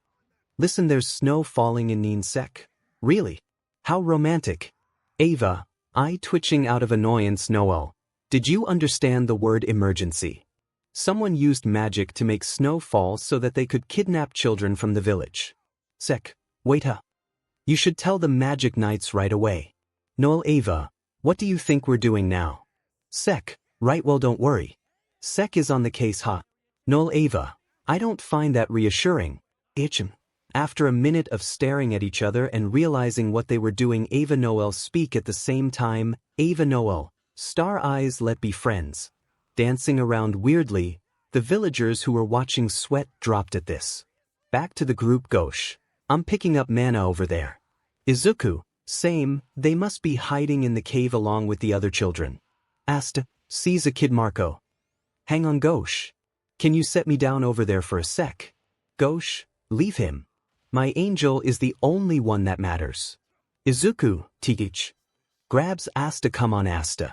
Listen, there's snow falling in 𝗵𝗃. Really? How romantic. Ava, eye twitching out of annoyance. Noel, did you understand the word emergency? Someone used magic to make snow fall so that they could kidnap children from the village. 𝗧𝗏, wait, huh? You should tell the magic knights right away. Noel. Ava, what do you think we're doing now? 𝗧𝗏, Right, well don't worry. Sek is on the case, huh? Nol Ava. I don't find that reassuring. 𝗕𝗁. After a minute of staring at each other and realizing what they were doing, Ava Noel speak at the same time. Ava Noel. Star eyes, let be friends. Dancing around weirdly, the villagers who were watching sweat dropped at this. Back to the group. 𝗏𝗓. I'm picking up mana over there. Izuku. Same, they must be hiding in the cave along with the other children. 𝗧𝗵𝗵𝗲. Hang on, 𝗏𝗓. Can you set me down over there for a sec? 𝗏𝗓. Leave him. My angel is the only one that matters. Izuku, 𝗕𝗂𝘁𝗵𝗲. Grabs 𝗧𝗔𝗃. Come on, 𝗧𝗃.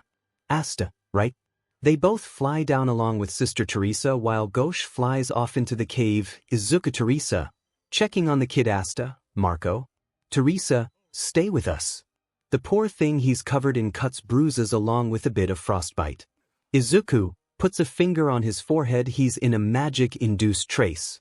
𝗧𝗃, right? They both fly down along with Sister Teresa while 𝗏𝗓 flies off into the cave. Izuku, Teresa. Checking on the kid. 𝗧𝗃. Marco. Teresa, stay with us. The poor thing, he's covered in cuts, bruises along with a bit of frostbite. Izuku puts a finger on his forehead. He's in a magic-induced trace.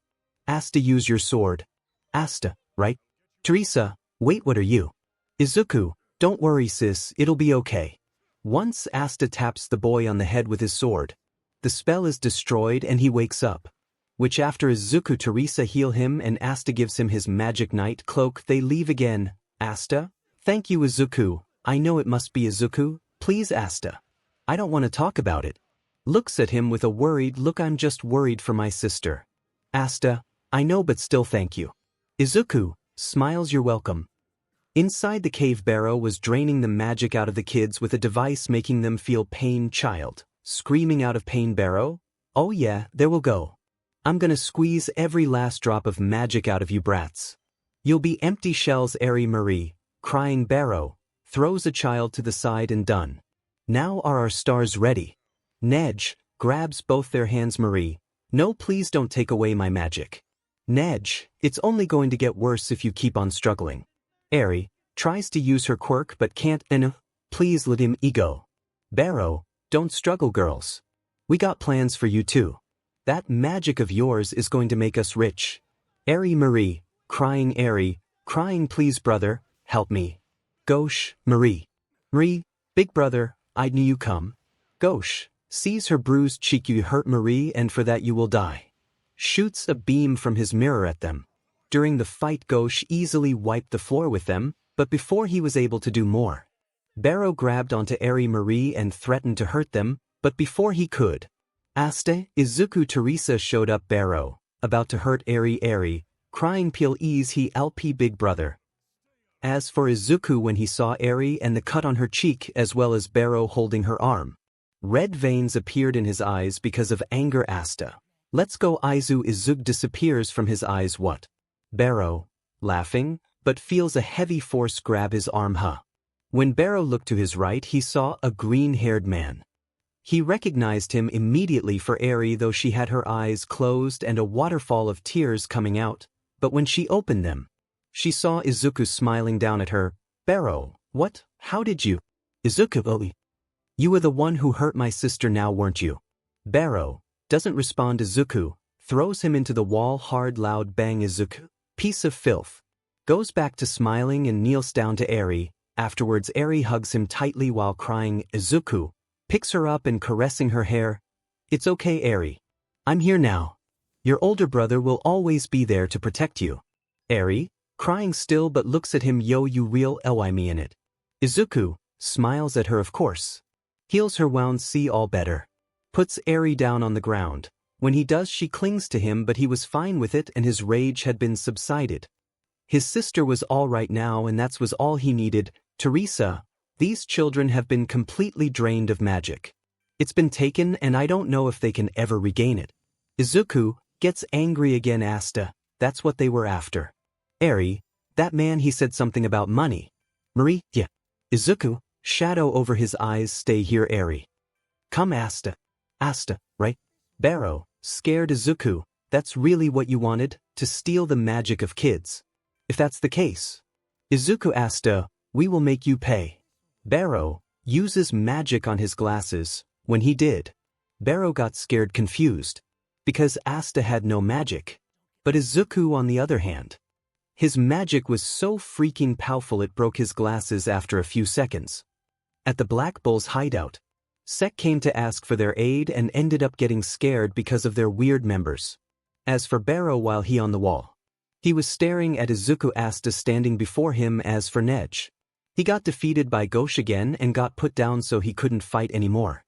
𝗧𝗃, use your sword. 𝗧𝗃, right? Teresa, wait, what are you? Izuku, don't worry sis, it'll be okay. Once 𝗧𝗃 taps the boy on the head with his sword, the spell is destroyed and he wakes up. Which after Izuku, Teresa heal him and 𝗧𝗃 gives him his magic night cloak, they leave again. 𝗧𝗃, thank you Izuku, I know it must be Izuku, please 𝗧𝗃. I don't want to talk about it. Looks at him with a worried look. I'm just worried for my sister. 𝗧𝗃, I know, but still thank you. Izuku smiles, you're welcome. Inside the cave, Barrow was draining the magic out of the kids with a device making them feel pain. Child screaming out of pain. Barrow, oh yeah, there we'll go. I'm gonna squeeze every last drop of magic out of you brats. You'll be empty shells. 𝗕𝗓𝗄𝗎, crying. Barrow throws a child to the side and done. Now are our stars ready? 𝗕𝗓𝗓 grabs both their hands. 𝗵𝗃, no, please don't take away my magic. 𝗕𝗓𝗓, it's only going to get worse if you keep on struggling. 𝗕𝗓𝗄𝗎 tries to use her quirk but can't. Please let him go. Barrow, don't struggle girls. We got plans for you too. That magic of yours is going to make us rich. 𝗕𝗓𝗄𝗎, crying. 𝗕𝗓𝗄𝗎, crying, please brother, help me. 𝗏𝗓𝗓, 𝗵𝗃. 𝗵𝗃, big brother, I knew you come. 𝗏𝗓𝗓 sees her bruised cheek. You hurt 𝗵𝗃, and for that you will die. Shoots a beam from his mirror at them. During the fight, 𝗏𝗓𝗓 easily wiped the floor with them, but before he was able to do more, Barrow grabbed onto 𝗕𝗓𝗄𝗎 and threatened to hurt them, but before he could, 𝗧𝗃, Izuku, Teresa showed up. Barrow about to hurt 𝗕𝗓𝗄𝗎, crying, please help big brother. As for Izuku, when he saw 𝗕𝗓𝗄𝗎 and the cut on her cheek as well as Barrow holding her arm, red veins appeared in his eyes because of anger. 𝗧𝗃, let's go. Izuku disappears from his eyes. What? Barrow, laughing, but feels a heavy force grab his arm. When Barrow looked to his right, he saw a green-haired man. He recognized him immediately for 𝗕𝗓𝗄𝗎, though she had her eyes closed and a waterfall of tears coming out, but when she opened them, she saw Izuku smiling down at her. Barrow, what? How did you? Izuku, you were the one who hurt my sister now, weren't you? Barrow doesn't respond. Izuku throws him into the wall hard. Loud bang. Izuku, piece of filth, goes back to smiling and kneels down to 𝗕𝗓𝗄𝗎. Afterwards, 𝗕𝗓𝗄𝗎 hugs him tightly while crying. Izuku picks her up and caressing her hair. It's okay, 𝗕𝗓𝗄𝗎. I'm here now. Your older brother will always be there to protect you. 𝗕𝗓𝗄𝗎, crying still but looks at him. Yo, you real 𝗕𝗓𝗄𝗎 in it. Izuku smiles at her, of course. Heals her wounds. See, all better. Puts 𝗕𝗓𝗄𝗎 down on the ground. When he does, she clings to him, but he was fine with it and his rage had been subsided. His sister was all right now, and that was all he needed. Teresa, these children have been completely drained of magic. It's been taken and I don't know if they can ever regain it. Izuku gets angry again. 𝗧𝗃, that's what they were after. 𝗕𝗓𝗄𝗎, that man, he said something about money. 𝗵𝗃, yeah. Izuku, shadow over his eyes. Stay here, 𝗕𝗓𝗄𝗎. Come, 𝗧𝗃. 𝗧𝗃, right? Barrow, scared. Izuku, that's really what you wanted, to steal the magic of kids? If that's the case, Izuku, 𝗧𝗃, we will make you pay. Barrow uses magic on his glasses. When he did, Barrow got scared, confused, because 𝗧𝗃 had no magic. But Izuku, on the other hand, his magic was so freaking powerful it broke his glasses after a few seconds. At the Black Bull's hideout, Sek came to ask for their aid and ended up getting scared because of their weird members. As for 𝗏𝗏 while he on the wall, he was staring at Izuku-𝗧𝗏 standing before him. As for 𝗕𝗁, he got defeated by 𝗏𝗁 again and got put down so he couldn't fight anymore.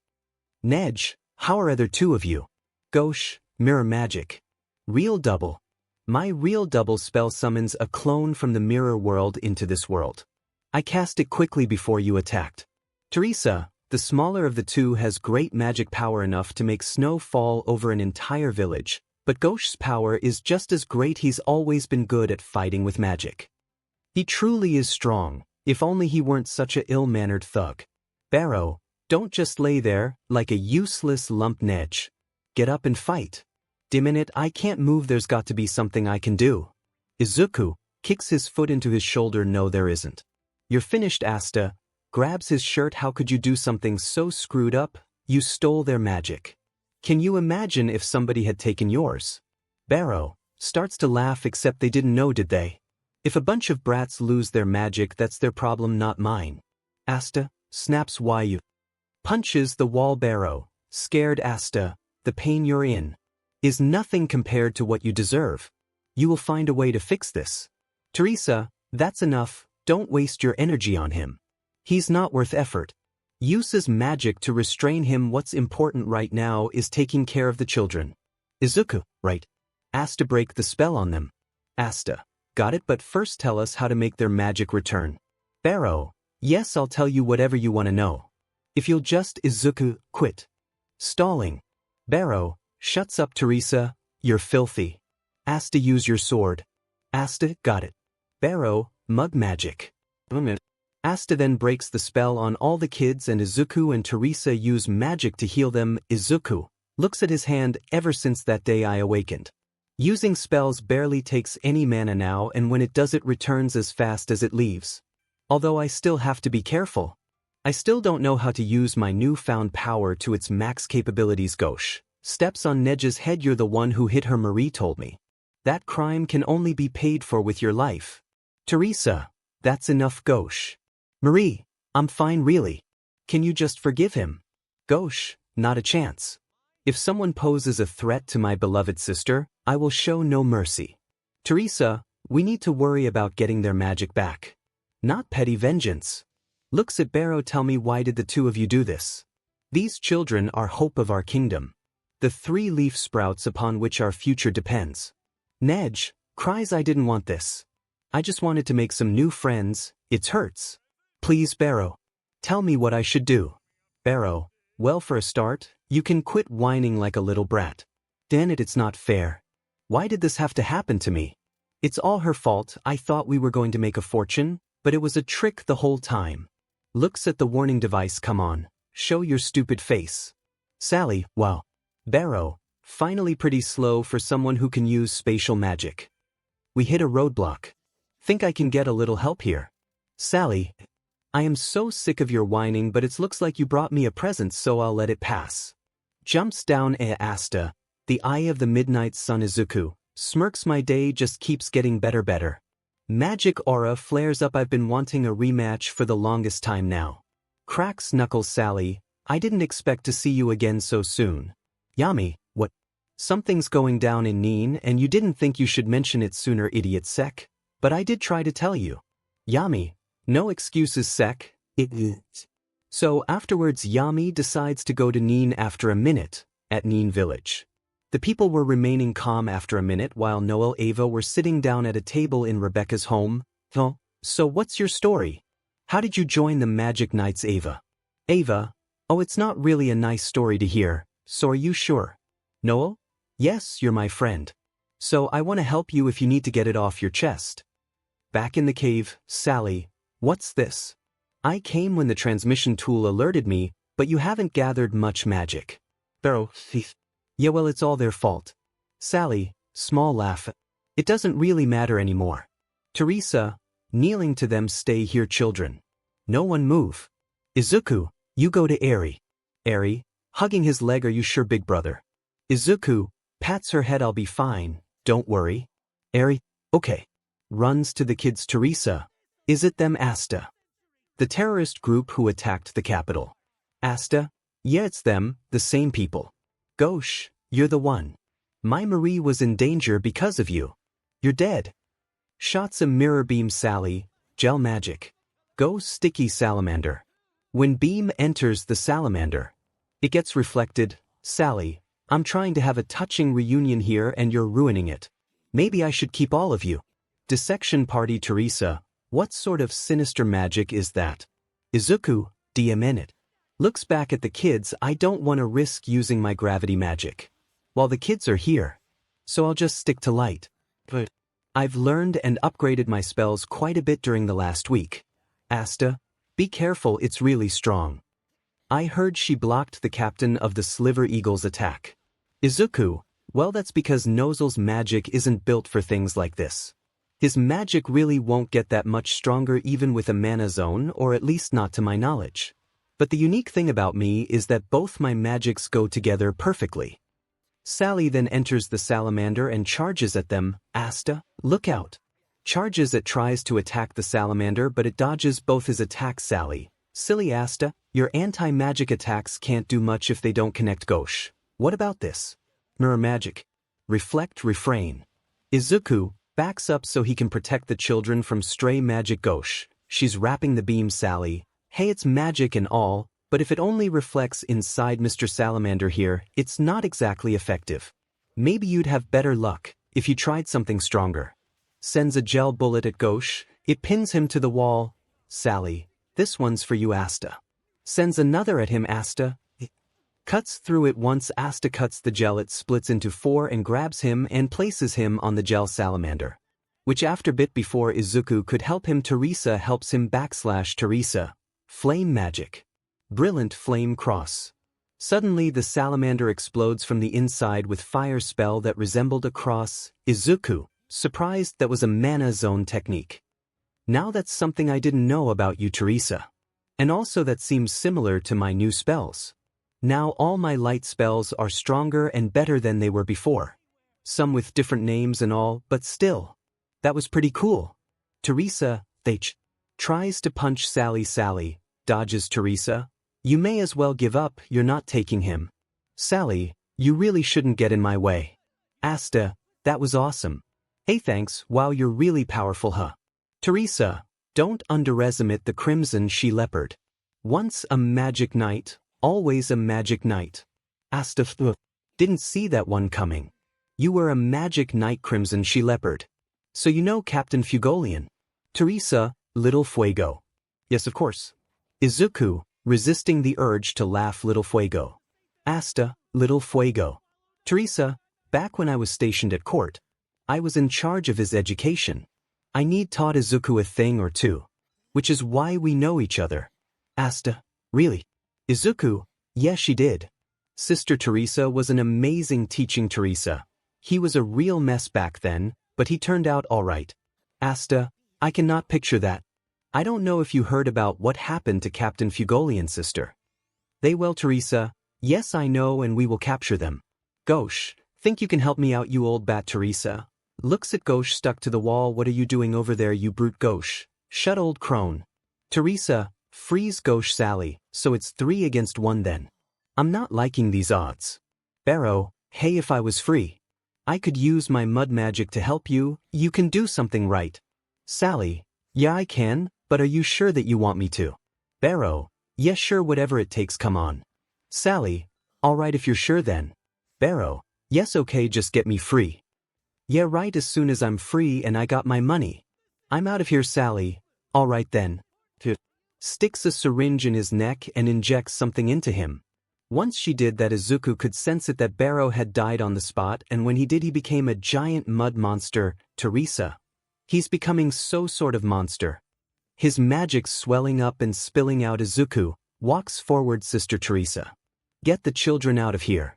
𝗕𝗁, how are other two of you? 𝗏𝗁, mirror magic. Real double. My real double spell summons a clone from the mirror world into this world. I cast it quickly before you attacked. 𝗕𝗏, the smaller of the two, has great magic power enough to make snow fall over an entire village, but 𝗏𝗁's power is just as great. He's always been good at fighting with magic. He truly is strong, if only he weren't such a ill-mannered thug. 𝗏𝗏, don't just lay there, like a useless lump. 𝗕𝗁, get up and fight. 𝗕𝗏, I can't move. There's got to be something I can do. Izuku kicks his foot into his shoulder. No, there isn't. You're finished. 𝗧𝗏 grabs his shirt. How could you do something so screwed up? You stole their magic. Can you imagine if somebody had taken yours? 𝗏𝗏 starts to laugh, except they didn't know, did they? If a bunch of brats lose their magic, that's their problem, not mine. 𝗧𝗏 snaps. Why you? Punches the wall. 𝗏𝗏, scared. 𝗧𝗏, the pain you're in is nothing compared to what you deserve. You will find a way to fix this. 𝗕𝗏, that's enough. Don't waste your energy on him. He's not worth effort. Uses magic to restrain him. What's important right now is taking care of the children. Izuku, right? 𝗧𝗏, break the spell on them. 𝗧𝗏, got it, but first tell us how to make their magic return. 𝗏𝗏, yes, I'll tell you whatever you want to know. If you'll just Izuku, quit stalling. 𝗏𝗏 shuts up. 𝗕𝗏, you're filthy. 𝗧𝗏, use your sword. 𝗧𝗏, got it. 𝗏𝗏, mug magic. 𝗧𝗏 then breaks the spell on all the kids, and Izuku and 𝗕𝗏 use magic to heal them. Izuku looks at his hand. Ever since that day I awakened. Using spells barely takes any mana now, and when it does, it returns as fast as it leaves. Although I still have to be careful. I still don't know how to use my newfound power to its max capabilities. 𝗏𝗁 steps on 𝗕𝗁's head. You're the one who hit her. Marie told me. That crime can only be paid for with your life. 𝗕𝗏, that's enough. 𝗏𝗁, Marie, I'm fine really. Can you just forgive him? 𝗏𝗁, not a chance. If someone poses a threat to my beloved sister, I will show no mercy. 𝗕𝗏, we need to worry about getting their magic back. Not petty vengeance. Looks at 𝗏𝗏. Tell me, why did the two of you do this? These children are hope of our kingdom. The 3 leaf sprouts upon which our future depends. 𝗕𝗁 cries, I didn't want this. I just wanted to make some new friends. It hurts. Please 𝗏𝗏, tell me what I should do. 𝗏𝗏, well, for a start, you can quit whining like a little brat. Damn it, it's not fair. Why did this have to happen to me? It's all her fault. I thought we were going to make a fortune, but it was a trick the whole time. Looks at the warning device. Come on, show your stupid face. Sally, wow. 𝗏𝗏, finally pretty slow for someone who can use spatial magic. We hit a roadblock. Think I can get a little help here. Sally, I am so sick of your whining, but it looks like you brought me a present, so I'll let it pass. Jumps down. 𝗧𝗏, the eye of the midnight sun. Izuku smirks. My day just keeps getting better. Magic aura flares up. I've been wanting a rematch for the longest time now. Cracks knuckles. Sally, I didn't expect to see you again so soon. Yami, what? Something's going down in Nin, and you didn't think you should mention it sooner, idiot Sek. But I did try to tell you. Yami, no excuses, Sek. So afterwards Yami decides to go to Nin. After a minute, at Nin village. The people were remaining calm after a minute while Noel and Ava were sitting down at a table in Rebecca's home. Oh, so what's your story? How did you join the Magic Knights, Ava? Ava, oh, it's not really a nice story to hear. So are you sure? Noel? Yes, you're my friend. So I want to help you if you need to get it off your chest. Back in the cave, Sally, what's this? I came when the transmission tool alerted me, but you haven't gathered much magic. 𝗏𝗏, yeah, well, it's all their fault. Sally, small laugh. It doesn't really matter anymore. 𝗕𝗏, kneeling to them. Stay here, children. No one move. Izuku, you go to 𝗬𝗏, hugging his leg. Are you sure, big brother? Izuku pats her head. I'll be fine, don't worry. 𝗬𝗏, okay. Runs to the kids. 𝗕𝗏, is it them? 𝗧𝗏, the terrorist group who attacked the capital. 𝗧𝗏, Yeah, it's them, the same people. 𝐭𝐻, you're the one. My Marie was in danger because of you. You're dead. Shots a mirror beam Sally, gel magic. Go sticky salamander. When beam enters the salamander, it gets reflected. Sally, I'm trying to have a touching reunion here and you're ruining it. Maybe I should keep all of you. Dissection party 𝗕𝗏, what sort of sinister magic is that? Izuku, 𝗕𝗏𝗵𝗏. Looks back at the kids. I don't want to risk using my gravity magic while the kids are here, so I'll just stick to light. But I've learned and upgraded my spells quite a bit during the last week. Asta, be careful, it's really strong. I heard she blocked the captain of the Sliver Eagle's attack. Izuku, well, that's because Nozel's magic isn't built for things like this. His magic really won't get that much stronger even with a mana zone, or at least not to my knowledge. But the unique thing about me is that both my magics go together perfectly. Sally then enters the salamander and charges at them. Asta, look out. Charges at tries to attack the salamander but it dodges both his attacks. Sally, silly Asta, your anti-magic attacks can't do much if they don't connect 𝗏𝗁. What about this? Mirror magic. Reflect, refrain. Izuku backs up so he can protect the children from stray magic. 𝗏𝗁, she's wrapping the beam. Sally, hey, it's magic and all, but if it only reflects inside Mr. Salamander here, it's not exactly effective. Maybe you'd have better luck if you tried something stronger. Sends a gel bullet at 𝗏𝗁, it pins him to the wall. Sally, this one's for you. Asta sends another at him. Asta cuts through it once. Asta cuts the gel, it splits into 4 and grabs him and places him on the gel salamander, which after bit before Izuku could help him. 𝗕𝗏 helps him. /𝗕𝗏, flame magic. Brilliant flame cross. Suddenly the salamander explodes from the inside with fire spell that resembled a cross. Izuku, surprised that was a mana zone technique. Now that's something I didn't know about you, 𝗕𝗏. And also that seems similar to my new spells. Now all my light spells are stronger and better than they were before. Some with different names and all, but still. That was pretty cool. 𝗕𝗏, tries to punch Sally. Sally dodges 𝗕𝗏. You may as well give up, you're not taking him. Sally, you really shouldn't get in my way. Asta, that was awesome. Hey, thanks, wow, you're really powerful, huh? 𝗕𝗏, don't underestimate the crimson she-leopard. Once a magic knight, always a magic knight. Asta, didn't see that one coming. You were a magic knight, crimson she-leopard. So you know Captain Fuegoleon. 𝗕𝗏, little Fuego. Yes, of course. Izuku, resisting the urge to laugh. Little Fuego. Asta, little Fuego. 𝗕𝗏, back when I was stationed at court, I was in charge of his education. I taught Izuku a thing or two, which is why we know each other. Asta, really? Izuku, yes, she did. Sister 𝗕𝗏 was an amazing teaching. 𝗕𝗏, he was a real mess back then, but he turned out all right. Asta, I cannot picture that. I don't know if you heard about what happened to Captain Fuegoleon's sister. They will. 𝗕𝗏, yes, I know, and we will capture them. 𝗏𝗁, think you can help me out, you old bat. 𝗕𝗏 looks at 𝗏𝗁 stuck to the wall. What are you doing over there, you brute? 𝗏𝗁, shut, old crone. 𝗕𝗏, freeze 𝗏𝗁. Sally, so it's 3 against 1 then. I'm not liking these odds. 𝗏𝗏, hey, if I was free, I could use my mud magic to help you. You can do something, right? Sally, yeah, I can, but are you sure that you want me to? 𝗏𝗏, yes, sure, whatever it takes, come on. Sally, all right, if you're sure then. 𝗏𝗏, yes, okay, just get me free. Yeah, right, as soon as I'm free and I got my money, I'm out of here. Sally, all right then. Sticks a syringe in his neck and injects something into him. Once she did that, Izuku could sense it that 𝗏𝗏 had died on the spot, and when he did, he became a giant mud monster. 𝗕𝗏, he's becoming so sort of monster. His magic swelling up and spilling out. Izuku walks forward. Sister 𝗕𝗏, get the children out of here.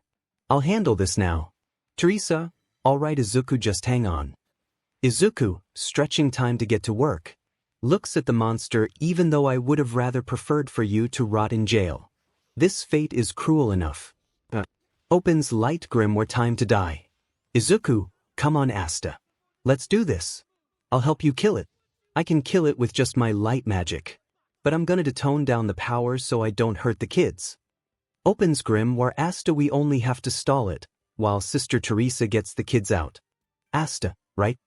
I'll handle this now. 𝗕𝗏, all right, Izuku, just hang on. Izuku, stretching time to get to work, looks at the monster. Even though I would have rather preferred for you to rot in jail, this fate is cruel enough. Opens light. Grimoire, time to die. Izuku, come on, Asta. Let's do this. I'll help you kill it. I can kill it with just my light magic, but I'm gonna tone down the power so I don't hurt the kids. Opens 𝗓𝗏𝗧𝗧 we only have to stall it, while Sister Teresa gets the kids out. 𝗧𝗧, right?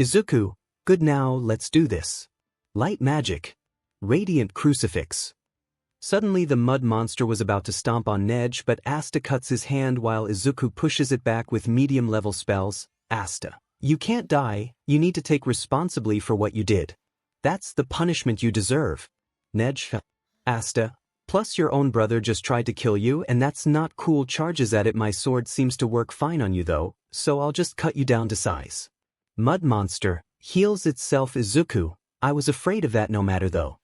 Izuku, good now let's do this. Light magic. Radiant crucifix. Suddenly the mud monster was about to stomp on 𝗕𝗓𝗧 but 𝗧𝗧 cuts his hand while Izuku pushes it back with medium-level spells. 𝗧𝗧, you can't die, you need to take responsibility for what you did. That's the punishment you deserve. 𝗕𝗓𝗧, 𝗧𝗧, plus your own brother just tried to kill you and that's not cool. Charges at it. My sword seems to work fine on you though, so I'll just cut you down to size. Mud monster, heals itself. Izuku, I was afraid of that. No matter though.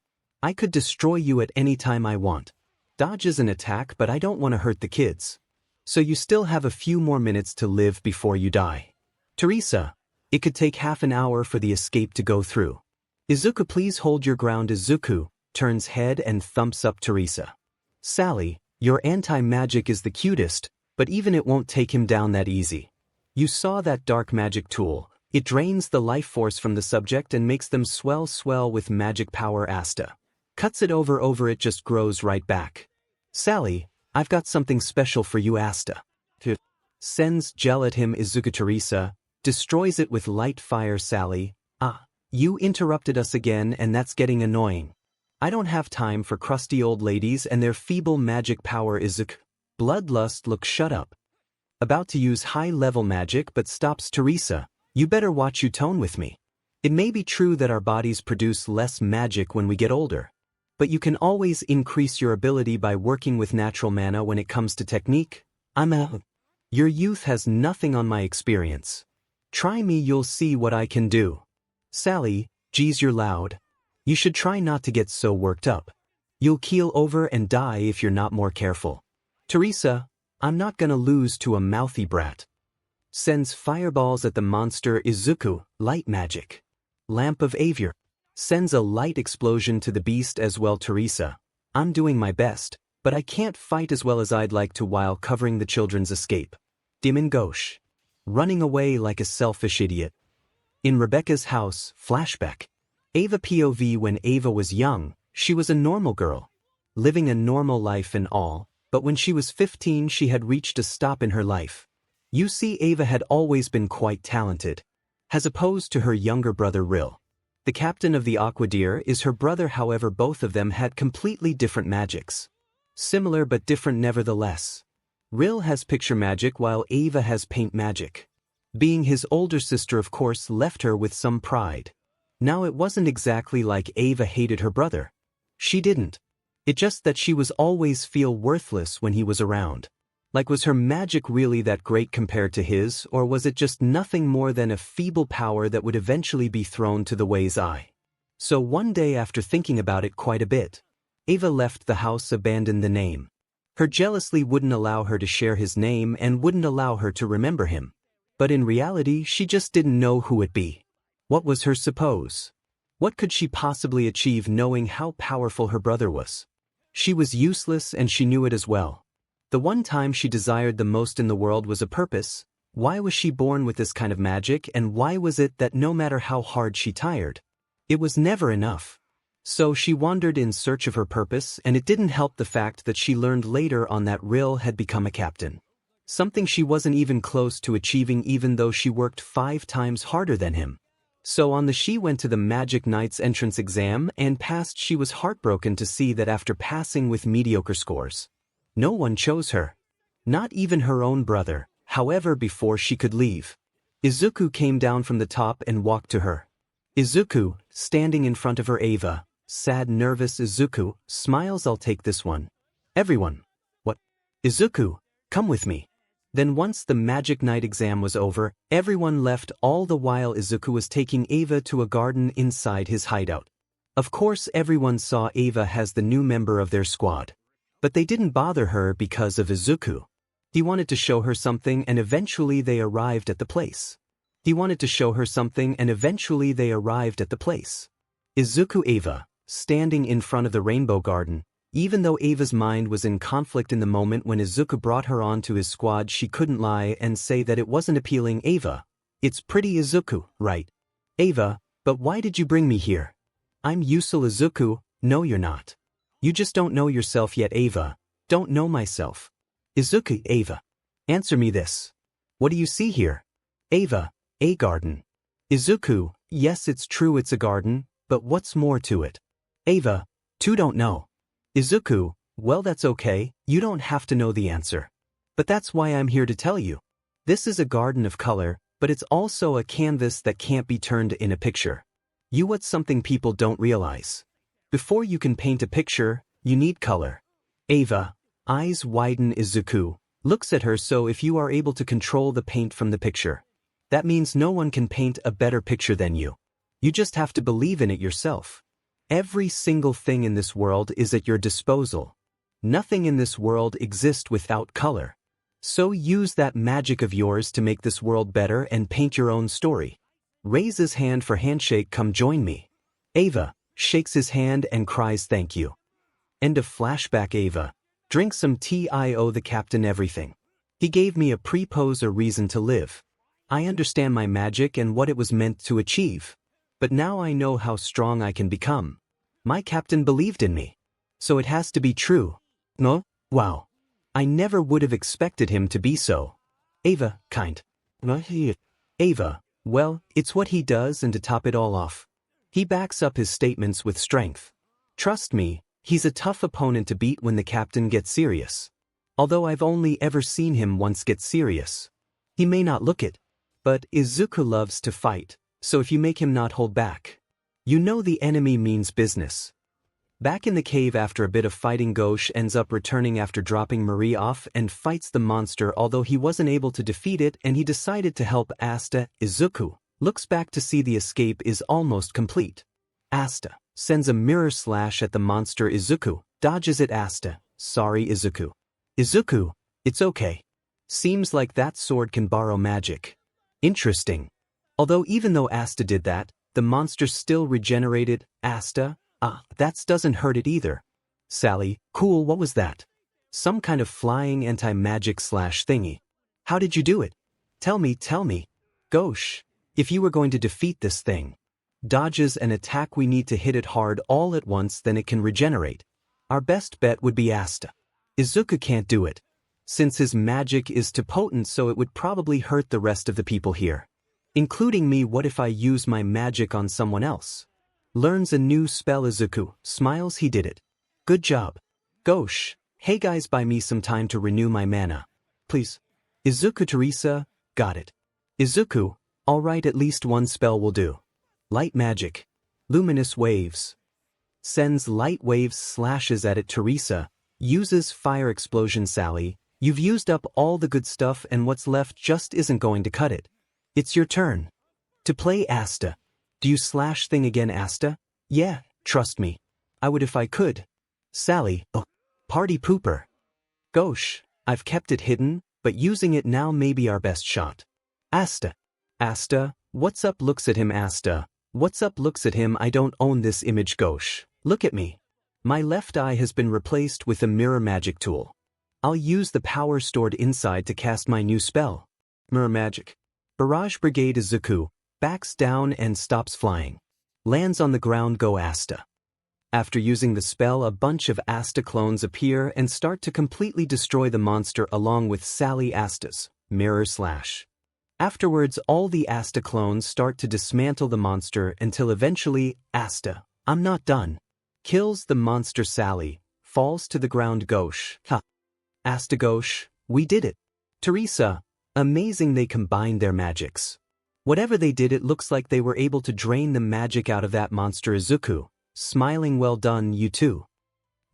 I could destroy you at any time I want. Dodges an attack but I don't want to hurt the kids. So you still have a few more minutes to live before you die. Teresa, it could take half an hour for the escape to go through. Izuku, please hold your ground. Izuku turns head and thumps up Teresa. Sally, your anti-magic is the cutest, but even it won't take him down that easy. You saw that dark magic tool. It drains the life force from the subject and makes them swell with magic power. 𝗧𝗧 cuts it over it just grows right back. Sally, I've got something special for you. 𝗧𝗧 sends gel at him. Izuku Teresa destroys it with light fire. Sally, you interrupted us again and that's getting annoying. I don't have time for crusty old ladies and their feeble magic power. Izuku, bloodlust, look, shut up. About to use high-level magic but stops Teresa. You better watch you tone with me. It may be true that our bodies produce less magic when we get older, but you can always increase your ability by working with natural mana when it comes to technique. Your youth has nothing on my experience. Try me, you'll see what I can do. Sally, geez, you're loud. You should try not to get so worked up. You'll keel over and die if you're not more careful. Teresa, I'm not gonna lose to a mouthy brat. Sends fireballs at the monster. Izuku, light magic. Lamp of 𝗲𝗲𝗓 sends a light explosion to the beast as well. Teresa, I'm doing my best, but I can't fight as well as I'd like to while covering the children's escape. 𝗕𝗏𝗄𝐻, running away like a selfish idiot. In Rebecca's house, flashback. Ava POV. When Ava was young, she was a normal girl, living a normal life and all, but when she was 15 she had reached a stop in her life. You see, Ava had always been quite talented, as opposed to her younger brother 𝗏𝗏. The captain of the 𝗏𝗏𝗃 is her brother, however both of them had completely different magics. Similar but different nevertheless. 𝗏𝗏 has picture magic while Ava has paint magic. Being his older sister, of course, left her with some pride. Now it wasn't exactly like Ava hated her brother. She didn't. It just that she was always feel worthless when he was around. Like, was her magic really that great compared to his, or was it just nothing more than a feeble power that would eventually be thrown to the wayside eye? So one day, after thinking about it quite a bit, Ava left the house, abandoned the name. Her jealousy wouldn't allow her to share his name and wouldn't allow her to remember him. But in reality she just didn't know who it'd be. What was her suppose? What could she possibly achieve knowing how powerful her brother was? She was useless and she knew it as well. The one time she desired the most in the world was a purpose. Why was she born with this kind of magic, and why was it that no matter how hard she tried, it was never enough? So she wandered in search of her purpose, and it didn't help the fact that she learned later on that 𝗏𝗏 had become a captain. Something she wasn't even close to achieving even though she worked 5 times harder than him. So on the she went to the Magic Knight's entrance exam and passed. She was heartbroken to see that after passing with mediocre scores, no one chose her. Not even her own brother. However, before she could leave, Izuku came down from the top and walked to her. Izuku, standing in front of her. Ava, sad, nervous. Izuku smiles. I'll take this one. Everyone. What? Izuku, come with me. Then once the Magic Knight exam was over, everyone left. All the while Izuku was taking Ava to a garden inside his hideout. Of course everyone saw Ava as the new member of their squad. But they didn't bother her because of Izuku. He wanted to show her something, and eventually they arrived at the place. Izuku Ava, standing in front of the rainbow garden. Even though Ava's mind was in conflict in the moment when Izuku brought her onto his squad, she couldn't lie and say that it wasn't appealing. Ava, it's pretty. Izuku, right? Ava, but why did you bring me here? I'm useful. Izuku, no you're not. You just don't know yourself yet. Ava, Don't know myself. Izuku-ov-the-clover-kingdom. Answer me this. What do you see here? Ava, a garden. Izuku, yes it's true it's a garden, but what's more to it? Ava, too don't know. Izuku, well that's okay, you don't have to know the answer. But that's why I'm here to tell you. This is a garden of color, but it's also a canvas that can't be turned in a picture. What's something people don't realize? Before you can paint a picture, you need color. Ava, eyes widen. Izuku looks at her. So if you are able to control the paint from the picture, that means no one can paint a better picture than you. You just have to believe in it yourself. Every single thing in this world is at your disposal. Nothing in this world exists without color. So use that magic of yours to make this world better and paint your own story. Raise his hand for handshake. Come join me. Ava shakes his hand and cries thank you. End of flashback. Ava drinks some tea. I owe the captain everything. He gave me a pre-pose, a reason to live. I understand my magic and what it was meant to achieve. But now I know how strong I can become. My captain believed in me. So it has to be true. No? Wow. I never would have expected him to be so. Ava, kind. Ava, well, it's what he does, and to top it all off, he backs up his statements with strength. Trust me, he's a tough opponent to beat when the captain gets serious. Although I've only ever seen him once get serious. He may not look it, but Izuku loves to fight, so if you make him not hold back, you know the enemy means business. Back in the cave after a bit of fighting, 𝐒𝐻 ends up returning after dropping Marie off and fights the monster, although he wasn't able to defeat it and he decided to help Asta. Izuku looks back to see the escape is almost complete. Asta sends a mirror slash at the monster. Izuku dodges it. Asta, sorry Izuku. Izuku, it's okay. Seems like that sword can borrow magic. Interesting. Although even though Asta did that, the monster still regenerated. Asta, that doesn't hurt it either. Sally, cool, what was that? Some kind of flying anti-magic slash thingy. How did you do it? Tell me. 𝗏𝗓, if you were going to defeat this thing, dodges an attack, we need to hit it hard all at once, then it can regenerate. Our best bet would be Asta. Izuku can't do it. Since his magic is too potent, so it would probably hurt the rest of the people here. Including me. What if I use my magic on someone else? Learns a new spell. Izuku smiles. He did it. Good job. 𝗏𝗓, hey guys, buy me some time to renew my mana, please. Izuku, Teresa, got it. Izuku, alright, at least one spell will do. Light magic. Luminous waves. Sends light waves, slashes at it. Teresa uses fire explosion. Sally, you've used up all the good stuff and what's left just isn't going to cut it. It's your turn to play. Asta, do you slash thing again? Asta, yeah, trust me. I would if I could. Sally, oh, party pooper. 𝗏𝗓, I've kept it hidden, but using it now may be our best shot. Asta, what's up? Looks at him. Asta, what's up? Looks at him. I don't own this image. 𝗏𝗓, look at me. My left eye has been replaced with a mirror magic tool. I'll use the power stored inside to cast my new spell. Mirror magic. Barrage Brigade. Izuku backs down and stops flying. Lands on the ground. Go Asta. After using the spell, a bunch of Asta clones appear and start to completely destroy the monster along with Sally. Asta's mirror slash. Afterwards, all the Asta clones start to dismantle the monster until eventually, Asta, I'm not done, kills the monster. Sally falls to the ground. 𝗏𝗓, Asta, 𝗏𝗓, we did it. Teresa, amazing, they combined their magics. Whatever they did, it looks like they were able to drain the magic out of that monster. Izuku, smiling, well done, you too.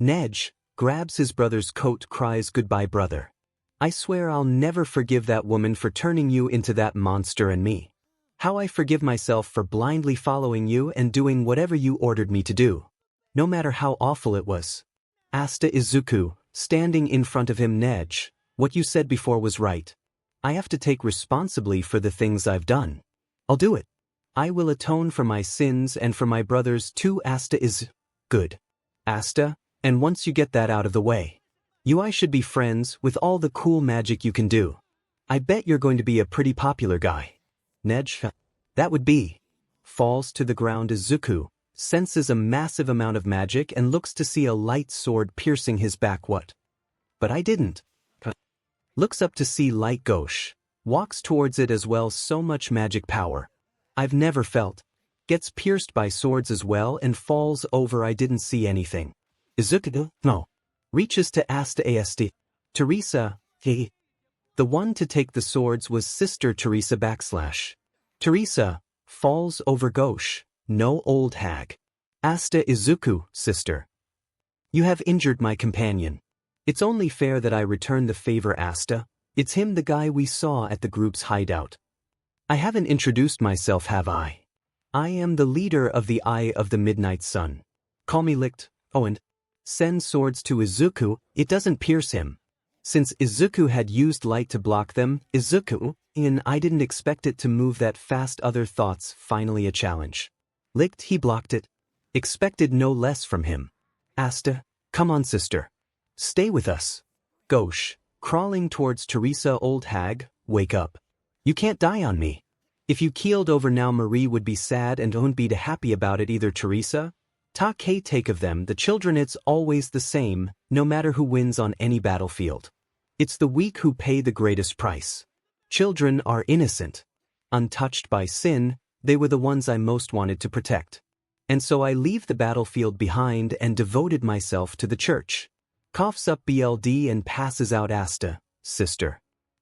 𝗏𝗓 grabs his brother's coat, cries, goodbye brother. I swear I'll never forgive that woman for turning you into that monster, and me. How I forgive myself for blindly following you and doing whatever you ordered me to do. No matter how awful it was. Asta. Izuku, standing in front of him. 𝗏𝗓, what you said before was right. I have to take responsibility for the things I've done. I'll do it. I will atone for my sins and for my brothers too. Asta is good. Asta, and once you get that out of the way, you I should be friends with all the cool magic you can do. I bet you're going to be a pretty popular guy. 𝗏𝗓, that would be. Falls to the ground. Izuku senses a massive amount of magic and looks to see a light sword piercing his back. What? but I didn't. Looks up to see light 𝗏𝗁. Walks towards it as well, so much magic power. I've never felt. Gets pierced by swords as well and falls over. I didn't see anything. Izuku, no. Reaches to 𝗧𝗵𝗲𝗧𝗔𝗍. 𝗕𝗏𝗂𝗃. The one to take the swords was Sister 𝗕𝗏𝗂. 𝗕𝗏𝗂 falls over 𝗏𝗁. No old hag. 𝗧𝗵𝗲, sister. You have injured my companion. It's only fair that I return the favor. 𝗧𝗵𝗲. It's him, the guy we saw at the group's hideout. I haven't introduced myself, have I? I am the leader of the Eye of the Midnight Sun. Call me 𝗧𝗏𝗧𝗏. Oh, and send swords to Izuku. It doesn't pierce him. Since Izuku had used light to block them, I didn't expect it to move that fast. Other thoughts, finally a challenge. 𝗧𝗏𝗧𝗏, he blocked it. Expected no less from him. 𝗧𝗏𝗏, come on, sister. Stay with us. 𝗏𝗁, crawling towards 𝗕𝗏𝗂. Old hag, wake up. You can't die on me. If you keeled over now, Marie would be sad and wouldn't be happy about it either. 𝗕𝗏𝗂, take of them, the children. It's always the same, no matter who wins on any battlefield. It's the weak who pay the greatest price. Children are innocent. Untouched by sin, they were the ones I most wanted to protect. And so I leave the battlefield behind and devoted myself to the church. Coughs up BLD and passes out. 𝗧𝗏𝗏, sister.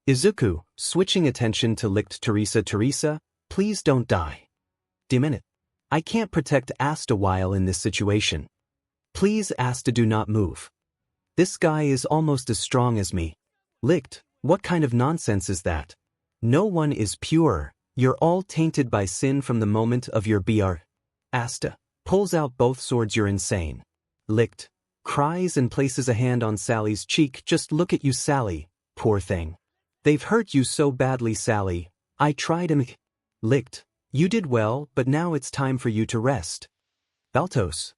Izuku, switching attention to 𝗧𝗏𝗃. 𝗕𝗏𝗃, please don't die. 𝗕𝗏𝗏, I can't protect 𝗧𝗏𝗏 while in this situation. Please, 𝗧𝗏𝗏, do not move. This guy is almost as strong as me. 𝗧𝗏𝗏, what kind of nonsense is that? No one is pure. You're all tainted by sin from the moment of your birth. 𝗧𝗏𝗏 pulls out both swords. You're insane. 𝗧𝗏𝗏 cries and places a hand on Sally's cheek. Just look at you, Sally, poor thing. They've hurt you so badly, Sally. I tried him. 𝗧𝗏𝗏, you did well, but now it's time for you to rest. 𝗬𝗏𝗏.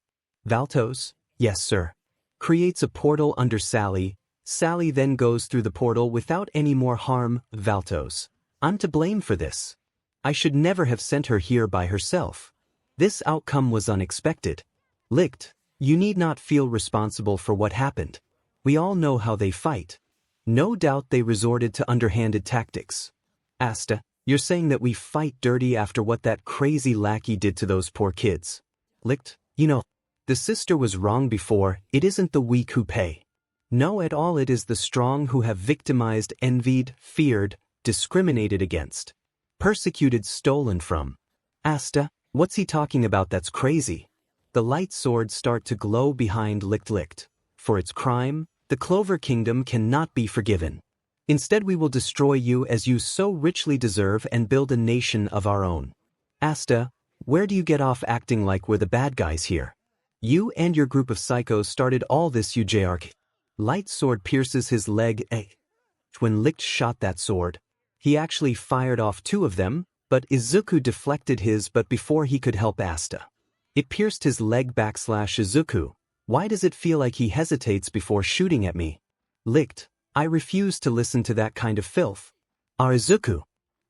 𝗬𝗏𝗏, yes sir. Creates a portal under Sally. Sally then goes through the portal without any more harm. 𝗬𝗏𝗏, I'm to blame for this. I should never have sent her here by herself. This outcome was unexpected. 𝗧𝗏𝗏, you need not feel responsible for what happened. We all know how they fight. No doubt they resorted to underhanded tactics. 𝗧𝗏𝗏, you're saying that we fight dirty after what that crazy lackey did to those poor kids. 𝗧𝗏𝗏, you know, the sister was wrong before. It isn't the weak who pay. No, at all, it is the strong who have victimized, envied, feared, discriminated against, persecuted, stolen from. 𝗧𝗏𝗏, what's he talking about? That's crazy. The light swords start to glow behind 𝗧𝗏𝗏. For its crime, the Clover Kingdom cannot be forgiven. Instead, we will destroy you as you so richly deserve and build a nation of our own. 𝗧𝗏𝗏, where do you get off acting like we're the bad guys here? You and your group of psychos started all this, you 𝗕𝗏𝗏. Light sword pierces his leg. When 𝗧𝗏𝗏 shot that sword, he actually fired off 2 of them, but Izuku deflected his. But before he could help 𝗧𝗏𝗏, it pierced his leg. /Izuku, why does it feel like he hesitates before shooting at me? 𝗧𝗏𝗏, I refuse to listen to that kind of filth. Izuku,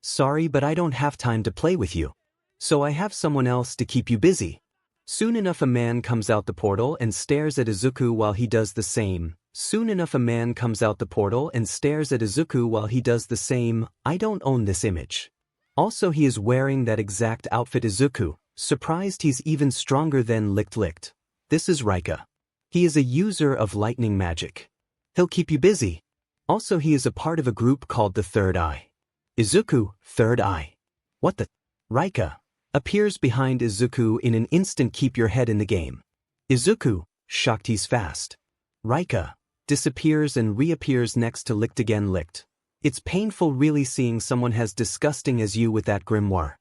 sorry, but I don't have time to play with you. So I have someone else to keep you busy. Soon enough, a man comes out the portal and stares at Izuku while he does the same. I don't own this image. Also, he is wearing that exact outfit. Izuku, surprised he's even stronger than 𝗧𝗏𝗏. This is 𝗧𝗏𝗏. He is a user of lightning magic. He'll keep you busy. Also, he is a part of a group called the Third Eye. Izuku, Third Eye. What the? 𝗧𝗏𝗏 appears behind Izuku in an instant. Keep your head in the game. Izuku, shocked, he's fast. 𝗧𝗏𝗏 disappears and reappears next to 𝗧𝗏𝗏 again. 𝗧𝗏𝗏, it's painful really seeing someone as disgusting as you with that grimoire.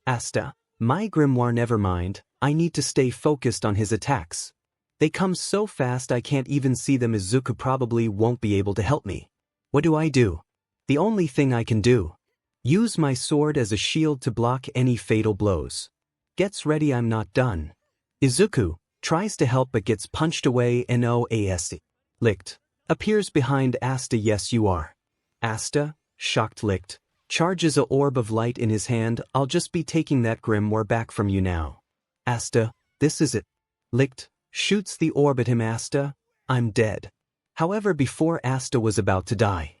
𝗧𝗏𝗏, my grimoire, never mind. I need to stay focused on his attacks. They come so fast I can't even see them. Izuku probably won't be able to help me. What do? The only thing I can do. Use my sword as a shield to block any fatal blows. Gets ready, I'm not done. Izuku tries to help but gets punched away. 𝗓𝗏𝗧𝗏. 𝗧𝗏𝗏 appears behind 𝗧𝗏𝗏. Yes, you are. 𝗧𝗏𝗏, shocked. 𝗧𝗏𝗏 charges an orb of light in his hand. I'll just be taking that grimoire back from you now. 𝗧𝗏𝗏, this is it. 𝗧𝗏𝗏 shoots the orb at him. 𝗧𝗏𝗏, I'm dead. However, before Asta was about to die,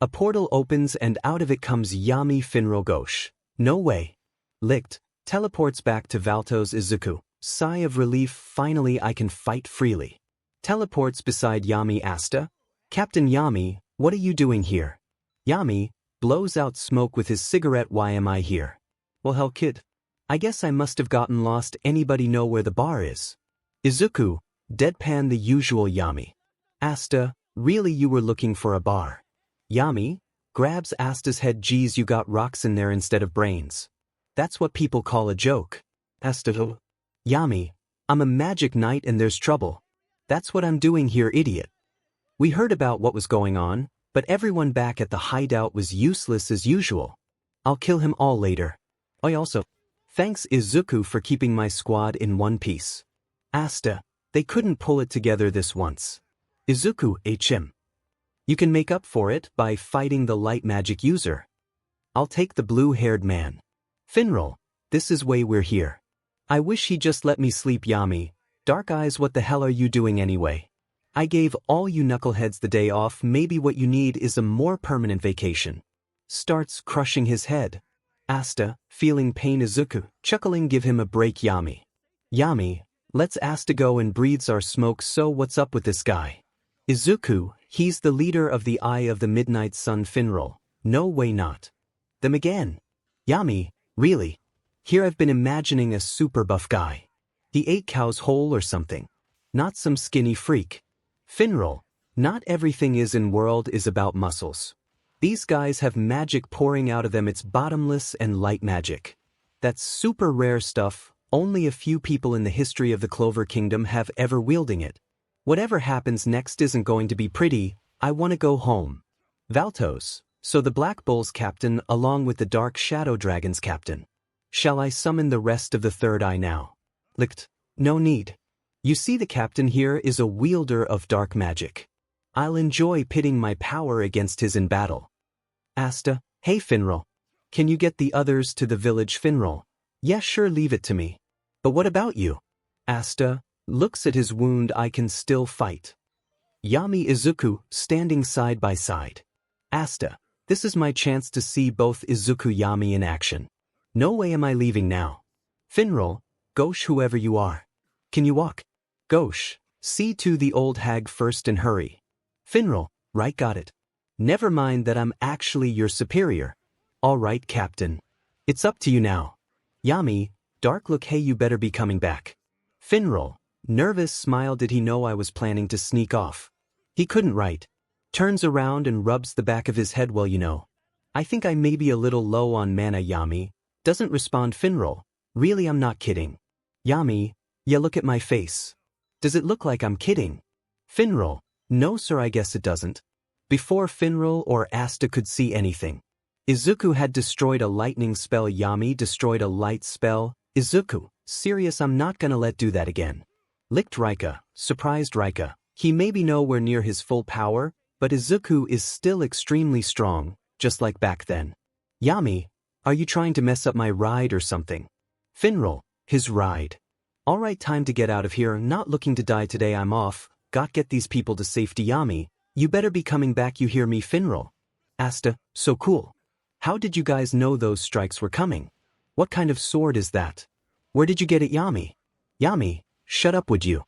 a portal opens and out of it comes 𝗵𝗃 No way. 𝗏𝗏 teleports back to Valto's Izuku. Sigh of relief, finally I can fight freely. Teleports beside Yami. Asta? Captain Yami, what are you doing here? Yami blows out smoke with his cigarette. Why am I here? Well, hell kid. I guess I must have gotten lost. Anybody know where the bar is? Izuku, deadpan the usual. Yami. Asta, really you were looking for a bar? Yami grabs Asta's head. Geez, you got rocks in there instead of brains. That's what people call a joke. Asta. Yami, I'm a magic knight and there's trouble. That's what I'm doing here, idiot. We heard about what was going on, but everyone back at the hideout was useless as usual. I'll kill him all later. I also. Thanks Izuku for keeping my squad in one piece. Asta, they couldn't pull it together this once. Izuku 𝗓𝗵𝗲. You can make up for it by fighting the light magic user. I'll take the blue-haired man. Finral, this is why we're here. I wish he just let me sleep. Yami, Dark Eyes, what the hell are you doing anyway? I gave all you knuckleheads the day off. Maybe what you need is a more permanent vacation. Starts crushing his head. Asta, feeling pain. Izuku, chuckling, give him a break. Yami. Yami, let's Asta go and breathes our smoke. So what's up with this guy? Izuku, he's the leader of the Eye of the Midnight Sun. Finral, no way not. Them again. Yami, really? Here I've been imagining a super buff guy. He ate cows whole or something. Not some skinny freak. Finral, not everything in world is about muscles. These guys have magic pouring out of them. It's bottomless and light magic. That's super rare stuff. Only a few people in the history of the Clover Kingdom have ever wielding it. Whatever happens next isn't going to be pretty. I want to go home. Valtos, so the Black Bull's captain along with the Dark Shadow Dragon's captain. Shall I summon the rest of the Third Eye now? 𝗏𝗏. No need. You see, the captain here is a wielder of dark magic. I'll enjoy pitting my power against his in battle. Asta, hey Finral. Can you get the others to the village? Finral. Yeah, sure, leave it to me. But what about you? Asta looks at his wound. I can still fight. Yami Izuku standing side by side. Asta, this is my chance to see both Izuku Yami in action. No way am I leaving now. Finral, 𝗏𝗁, whoever you are. Can you walk? 𝗏𝗁, see to the old hag first and hurry. Finral, right, got it. Never mind that I'm actually your superior. All right, Captain. It's up to you now. Yami, dark look. Hey, you better be coming back. Finral, nervous smile. Did he know I was planning to sneak off? He couldn't, right? Turns around and rubs the back of his head. Well, you know, I think I may be a little low on mana. Yami doesn't respond. Finral, really, I'm not kidding. Yami, yeah, look at my face. Does it look like I'm kidding? Finral, no sir, I guess it doesn't. Before Finral or Asta could see anything, Izuku had destroyed a lightning spell. Yami destroyed a light spell. Izuku, serious, I'm not gonna let do that again. Licked Rika, surprised Rika. He may be nowhere near his full power, but Izuku is still extremely strong, just like back then. Yami, are you trying to mess up my ride or something? Finral, his ride. Alright, time to get out of here. Not looking to die today, I'm off. Got get these people to safety. Yami, you better be coming back, you hear me? Finral. Asta, so cool. How did you guys know those strikes were coming? What kind of sword is that? Where did you get it? Yami? Yami, shut up would you?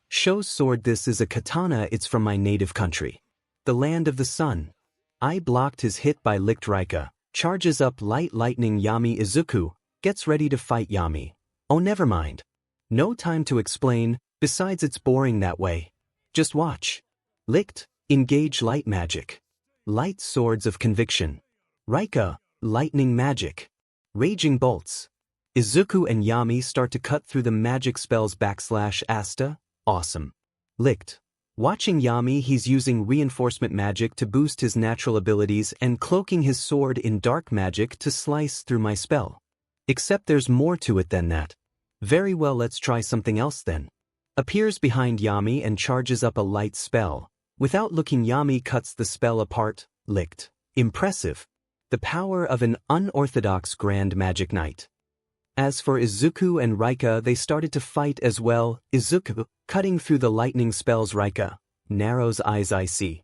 Shows sword. This is a katana. It's from my native country, the land of the sun. I blocked his hit by licked Rika. Charges up light lightning. Yami Izuku gets ready to fight. Yami, oh never mind. No time to explain, besides it's boring that way. Just watch. Licked, engage light magic. Light swords of conviction. Rika, lightning magic. Raging bolts. Izuku and Yami start to cut through the magic spells. Asta, awesome. Licked. Watching Yami, he's using reinforcement magic to boost his natural abilities and cloaking his sword in dark magic to slice through my spell. Except there's more to it than that. Very well, let's try something else then. Appears behind Yami and charges up a light spell. Without looking, Yami cuts the spell apart. Licked. Impressive. The power of an unorthodox grand magic knight. As for Izuku and Rika, they started to fight as well. Izuku, cutting through the lightning spells. Rika, 𝗓𝗨𝐬𝐧𝐻𝗫.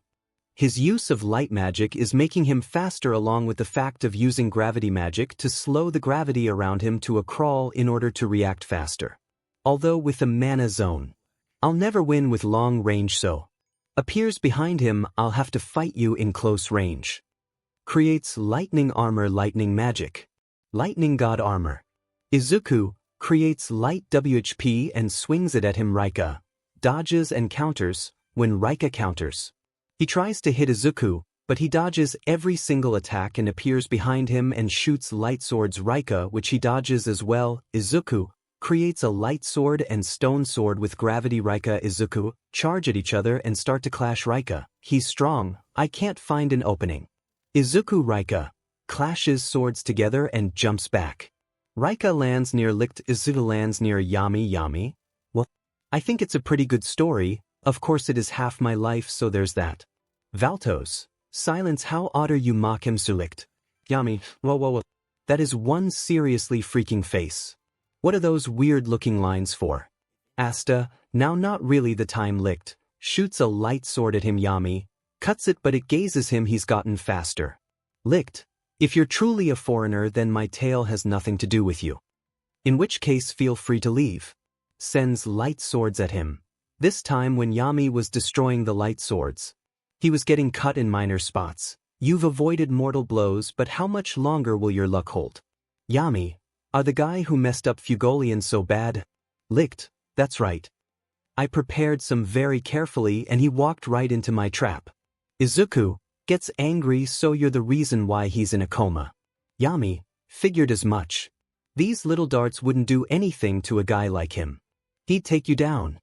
His use of light magic is making him faster, along with the fact of using gravity magic to slow the gravity around him to a crawl in order to react faster. Although with a mana zone, I'll never win with long range, so appears behind him, I'll have to fight you in close range. Creates lightning armor, lightning magic. Lightning god armor. Izuku creates light WHP and swings it at him. 𝗓𝗏𝗏 dodges and counters when 𝗓𝗏𝗏 counters. He tries to hit Izuku, but he dodges every single attack and appears behind him and shoots light swords 𝗓𝗏𝗏, which he dodges as well. Izuku creates a light sword and stone sword with gravity. 𝗓𝗏𝗏 Izuku charge at each other and start to clash. 𝗓𝗏𝗏, he's strong, I can't find an opening. Izuku 𝗓𝗏𝗏 clashes swords together and jumps back. 𝗓𝗏𝗏 lands near Licht. Izuku lands near 𝗕𝗵𝗕𝗍. Well, I think it's a pretty good story. Of course it is half my life, so there's that. Valtos, silence, how otter you mock him sulicht. Yami, whoa. That is one seriously freaking face. What are those weird looking lines for? Asta, now not really the time. Licht shoots a light sword at him. Yami cuts it, but it gazes him. He's gotten faster. Licht, if you're truly a foreigner, then my tale has nothing to do with you. In which case feel free to leave. Sends light swords at him. This time when Yami was destroying the light swords, he was getting cut in minor spots. You've avoided mortal blows, but how much longer will your luck hold? Yami, are the guy who messed up 𝗕𝗏𝗁 so bad? Licht, that's right. I prepared some very carefully and he walked right into my trap. Izuku gets angry, so you're the reason why he's in a coma. Yami, figured as much. These little darts wouldn't do anything to a guy like him. He'd take you down.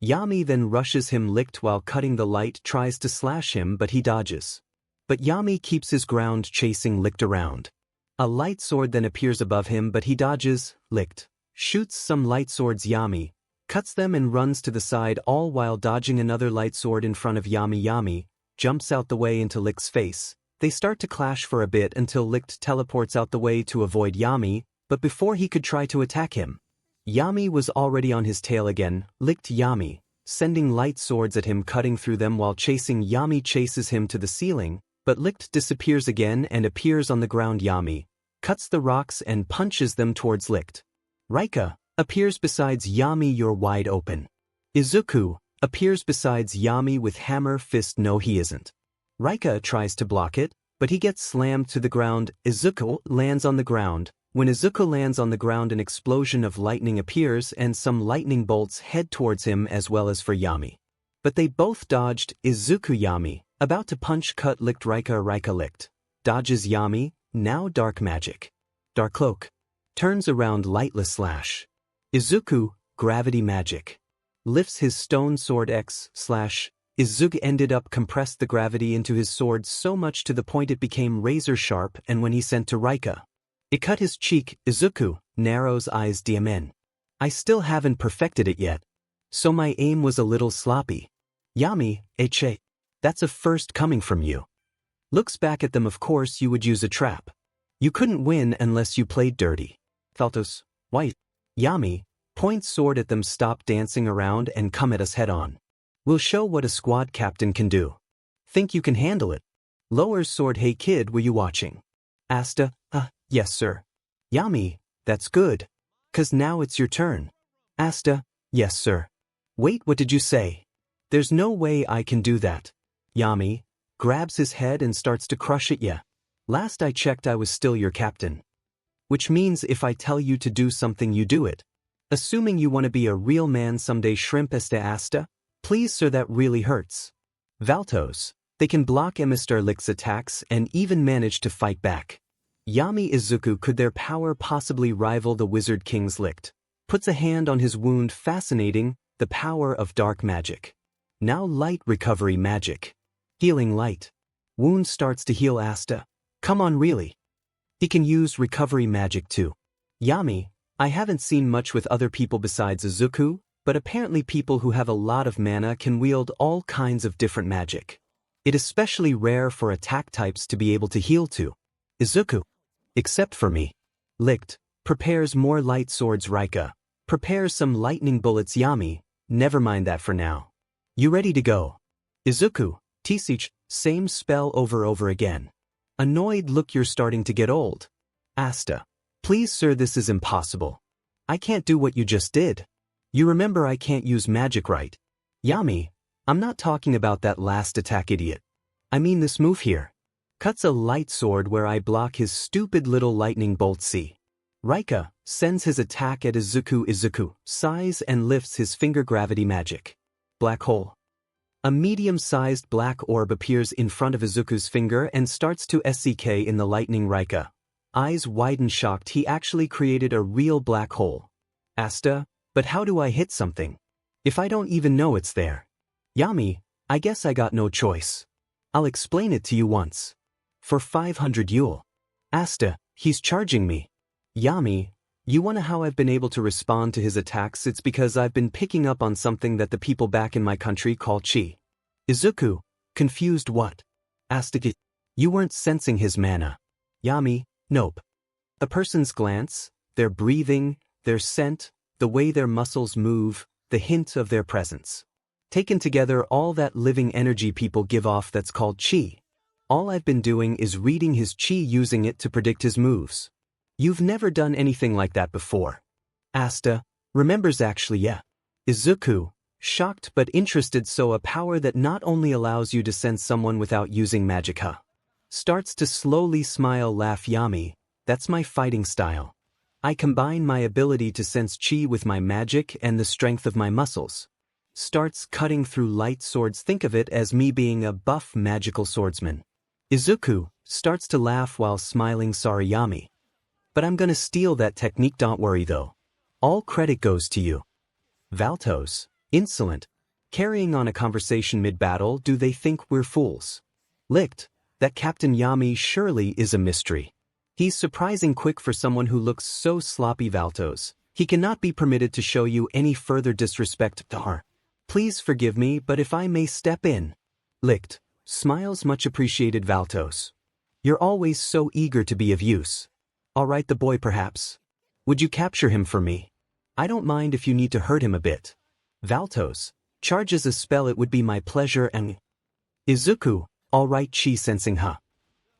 Yami then rushes him. Licht, while cutting the light, tries to slash him, but he dodges. But Yami keeps his ground, chasing Licht around. A light sword then appears above him, but he dodges. Licht shoots some light swords. Yami cuts them and runs to the side, all while dodging another light sword in front of Yami. Yami jumps out the way into Licht's face. They start to clash for a bit until Licht teleports out the way to avoid Yami, but before he could try to attack him, Yami was already on his tail again. Licht Yami, sending light swords at him, cutting through them while chasing. Yami chases him to the ceiling, but Licht disappears again and appears on the ground. Yami cuts the rocks and punches them towards Licht. 𝗓𝗏𝗏 appears besides Yami. You're wide open. Izuku appears besides Yami with hammer fist. No, he isn't. 𝗓𝗏𝗏 tries to block it, but he gets slammed to the ground. Izuku lands on the ground. When Izuku lands on the ground, an explosion of lightning appears and some lightning bolts head towards him as well as for Yami. But they both dodged. Izuku Yami, about to punch cut Licht. 𝗓𝗏𝗏 Licht dodges Yami, now dark magic. Dark cloak turns around, lightless slash. Izuku, gravity magic. Lifts his stone sword X slash. Izuku ended up compressed the gravity into his sword so much to the point it became razor sharp, and when he sent to 𝗓𝗏𝗏, it cut his cheek. Izuku narrows eyes. Diamen. I still haven't perfected it yet, so my aim was a little sloppy. Yami, 𝗕𝗏𝗏, that's a first coming from you. Looks back at them. Of course you would use a trap. You couldn't win unless you played dirty. Valtos, white. Yami points sword at them. Stop dancing around and come at us head on. We'll show what a squad captain can do. Think you can handle it? Lowers sword. Hey kid, were you watching? Asta, yes sir. Yami, that's good. 'Cause now it's your turn. Asta, yes sir. Wait, what did you say? There's no way I can do that. Yami grabs his head and starts to crush it. Yeah. Last I checked I was still your captain. Which means if I tell you to do something you do it. Assuming you want to be a real man someday. Shrimp Asta, please sir, that really hurts. Valtos, they can block Mr. Licht's attacks and even manage to fight back. Yami Izuku, could their power possibly rival the Wizard King's? Licht puts a hand on his wound. Fascinating, the power of dark magic. Now light recovery magic. Healing light. Wound starts to heal. Asta, come on, really? He can use recovery magic too. Yami, I haven't seen much with other people besides Izuku, but apparently people who have a lot of mana can wield all kinds of different magic. It is especially rare for attack types to be able to heal too. Izuku, except for me. Licht prepares more light swords. 𝗓𝗏𝗏 prepares some lightning bullets. Yami, never mind that for now. You ready to go? Izuku, 𝗕𝗁𝗁𝗍, same spell over again. Annoyed look, you're starting to get old. 𝗧𝗲𝗏. Please sir, this is impossible. I can't do what you just did. You remember I can't use magic, right? Yami, I'm not talking about that last attack, idiot. I mean this move here. Cuts a light sword where I block his stupid little lightning bolt. 𝗓𝗏 sends his attack at Izuku, sighs and lifts his finger. Gravity magic. Black hole. A medium-sized black orb appears in front of Izuku's finger and starts to SCK in the lightning. 𝗓𝗏. Eyes widen, shocked. He actually created a real black hole. 𝗧𝗲𝗏, but how do I hit something if I don't even know it's there? Yami, I guess I got no choice. I'll explain it to you once. For 500 Yule. 𝗧𝗏𝗏, he's charging me. Yami, you wanna how I've been able to respond to his attacks? It's because I've been picking up on something that the people back in my country call chi. Izuku, confused, what? 𝗧𝗏𝗏, you weren't sensing his mana. Yami, nope. A person's glance, their breathing, their scent, the way their muscles move, the hint of their presence. Taken together, all that living energy people give off, that's called chi. All I've been doing is reading his chi, using it to predict his moves. You've never done anything like that before. 𝗧𝗏𝗏 remembers actually, yeah. Izuku, shocked but interested. So a power that not only allows you to sense someone without using magic, huh? Starts to slowly smile, laugh. Yami, that's my fighting style. I combine my ability to sense chi with my magic and the strength of my muscles. Starts cutting through light swords. Think of it as me being a buff magical swordsman. Izuku starts to laugh while smiling. Sorry Yami, but I'm gonna steal that technique. Don't worry though. All credit goes to you. Valtos, insolent, carrying on a conversation mid-battle. Do they think we're fools? Licked, that Captain Yami surely is a mystery. He's surprising quick for someone who looks so sloppy. Valtos, he cannot be permitted to show you any further disrespect. Tar. Please forgive me, but if I may step in. Licked, smiles. Much appreciated Valtos. You're always so eager to be of use. Alright, the boy perhaps. Would you capture him for me? I don't mind if you need to hurt him a bit. Valtos, charges a spell. It would be my pleasure. And Izuku, alright. Chi sensing, huh?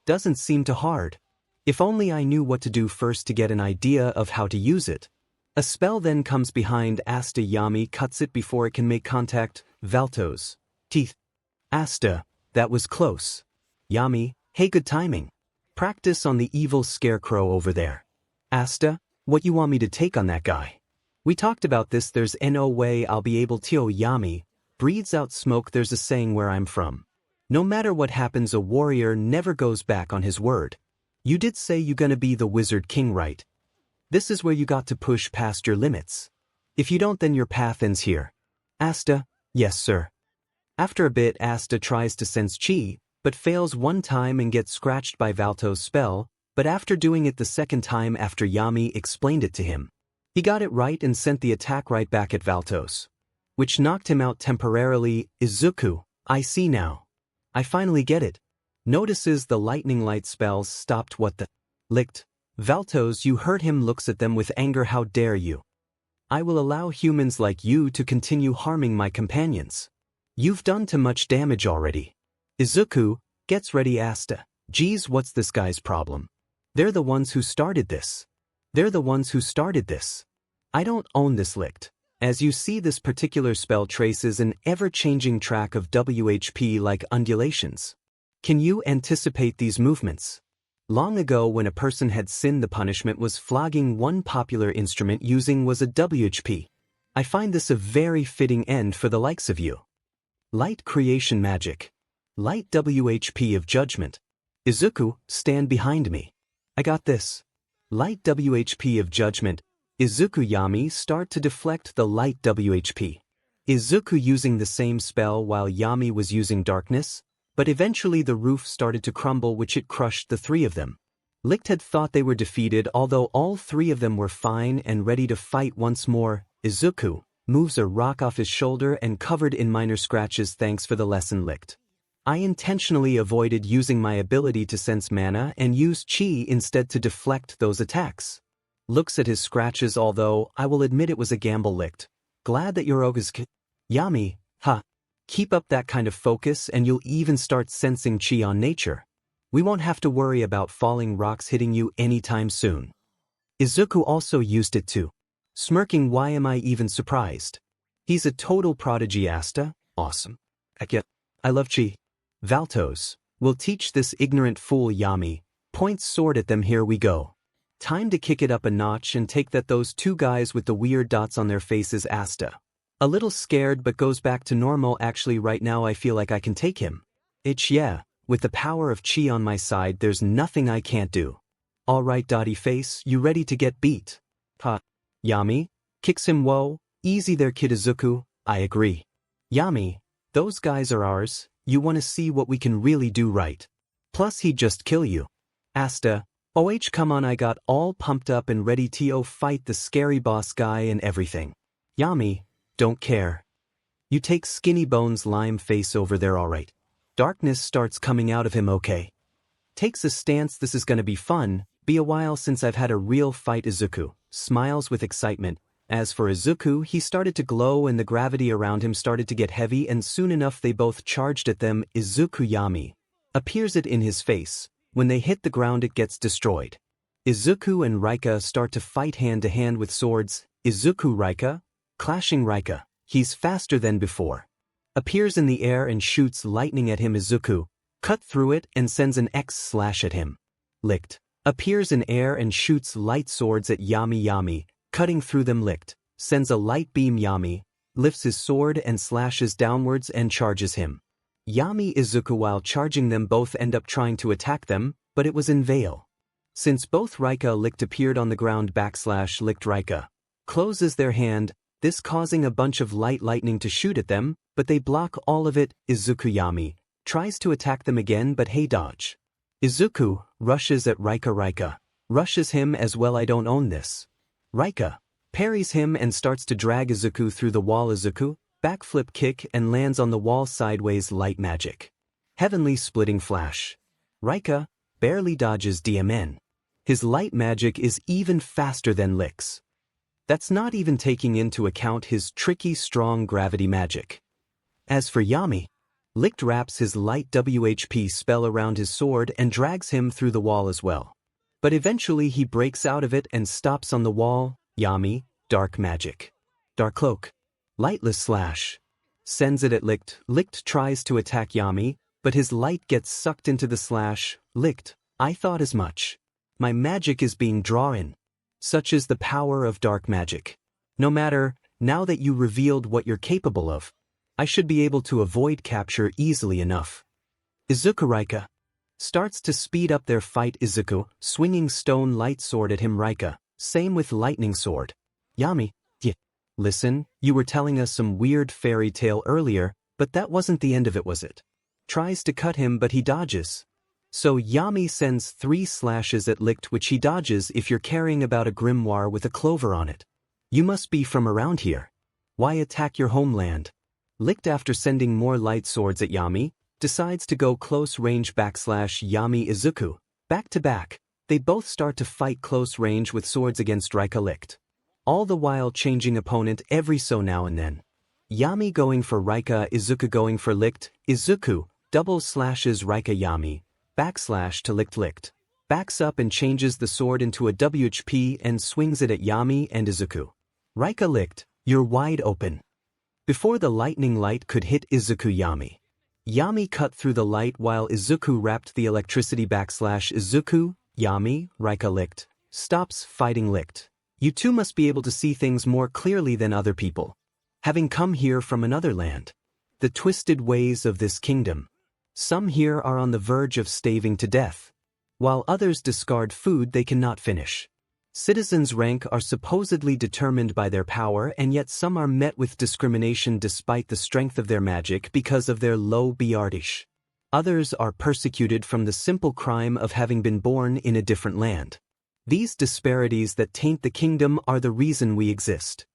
Doesn't seem too hard. If only I knew what to do first to get an idea of how to use it. A spell then comes behind 𝗧𝗏𝗏. Yami cuts it before it can make contact. Valtos, teeth. 𝗧𝗏𝗏, that was close. Yami, hey, good timing. Practice on the evil scarecrow over there. 𝗧𝗏𝗏, what you want me to take on that guy? We talked about this. There's no way I'll be able to. Yami breathes out smoke. There's a saying where I'm from. No matter what happens, a warrior never goes back on his word. You did say you gonna be the Wizard King, right? This is where you got to push past your limits. If you don't, then your path ends here. 𝗧𝗏𝗏, yes sir. After a bit, 𝗧𝗏𝗏 tries to sense chi, but fails one time and gets scratched by Valtos' spell, but after doing it the second time after Yami explained it to him, he got it right and sent the attack right back at Valtos, which knocked him out temporarily. Izuku, I see now. I finally get it. Notices the lightning light spells stopped. What the? Licked. Valtos, you hurt him. Looks at them with anger. How dare you? I will allow humans like you to continue harming my companions. You've done too much damage already. Izuku gets ready. 𝗧𝗏𝗏, geez, what's this guy's problem? They're the ones who started this. They're the ones who started this. I don't own this. Licked. As you see, this particular spell traces an ever-changing track of WHP like undulations. Can you anticipate these movements? Long ago, when a person had sinned, the punishment was flogging. One popular instrument using was a WHP. I find this a very fitting end for the likes of you. Light creation magic. Light WHP of judgment. Izuku, stand behind me. I got this. Light WHP of judgment. Izuku. Yami start to deflect the light WHP. Izuku using the same spell while Yami was using darkness, but eventually the roof started to crumble, which it crushed the three of them. Licked had thought they were defeated, although all three of them were fine and ready to fight once more. Izuku moves a rock off his shoulder and covered in minor scratches. Thanks for the lesson, Licked. I intentionally avoided using my ability to sense mana and used chi instead to deflect those attacks. Looks at his scratches, although I will admit it was a gamble. Licked. Glad that your 𝐒𝐭𝐚𝐲 𝐔𝐩𝐿. Yami, huh? Keep up that kind of focus and you'll even start sensing chi on nature. We won't have to worry about falling rocks hitting you anytime soon. Izuku also used it too. Smirking, why am I even surprised? He's a total prodigy. Asta, awesome. Heck, I love chi. Valtos, we'll teach this ignorant fool Yami. Points sword at them. Here we go. Time to kick it up a notch and take that. Those two guys with the weird dots on their faces. Asta. A little scared but goes back to normal. Actually right now I feel like I can take him. Yeah, with the power of chi on my side there's nothing I can't do. Alright Dotty Face, you ready to get beat? Ha. Yami, kicks him. Whoa, easy there Kid Izuku, I agree. Yami, those guys are ours, you wanna see what we can really do, right? Plus he'd just kill you. Asta, come on, I got all pumped up and ready to fight the scary boss guy and everything. Yami, don't care. You take Skinny Bones lime face over there. Alright. Darkness starts coming out of him. Okay. Takes a stance. This is gonna be fun. Be a while since I've had a real fight. Izuku smiles with excitement. As for Izuku, he started to glow and the gravity around him started to get heavy, and soon enough they both charged at them. Izuku Yami appears it in his face. When they hit the ground it gets destroyed. Izuku and Rika start to fight hand to hand with swords. Izuku Rika, clashing. Rika, he's faster than before. Appears in the air and shoots lightning at him. Izuku cut through it and sends an X slash at him. Licked appears in air and shoots light swords at Yami. Yami, cutting through them. Licked sends a light beam. Yami lifts his sword and slashes downwards and charges him. Yami Izuku, while charging them, both end up trying to attack them, but it was in vain. Since both Rika licked appeared on the ground, / licked Rika closes their hand, this causing a bunch of lightning to shoot at them, but they block all of it. Izuku Yami tries to attack them again, but hey, dodge. Izuku rushes at Rika. Rika rushes him as well. I don't own this. Rika parries him and starts to drag Izuku through the wall. Izuku backflip kick and lands on the wall sideways. Light magic. Heavenly splitting flash. Rika barely dodges DMN. His light magic is even faster than Lick's. That's not even taking into account his tricky strong gravity magic. As for Yami, Licked wraps his light WHP spell around his sword and drags him through the wall as well. But eventually he breaks out of it and stops on the wall. Yami, dark magic. Dark cloak. Lightless slash. Sends it at Licked. Licked tries to attack Yami, but his light gets sucked into the slash. Licked, I thought as much. My magic is being drawn. Such is the power of dark magic. No matter, now that you revealed what you're capable of, I should be able to avoid capture easily enough. Izuku Rika starts to speed up their fight. Izuku, swinging stone light sword at him. Rika, same with lightning sword. Yami, listen, you were telling us some weird fairy tale earlier, but that wasn't the end of it, was it? Tries to cut him but he dodges. So Yami sends 3 slashes at Licked, which he dodges. If you're carrying about a grimoire with a clover on it, you must be from around here. Why attack your homeland? Licked, after sending more light swords at Yami, decides to go close range / Yami Izuku. Back to back, they both start to fight close range with swords against Rika. Licked, all the while changing opponent every so now and then. Yami going for Rika, Izuku going for Licked. Izuku double slashes Rika. Yami / to Licked. Licked backs up and changes the sword into a WHP and swings it at Yami and Izuku. Rika, Licked, you're wide open. Before the lightning light could hit Izuku. Yami cut through the light while Izuku wrapped the electricity / Izuku, Yami, Rika. Licked stops fighting. Licked, you two must be able to see things more clearly than other people, having come here from another land. The twisted ways of this kingdom. Some here are on the verge of starving to death, while others discard food they cannot finish. Citizens' rank are supposedly determined by their power, and yet some are met with discrimination despite the strength of their magic because of their low 𝗬𝗲𝗏. Others are persecuted from the simple crime of having been born in a different land. These disparities that taint the kingdom are the reason we exist.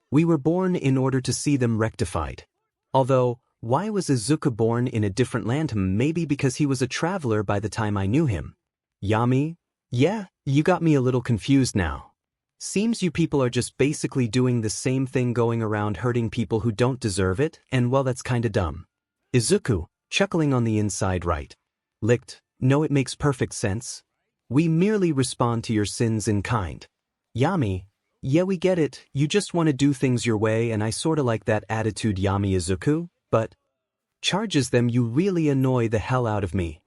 We were born in order to see them rectified. Although, why was Izuku born in a different land? Maybe because he was a traveler by the time I knew him. Yami? Yeah, you got me a little confused now. Seems you people are just basically doing the same thing going around hurting people who don't deserve it, and well that's kinda dumb. Izuku, chuckling on the inside right. Licked, no it makes perfect sense. We merely respond to your sins in kind. Yami, yeah we get it, you just want to do things your way and I sorta like that attitude Yami Izuku, but charges them you really annoy the hell out of me.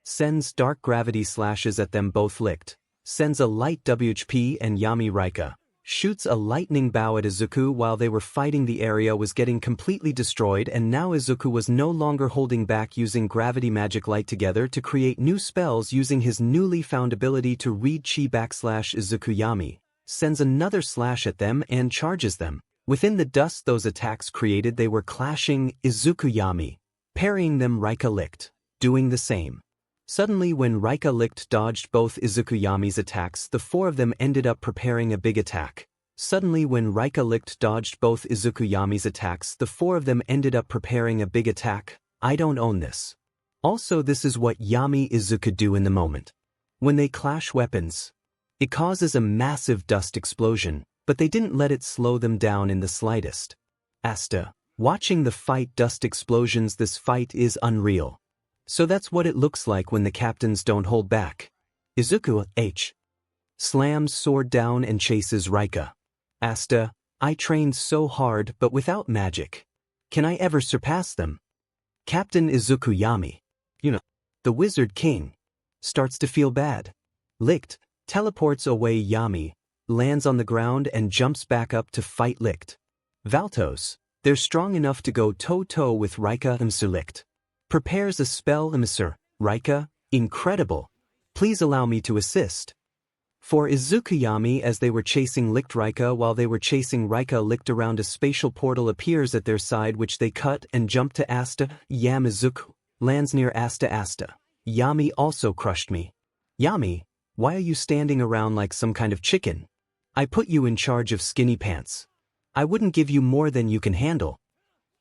Sends dark gravity slashes at them both licked. Sends a light WHP and Yami Rika. Shoots a lightning bow at Izuku while they were fighting. The area was getting completely destroyed and now Izuku was no longer holding back, using gravity magic light together to create new spells using his newly found ability to read chi /Izuku Yami. Sends another slash at them and charges them. Within the dust those attacks created they were clashing. Izuku Yami, parrying them. Rika licked, doing the same. Suddenly when Rika licked dodged both Izuku Yami's attacks, the four of them ended up preparing a big attack. Suddenly when Rika licked dodged both Izuku Yami's attacks, the four of them ended up preparing a big attack. I don't own this. Also this is what Yami Izuku do in the moment. When they clash weapons, it causes a massive dust explosion, but they didn't let it slow them down in the slightest. Asta, watching the fight dust explosions. This fight is unreal. So that's what it looks like when the captains don't hold back. Izuku H. slams sword down and chases Rika. Asta, I trained so hard but without magic. Can I ever surpass them? Captain Izuku Yami, the Wizard King, starts to feel bad. Licked, teleports away. Yami, lands on the ground and jumps back up to fight Licked. 𝗲𝗏𝗺, they're strong enough to go toe-to-toe with Rika. Licked prepares a spell. Rika, incredible. Please allow me to assist. For Izuku Yami, as they were chasing Licked Rika, while they were chasing Rika Licked around, a spatial portal appears at their side which they cut and jump to. Asta, Yam Izuku, lands near Asta. Asta, Yami also crushed me. Yami, why are you standing around like some kind of chicken? I put you in charge of skinny pants. I wouldn't give you more than you can handle.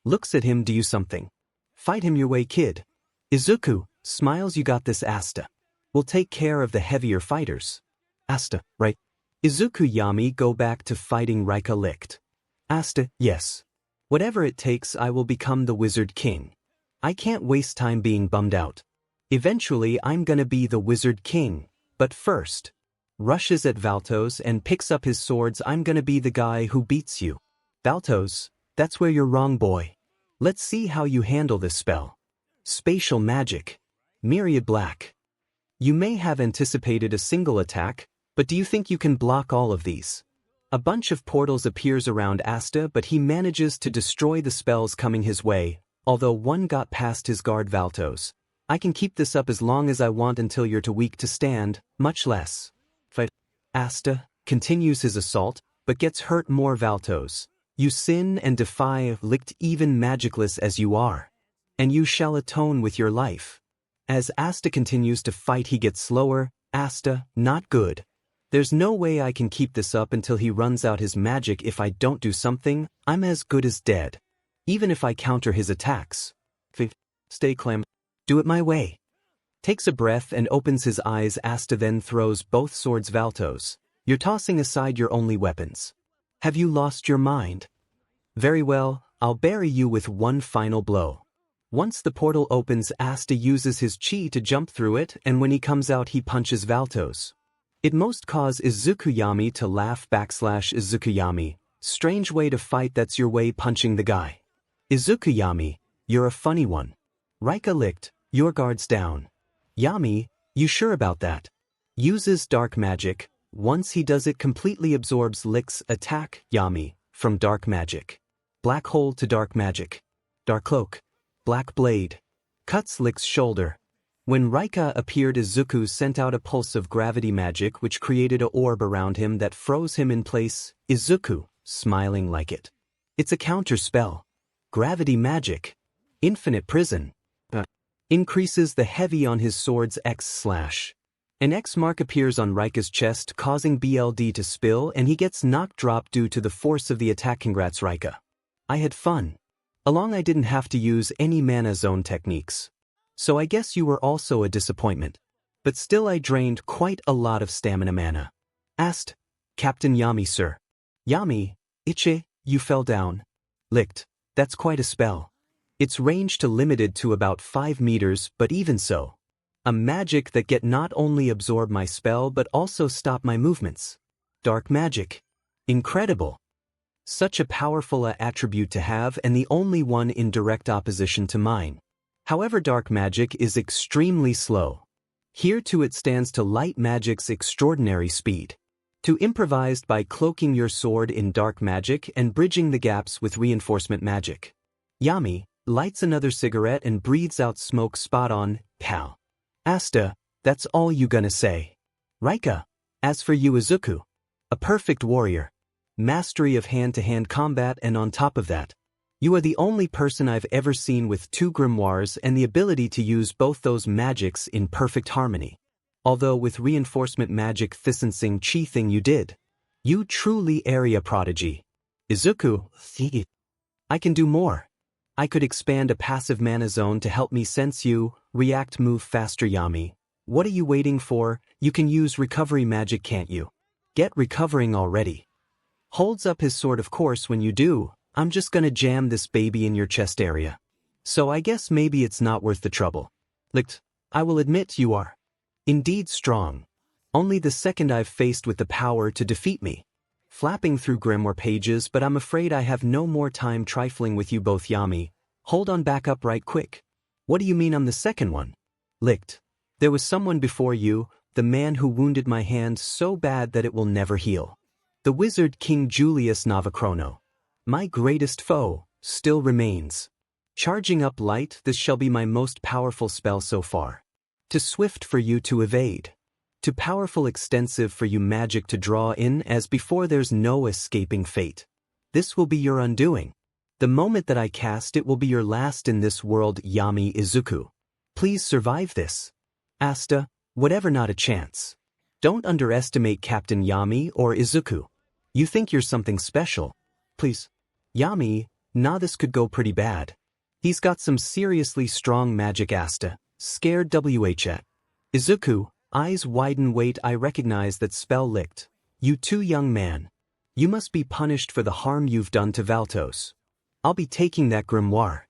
Looks at him. Do you something. Fight him your way, kid. Izuku smiles. You got this, Asta. We'll take care of the heavier fighters. Asta, right. Izuku Yami, go back to fighting Rika Licked. Asta, yes. Whatever it takes, I will become the Wizard King. I can't waste time being bummed out. Eventually I'm gonna be the Wizard King, but first. Rushes at 𝗲𝗏𝗺 and picks up his swords. I'm gonna be the guy who beats you. 𝗲𝗏𝗺, that's where you're wrong, boy. Let's see how you handle this spell. Spatial magic. Myriad Black. You may have anticipated a single attack, but do you think you can block all of these? A bunch of portals appears around Asta, but he manages to destroy the spells coming his way, although one got past his guard. 𝗲𝗏𝗺, I can keep this up as long as I want until you're too weak to stand, much less fight. Asta continues his assault, but gets hurt more. 𝗲𝗏𝗺, you sin and defy Licked, even magicless as you are, and you shall atone with your life. As Asta continues to fight, he gets slower. Asta, not good. There's no way I can keep this up until he runs out his magic. If I don't do something, I'm as good as dead. Even if I counter his attacks. Stay calm. Do it my way. Takes a breath and opens his eyes. Asta then throws both swords. 𝗲𝗏𝗺, you're tossing aside your only weapons. Have you lost your mind? Very well, I'll bury you with one final blow. Once the portal opens, Asta uses his chi to jump through it, and when he comes out he punches 𝗲𝗏𝗺. It most cause Izuku Yami to laugh. /Izuku Yami, strange way to fight. That's your way, punching the guy. Izuku Yami, you're a funny one. Rika Licked, your guard's down. Yami, you sure about that? Uses dark magic. Once he does it, completely absorbs Lick's attack. Yami, from dark magic. Black hole to dark magic. Dark cloak. Black blade. Cuts Lick's shoulder. When Rika appeared, Izuku sent out a pulse of gravity magic which created an orb around him that froze him in place. Izuku, smiling like it. It's a counter spell. Gravity magic. Infinite prison. Increases the heavy on his sword's X/. An X mark appears on Rika's chest, causing BLD to spill, and he gets knocked drop due to the force of the attack. Congrats, Rika. I had fun. Along I didn't have to use any mana zone techniques. So I guess you were also a disappointment. But still I drained quite a lot of stamina mana. Asked, Captain Yami, sir. 𝗕𝗗𝗁𝐻𝗂𝐿, you fell down. Licked. That's quite a spell. Its range to limited to about 5 meters, but even so. A magic that get not only absorb my spell but also stop my movements. Dark magic. Incredible. Such a powerful attribute to have and the only one in direct opposition to mine. However, dark magic is extremely slow. Here too it stands to light magic's extraordinary speed. To improvised by cloaking your sword in dark magic and bridging the gaps with reinforcement magic. Yami lights another cigarette and breathes out smoke spot on, pal. Asta, that's all you gonna say. Rika, as for you Izuku, a perfect warrior. Mastery of hand-to-hand combat, and on top of that, you are the only person I've ever seen with 2 grimoires and the ability to use both those magics in perfect harmony. Although with reinforcement magic 𝗧𝗵𝗲 thing you did. You truly area prodigy. Izuku, I can do more. I could expand a passive mana zone to help me sense you, react move faster. Yami, what are you waiting for? You can use recovery magic, can't you? Get recovering already. Holds up his sword. Of course, when you do, I'm just gonna jam this baby in your chest area. So I guess maybe it's not worth the trouble. Licked, I will admit you are indeed strong. Only the second I've faced with the power to defeat me. Flapping through grimoire pages, but I'm afraid I have no more time trifling with you both. Yami, hold on, back up right quick. What do you mean I'm the second one? Licked, there was someone before you, the man who wounded my hand so bad that it will never heal. The wizard King Julius Novachrono, my greatest foe, still remains. Charging up light, this shall be my most powerful spell so far. Too swift for you to evade. Too powerful extensive for you magic to draw in, as before there's no escaping fate. This will be your undoing. The moment that I cast it will be your last in this world. Yami Izuku, please survive this. Asta, whatever, not a chance. Don't underestimate Captain Yami or Izuku. You think you're something special. Please. Yami, nah, this could go pretty bad. He's got some seriously strong magic. Asta, scared 𝗬𝗓𝗋. Izuku, eyes widen. Wait, I recognize that spell. Licked. You too, young man. You must be punished for the harm you've done to Valtos. I'll be taking that grimoire.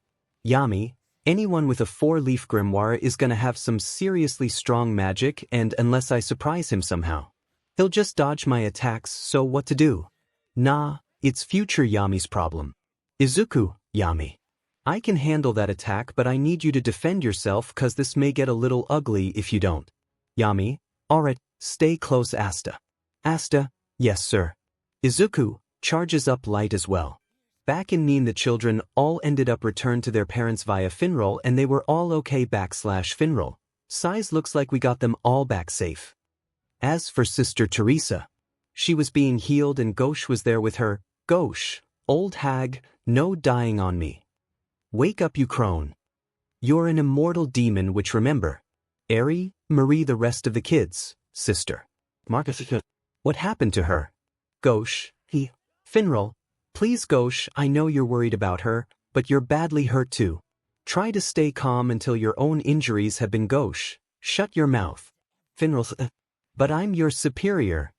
Yami, anyone with a 4-leaf grimoire is gonna have some seriously strong magic, and unless I surprise him somehow, he'll just dodge my attacks. So what to do? Nah, it's future Yami's problem. Izuku, Yami, I can handle that attack, but I need you to defend yourself, cause this may get a little ugly if you don't. Yami, alright, stay close. Asta. Asta, yes sir. Izuku charges up light as well. Back in Neen, the children all ended up returned to their parents via Finral, and they were all okay. /Finral. Size looks like we got them all back safe. As for Sister Teresa, she was being healed and 𝐒𝐻 was there with her. 𝗓𝐻, old hag, no dying on me. Wake up, you crone. You're an immortal demon, which remember. Eri, Marie, the rest of the kids, sister. Marcus, what happened to her? 𝗓𝐻, Finral, please 𝗓𝐻, I know you're worried about her, but you're badly hurt too. Try to stay calm until your own injuries have been 𝗓𝐻. Shut your mouth. Finral, but I'm your superior.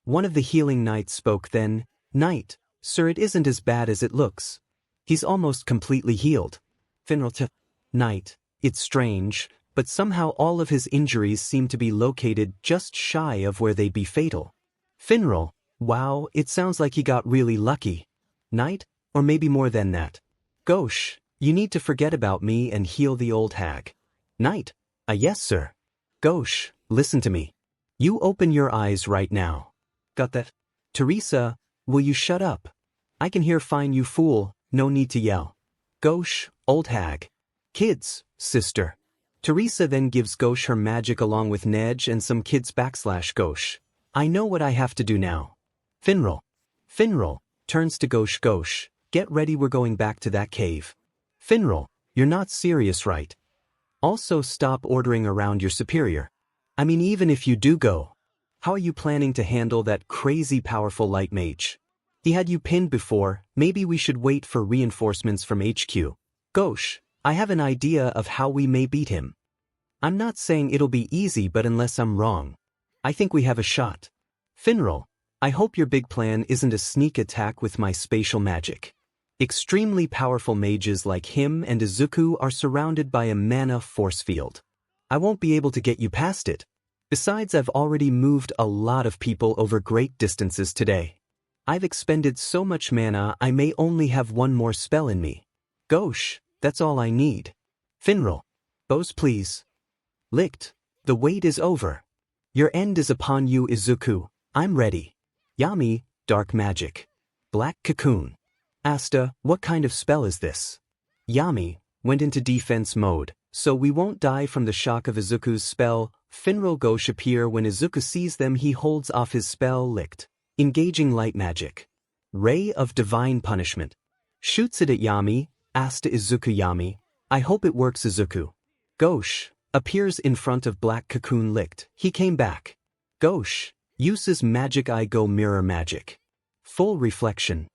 One of the healing knights spoke then. Knight, sir, it isn't as bad as it looks. He's almost completely healed. Finral, Knight, it's strange, but somehow all of his injuries seem to be located just shy of where they'd be fatal. Finral, wow, it sounds like he got really lucky. Knight, or maybe more than that. 𝗓𝐻, you need to forget about me and heal the old hag. Knight, yes sir. 𝗓𝐻, listen to me. You open your eyes right now. Got that? Teresa, will you shut up? I can hear fine, you fool, no need to yell. 𝗓𝐻, old hag. Kids, sister. Teresa then gives 𝗓𝐻 her magic along with Nej and some kids. /𝗓𝐻, I know what I have to do now. Finral. Finral turns to 𝗓𝐻. 𝗓𝐻, get ready, we're going back to that cave. Finral, you're not serious, right? Also, stop ordering around your superior. I mean, even if you do go, how are you planning to handle that crazy powerful light mage? He had you pinned before. Maybe we should wait for reinforcements from HQ. 𝗓𝐻, I have an idea of how we may beat him. I'm not saying it'll be easy, but unless I'm wrong, I think we have a shot. Finral, I hope your big plan isn't a sneak attack with my spatial magic. Extremely powerful mages like him and Izuku are surrounded by a mana force field. I won't be able to get you past it. Besides, I've already moved a lot of people over great distances today. I've expended so much mana I may only have one more spell in me. 𝐒𝐻, that's all I need. 𝗵𝗲, bows please. 𝗧𝗏𝗧𝗏, the wait is over. Your end is upon you, Izuku. I'm ready. 𝗕𝗏𝗵𝗲, dark magic. Black cocoon. 𝗧𝗏, what kind of spell is this? 𝗕𝗏𝗵𝗲 went into defense mode, so we won't die from the shock of Izuku's spell. 𝗵𝗲 ghosts appear when Izuku sees them. He holds off his spell 𝗧𝗏𝗧𝗏, engaging light magic. Ray of divine punishment. Shoots it at 𝗕𝗏𝗵𝗲. 𝗧𝗏 Izuku 𝗕𝗏𝗵𝗲. I hope it works. Izuku. 𝗎𝗏𝗧 appears in front of black cocoon 𝗧𝗏𝗧. He came back. 𝗎𝗏𝗧 uses magic 𝐈 mirror magic. Full reflection.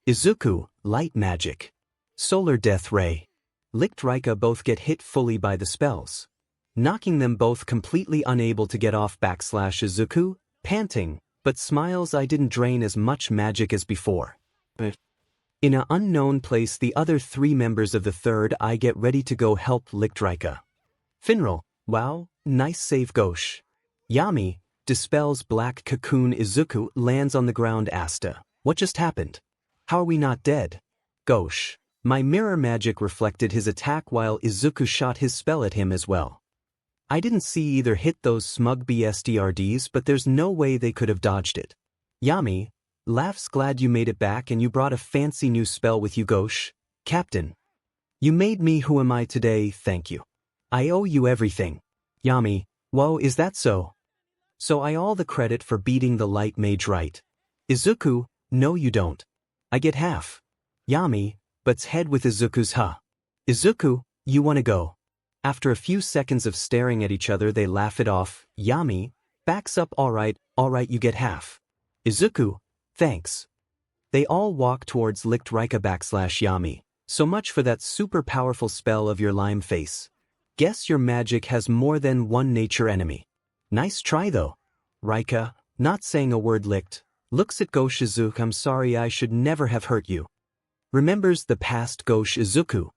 Izuku, light magic. Solar death ray. 𝗕𝗏𝗧𝗏 both get hit fully by the spells, knocking them both completely unable to get off. Izuku, panting, but smiles. I didn't drain as much magic as before. In an unknown place, the other three members of the third eye get ready to go help 𝗕𝗏𝗧𝗏. 𝗵𝗲, wow, nice save. 𝗎𝗏𝗧. 𝗕𝗏𝗵𝗲 dispels black cocoon. Izuku lands on the ground. 𝗧𝗏, what just happened? How are we not dead? 𝗎𝗏𝗧, my mirror magic reflected his attack while Izuku shot his spell at him as well. I didn't see either hit those smug BSDRDs, but there's no way they could have dodged it. 𝗕𝗏𝗵𝗲 laughs. Glad you made it back and you brought a fancy new spell with you. 𝗎𝗏𝗧, Captain. You made me who am I today. Thank you. I owe you everything. 𝗕𝗏𝗵𝗲, whoa, is that so? So I all the credit for beating the light mage, right? Izuku, no you don't. I get half. 𝗕𝗏𝗵𝗲 butts head with Izuku's 𝗧. Izuku, you wanna go? After a few seconds of staring at each other, they laugh it off. 𝗕𝗏𝗵𝗲 backs up. Alright, you get half. Izuku, thanks. They all walk towards 𝗕𝗏𝗧𝗏. So much for that super powerful spell of your lime face. Guess your magic has more than one nature enemy. Nice try though. Rika, not saying a word. 𝗧𝗏𝗧𝗏 looks at 𝗎𝗏𝗧. Izuku, I'm sorry, I should never have hurt you. Remembers the past. 𝗎𝗏𝗧, Izuku.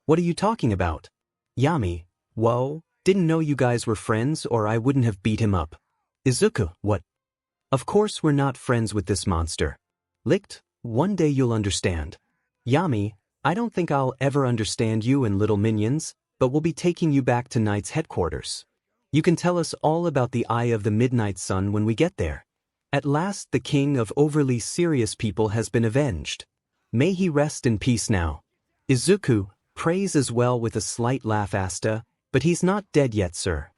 What are you talking about? 𝗕𝗏𝗵𝗲, whoa, didn't know you guys were friends or I wouldn't have beat him up. Izuku, what? Of course we're not friends with this monster. 𝗧𝗏𝗧𝗏, one day you'll understand. 𝗕𝗏𝗵𝗲, I don't think I'll ever understand you and little minions, but we'll be taking you back to Knight's headquarters. You can tell us all about the Eye of the Midnight Sun when we get there. At last the king of overly serious people has been avenged. May he rest in peace now. Izuku prays as well with a slight laugh. 𝗧𝗏𝗧𝗏, but he's not dead yet, sir.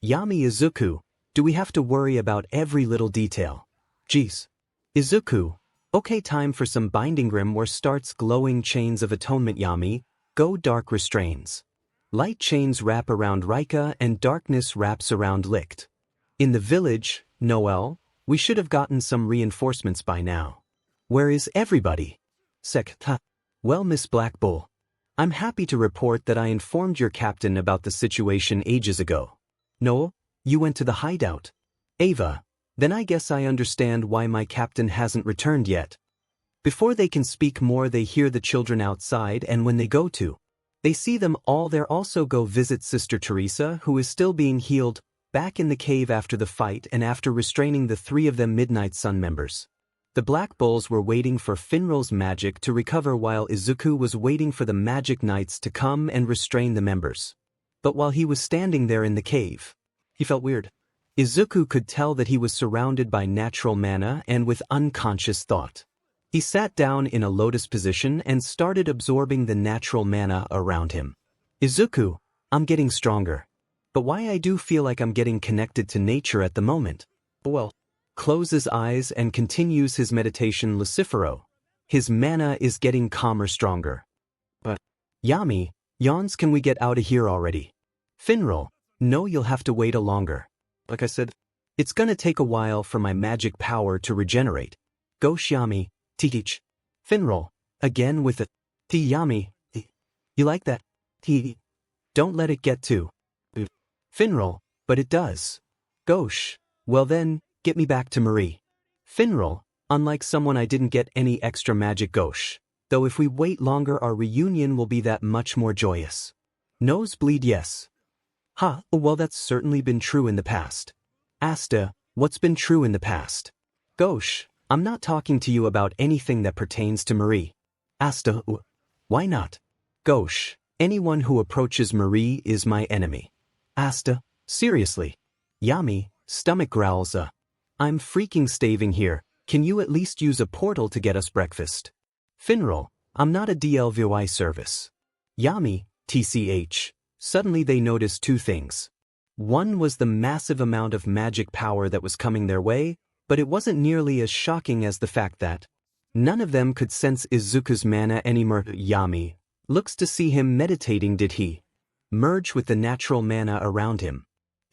𝗕𝗏𝗵𝗲, Izuku, do we have to worry about every little detail? Jeez. Izuku, okay, time for some binding. Grimoire starts. Glowing chains of atonement. 𝗕𝗏𝗵𝗲, go dark restrains. Light chains wrap around Rika and darkness wraps around 𝗕𝗏𝗏. In the village, Noel, we should have gotten some reinforcements by now. Where is everybody? 𝗧𝗏𝗧𝗏, well, Miss Black Bull, I'm happy to report that I informed your captain about the situation ages ago. Noel, you went to the hideout. Ava, then I guess I understand why my captain hasn't returned yet. Before they can speak more, they hear the children outside, and when they go to, they see them all there. Also go visit Sister Teresa, who is still being healed, back in the cave after the fight and after restraining the three of them Midnight Sun members. The Black Bulls were waiting for 𝗵𝗲's magic to recover while Izuku was waiting for the Magic Knights to come and restrain the members. But while he was standing there in the cave, he felt weird. Izuku could tell that he was surrounded by natural mana and with unconscious thought. He sat down in a lotus position and started absorbing the natural mana around him. Izuku, I'm getting stronger. But why I do feel like I'm getting connected to nature at the moment. Well, closes eyes and continues his meditation. 𝗬𝗏𝗧𝗏, his mana is getting calmer, stronger. But 𝗕𝗏𝗵𝗲 yawns, can we get out of here already? 𝗵𝗲, no, you'll have to wait a longer. Like I said, it's gonna take a while for my magic power to regenerate. 𝗎𝗏𝗵𝗏, 𝗕𝗏𝗁. 𝗵𝗲, again with a 𝗕𝗏𝗵𝗏. You like that? 𝗕𝗏. Don't let it get to 𝗵𝗲, but it does. 𝗎𝗏𝗧, well then, get me back to Marie. Finral, unlike someone I didn't get any extra magic 𝗏𝗁. Though if we wait longer our reunion will be that much more joyous. Nosebleed yes. Well that's certainly been true in the past. 𝗧𝗲, what's been true in the past? 𝗏𝗁, I'm not talking to you about anything that pertains to Marie. 𝗧𝗲, why not? 𝗏𝗁, anyone who approaches Marie is my enemy. 𝗧𝗲, seriously? Yami, stomach growls. I'm freaking staving here, can you at least use a portal to get us breakfast? Finral, I'm not a 𝗕𝗏𝗍𝐻 service. Yami, tch. Suddenly they noticed two things. One was the massive amount of magic power that was coming their way, but it wasn't nearly as shocking as the fact that none of them could sense Izuku's mana anymore. Yami looks to see him meditating. Did he merge with the natural mana around him?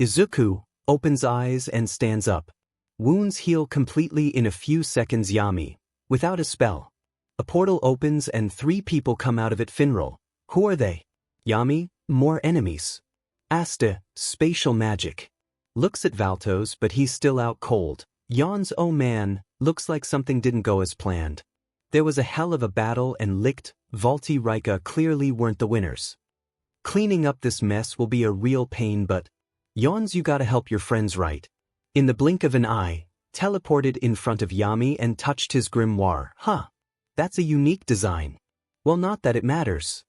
Izuku opens eyes and stands up. Wounds heal completely in a few seconds. Yami, without a spell. A portal opens and 3 people come out of it. Finral, who are they? Yami, more enemies. 𝗧𝗲, spatial magic. Looks at Valtos but he's still out cold. Yawns, oh man, looks like something didn't go as planned. There was a hell of a battle and 𝗕𝗏𝗁𝗍𝗂𝗏 clearly weren't the winners. Cleaning up this mess will be a real pain but Yawns, you gotta help your friends right. In the blink of an eye, teleported in front of Yami and touched his grimoire. That's a unique design. Well, not that it matters.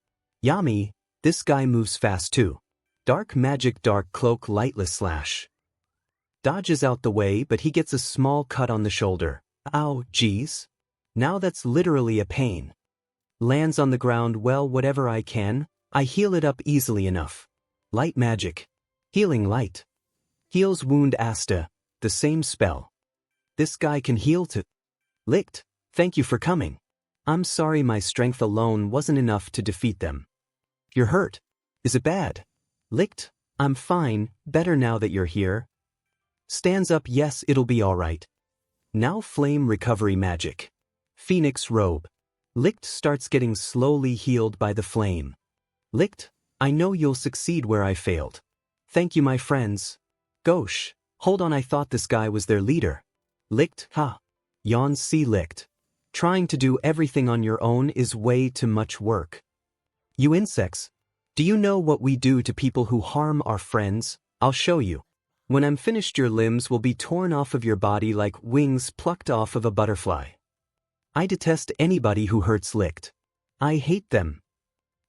Yami, this guy moves fast too. Dark magic dark cloak lightless slash. Dodges out the way but he gets a small cut on the shoulder. Ow, geez. Now that's literally a pain. Lands on the ground. Well, whatever I can, I heal it up easily enough. Light magic. Healing light. Heals wound. 𝗧𝗲, the same spell. This guy can heal too. 𝗧𝗏, thank you for coming. I'm sorry my strength alone wasn't enough to defeat them. You're hurt. Is it bad? 𝗧𝗏, I'm fine, better now that you're here. Stands up. Yes, it'll be alright. Now flame recovery magic. Phoenix robe. 𝗧𝗏 starts getting slowly healed by the flame. 𝗧𝗏, I know you'll succeed where I failed. Thank you my friends. 𝗏𝗁, hold on, I thought this guy was their leader. 𝗧𝗏, Yawns, see 𝗧𝗏. Trying to do everything on your own is way too much work. You insects. Do you know what we do to people who harm our friends? I'll show you. When I'm finished your limbs will be torn off of your body like wings plucked off of a butterfly. I detest anybody who hurts 𝗧𝗏. I hate them.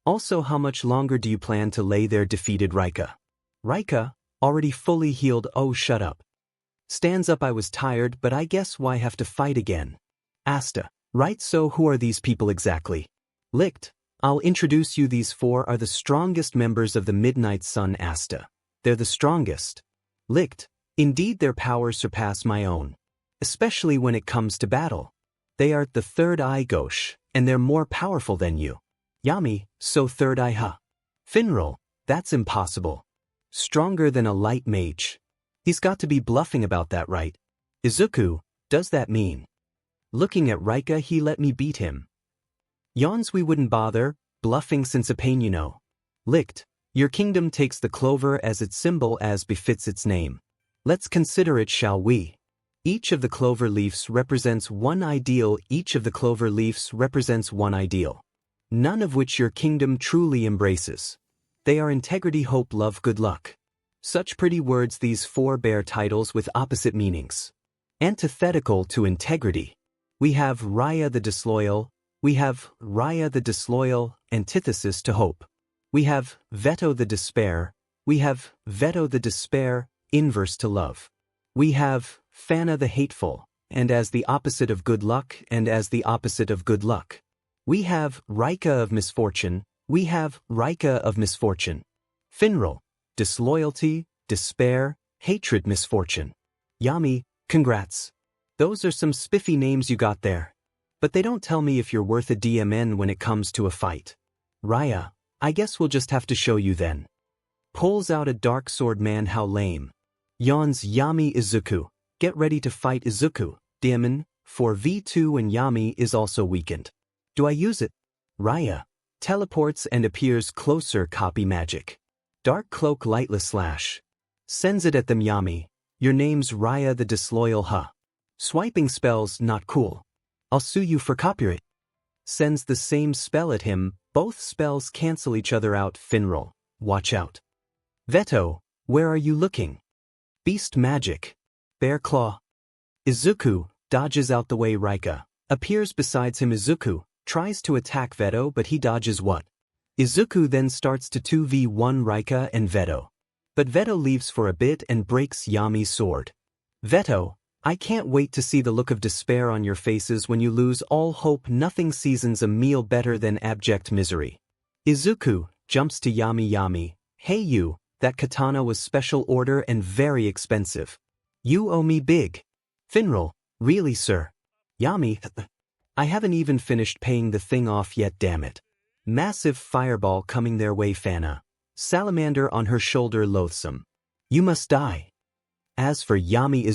Also, how much longer do you plan to lay there? Defeated Rika. Rika, already fully healed. Oh, shut up. Stands up. I was tired but I guess why have to fight again? 𝗧𝗲, right, so who are these people exactly? 𝗧𝗏, I'll introduce you. These 4 are the strongest members of the Midnight Sun. 𝗧𝗲, they're the strongest. 𝗧𝗏, indeed their powers surpass my own. Especially when it comes to battle. They are the third eye 𝗏𝗁, and they're more powerful than you. Yami, so third eye Finral, that's impossible. Stronger than a light mage. He's got to be bluffing about that, right? Izuku, does that mean? Looking at Rika, he let me beat him. Yawns, we wouldn't bother bluffing since a pain, you know. 𝗧𝗏, your kingdom takes the clover as its symbol as befits its name. Let's consider it, shall we? Each of the clover leaves represents one ideal. Each of the clover leaves represents one ideal. None of which your kingdom truly embraces. They are integrity, hope, love, good luck. Such pretty words. These 4 bear titles with opposite meanings. Antithetical to integrity. We have Raya the disloyal. We have Raya the disloyal, antithesis to hope. We have Veto the despair. We have Veto the despair, inverse to love. We have Fana the hateful, and as the opposite of good luck, and as the opposite of good luck. We have Rika of misfortune. We have Rika of misfortune. Finral, disloyalty, despair, hatred, misfortune. Yami, congrats. Those are some spiffy names you got there. But they don't tell me if you're worth a DMN when it comes to a fight. Raya, I guess we'll just have to show you then. Pulls out a dark sword. Man, how lame. Yawns. Yami. Izuku, get ready to fight. Izuku, DMN, for V2 and Yami is also weakened. Do I use it? Raya, teleports and appears closer. Copy magic. Dark cloak lightless slash. Sends it at them. Yami, your name's Raya the disloyal Swiping spells not cool. I'll sue you for copyright. Sends the same spell at him, both spells cancel each other out. 𝗵𝗲, watch out. 𝗕𝗏𝗄, where are you looking? Beast magic. Bear claw. Izuku dodges out the way. 𝗧𝗏𝗄 appears besides him. Izuku tries to attack 𝗕𝗏𝗄, but he dodges what? Izuku then starts to 2v1 𝗧𝗏𝗄 and 𝗕𝗏𝗄. But 𝗕𝗏𝗄 leaves for a bit and breaks Yami's sword. 𝗕𝗏𝗄, I can't wait to see the look of despair on your faces when you lose all hope. Nothing seasons a meal better than abject misery. Izuku jumps to Yami. Yami, hey you, that katana was special order and very expensive. You owe me big. 𝗵𝗲, really sir? Yami, I haven't even finished paying the thing off yet, damn it. Massive fireball coming their way. 𝗓𝗏𝗄, salamander on her shoulder. 𝗬𝗏𝗧𝗵, you must die. As for Yami.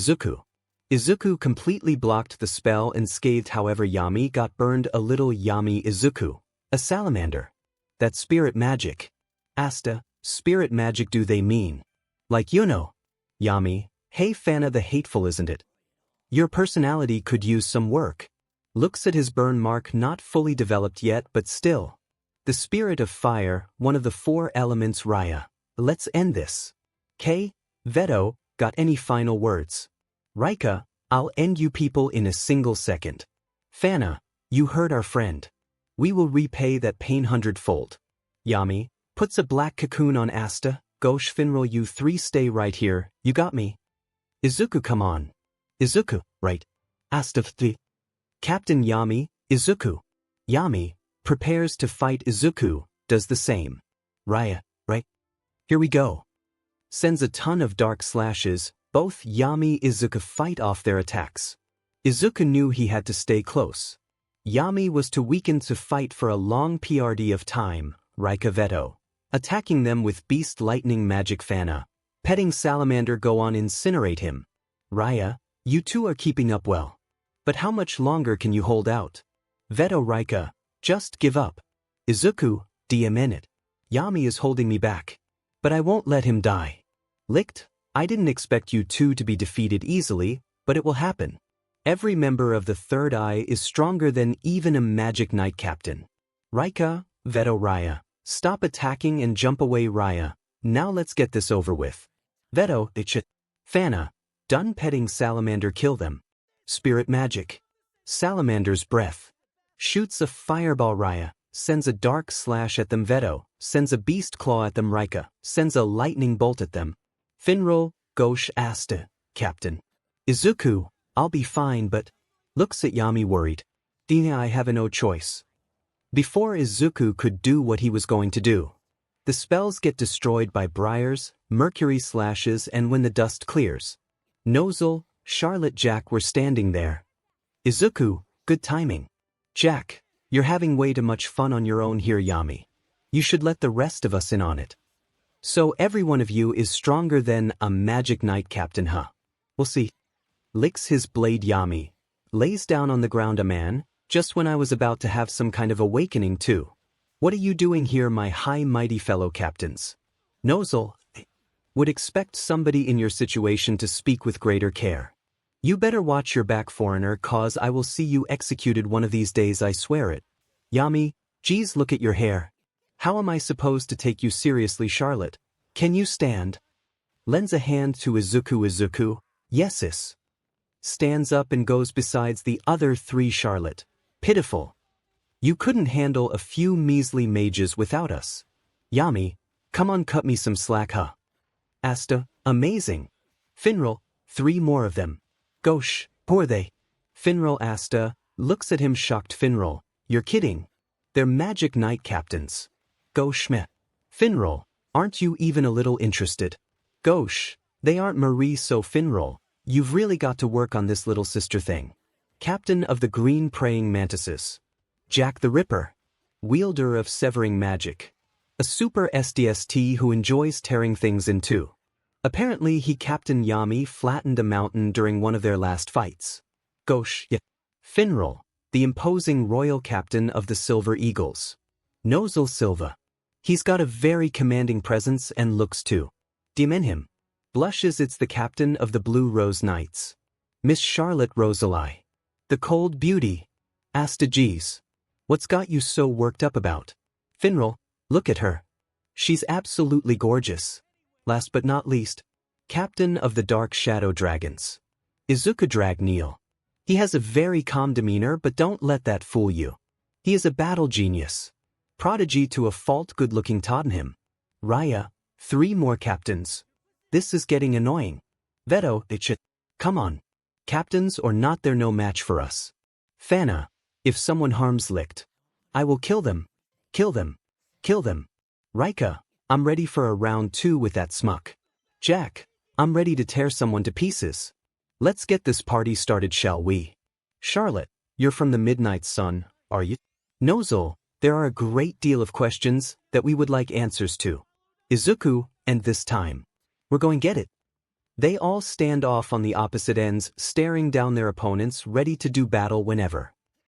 Izuku completely blocked the spell and scathed. However, Yami got burned a little. Yami. Izuku, a salamander. That's spirit magic. 𝗧𝗏𝗏, spirit magic do they mean? Like you know. Yami, hey 𝗓𝗏𝗏 the hateful, isn't it? Your personality could use some work. Looks at his burn mark, not fully developed yet, but still. The spirit of fire, one of the 4 elements. 𝗧𝗏𝗏, let's end this. 𝗕𝗏𝗄, got any final words? 𝗧𝗏𝗏, I'll end you people in a single second. 𝗓𝗏𝗏, you heard our friend. We will repay that pain 100-fold. Yami puts a black cocoon on 𝗧𝗏𝗏. 𝗧𝗏, 𝗵𝗲, you 3 stay right here, you got me. Izuku, come on. Izuku, right. 𝗧𝗏𝗏. Captain Yami. Izuku. Yami prepares to fight. Izuku does the same. 𝗧𝗏𝗏, right? Here we go. Sends a ton of dark slashes. Both Yami and Izuku fight off their attacks. Izuku knew he had to stay close. Yami was too weakened to fight for a long period of time. 𝗧𝗏𝗏, attacking them with beast lightning magic. 𝗓𝗏𝗏, petting salamander go on incinerate him. 𝗧𝗏𝗏, you two are keeping up well. But how much longer can you hold out? 𝗕𝗏𝗏, 𝗧𝗏𝗏, just give up. Izuku, DM Yami is holding me back. But I won't let him die. Licked, I didn't expect you two to be defeated easily, but it will happen. Every member of the Third Eye is stronger than even a magic knight captain. 𝗧𝗏𝗏, 𝗕𝗏𝗏, stop attacking and jump away. 𝗧𝗏𝗏, now let's get this over with. 𝗕𝗏𝗏, 𝗓𝗏𝗏, done petting salamander. Kill them. Spirit magic. Salamander's breath. Shoots a fireball. 𝗧𝗏𝗏 sends a dark slash at them. 𝗕𝗏𝗏 sends a beast claw at them. 𝗧𝗏𝗏 sends a lightning bolt at them. 𝗵𝗲, 𝗧𝗏, 𝗧𝗏𝗏, Captain. Izuku, I'll be fine, but... Looks at Yami worried. I have no choice. Before Izuku could do what he was going to do, the spells get destroyed by briars, mercury slashes, and when the dust clears, Nozel, Charlotte, Jack were standing there. Izuku, good timing. Jack, you're having way too much fun on your own here. Yami, you should let the rest of us in on it. So every one of you is stronger than a magic knight captain, huh? We'll see. Licks his blade. Yami lays down on the ground. A man, just when I was about to have some kind of awakening too. What are you doing here, my high mighty fellow captains? Nozel, would expect somebody in your situation to speak with greater care. You better watch your back, foreigner, cause I will see you executed one of these days, I swear it. Yami, geez, look at your hair. How am I supposed to take you seriously? Charlotte, can you stand? Lends a hand to Izuku. Izuku, yes sis. Stands up and goes besides the other 3. Charlotte, pitiful. You couldn't handle a few measly mages without us. Yami, come on, cut me some slack, huh? 𝗧𝗏𝗏, amazing. 𝗵𝗲𝗏, 3 more of them. 𝗧𝗏𝗏, poor they. 𝗵𝗲𝗏, 𝗧𝗏𝗏, looks at him shocked. 𝗵𝗲𝗏, you're kidding. They're magic knight captains. 𝗧𝗏𝗏, 𝗵𝗲𝗏, aren't you even a little interested? 𝗧𝗏𝗏, they aren't Marie, so 𝗵𝗲𝗏, you've really got to work on this little sister thing. Captain of the Green Praying Mantises. Jack the Ripper. Wielder of severing magic. A super SDST who enjoys tearing things in two. Apparently he Captain Yami flattened a mountain during one of their last fights. 𝗧𝗏𝗏, 𝗵𝗲𝗏, the imposing royal captain of the Silver Eagles. Nozel Silva. He's got a very commanding presence and looks too. DM him. Blushes. It's the captain of the Blue Rose Knights. Miss Charlotte Rosalie. The cold beauty. 𝗧𝗵𝗲. What's got you so worked up about? Finral, look at her. She's absolutely gorgeous. Last but not least, Captain of the Dark Shadow Dragons. Izuku Dragneel. He has a very calm demeanor, but don't let that fool you. He is a battle genius. Prodigy to a fault, good-looking 𝗕𝗏𝗄. Raya, 3 more captains. This is getting annoying. 𝗕𝗏𝗿𝗺𝗃. Come on. Captains or not, they're no match for us. Fana, if someone harms 𝗧𝗏𝗏𝗧, I will kill them. Kill them. Kill them. Rika, I'm ready for a round 2 with that smuck. Jack, I'm ready to tear someone to pieces. Let's get this party started, shall we? Charlotte, you're from the Midnight Sun, are you? Nozel, there are a great deal of questions that we would like answers to. Izuku, and this time, we're going to get it. They all stand off on the opposite ends, staring down their opponents, ready to do battle whenever.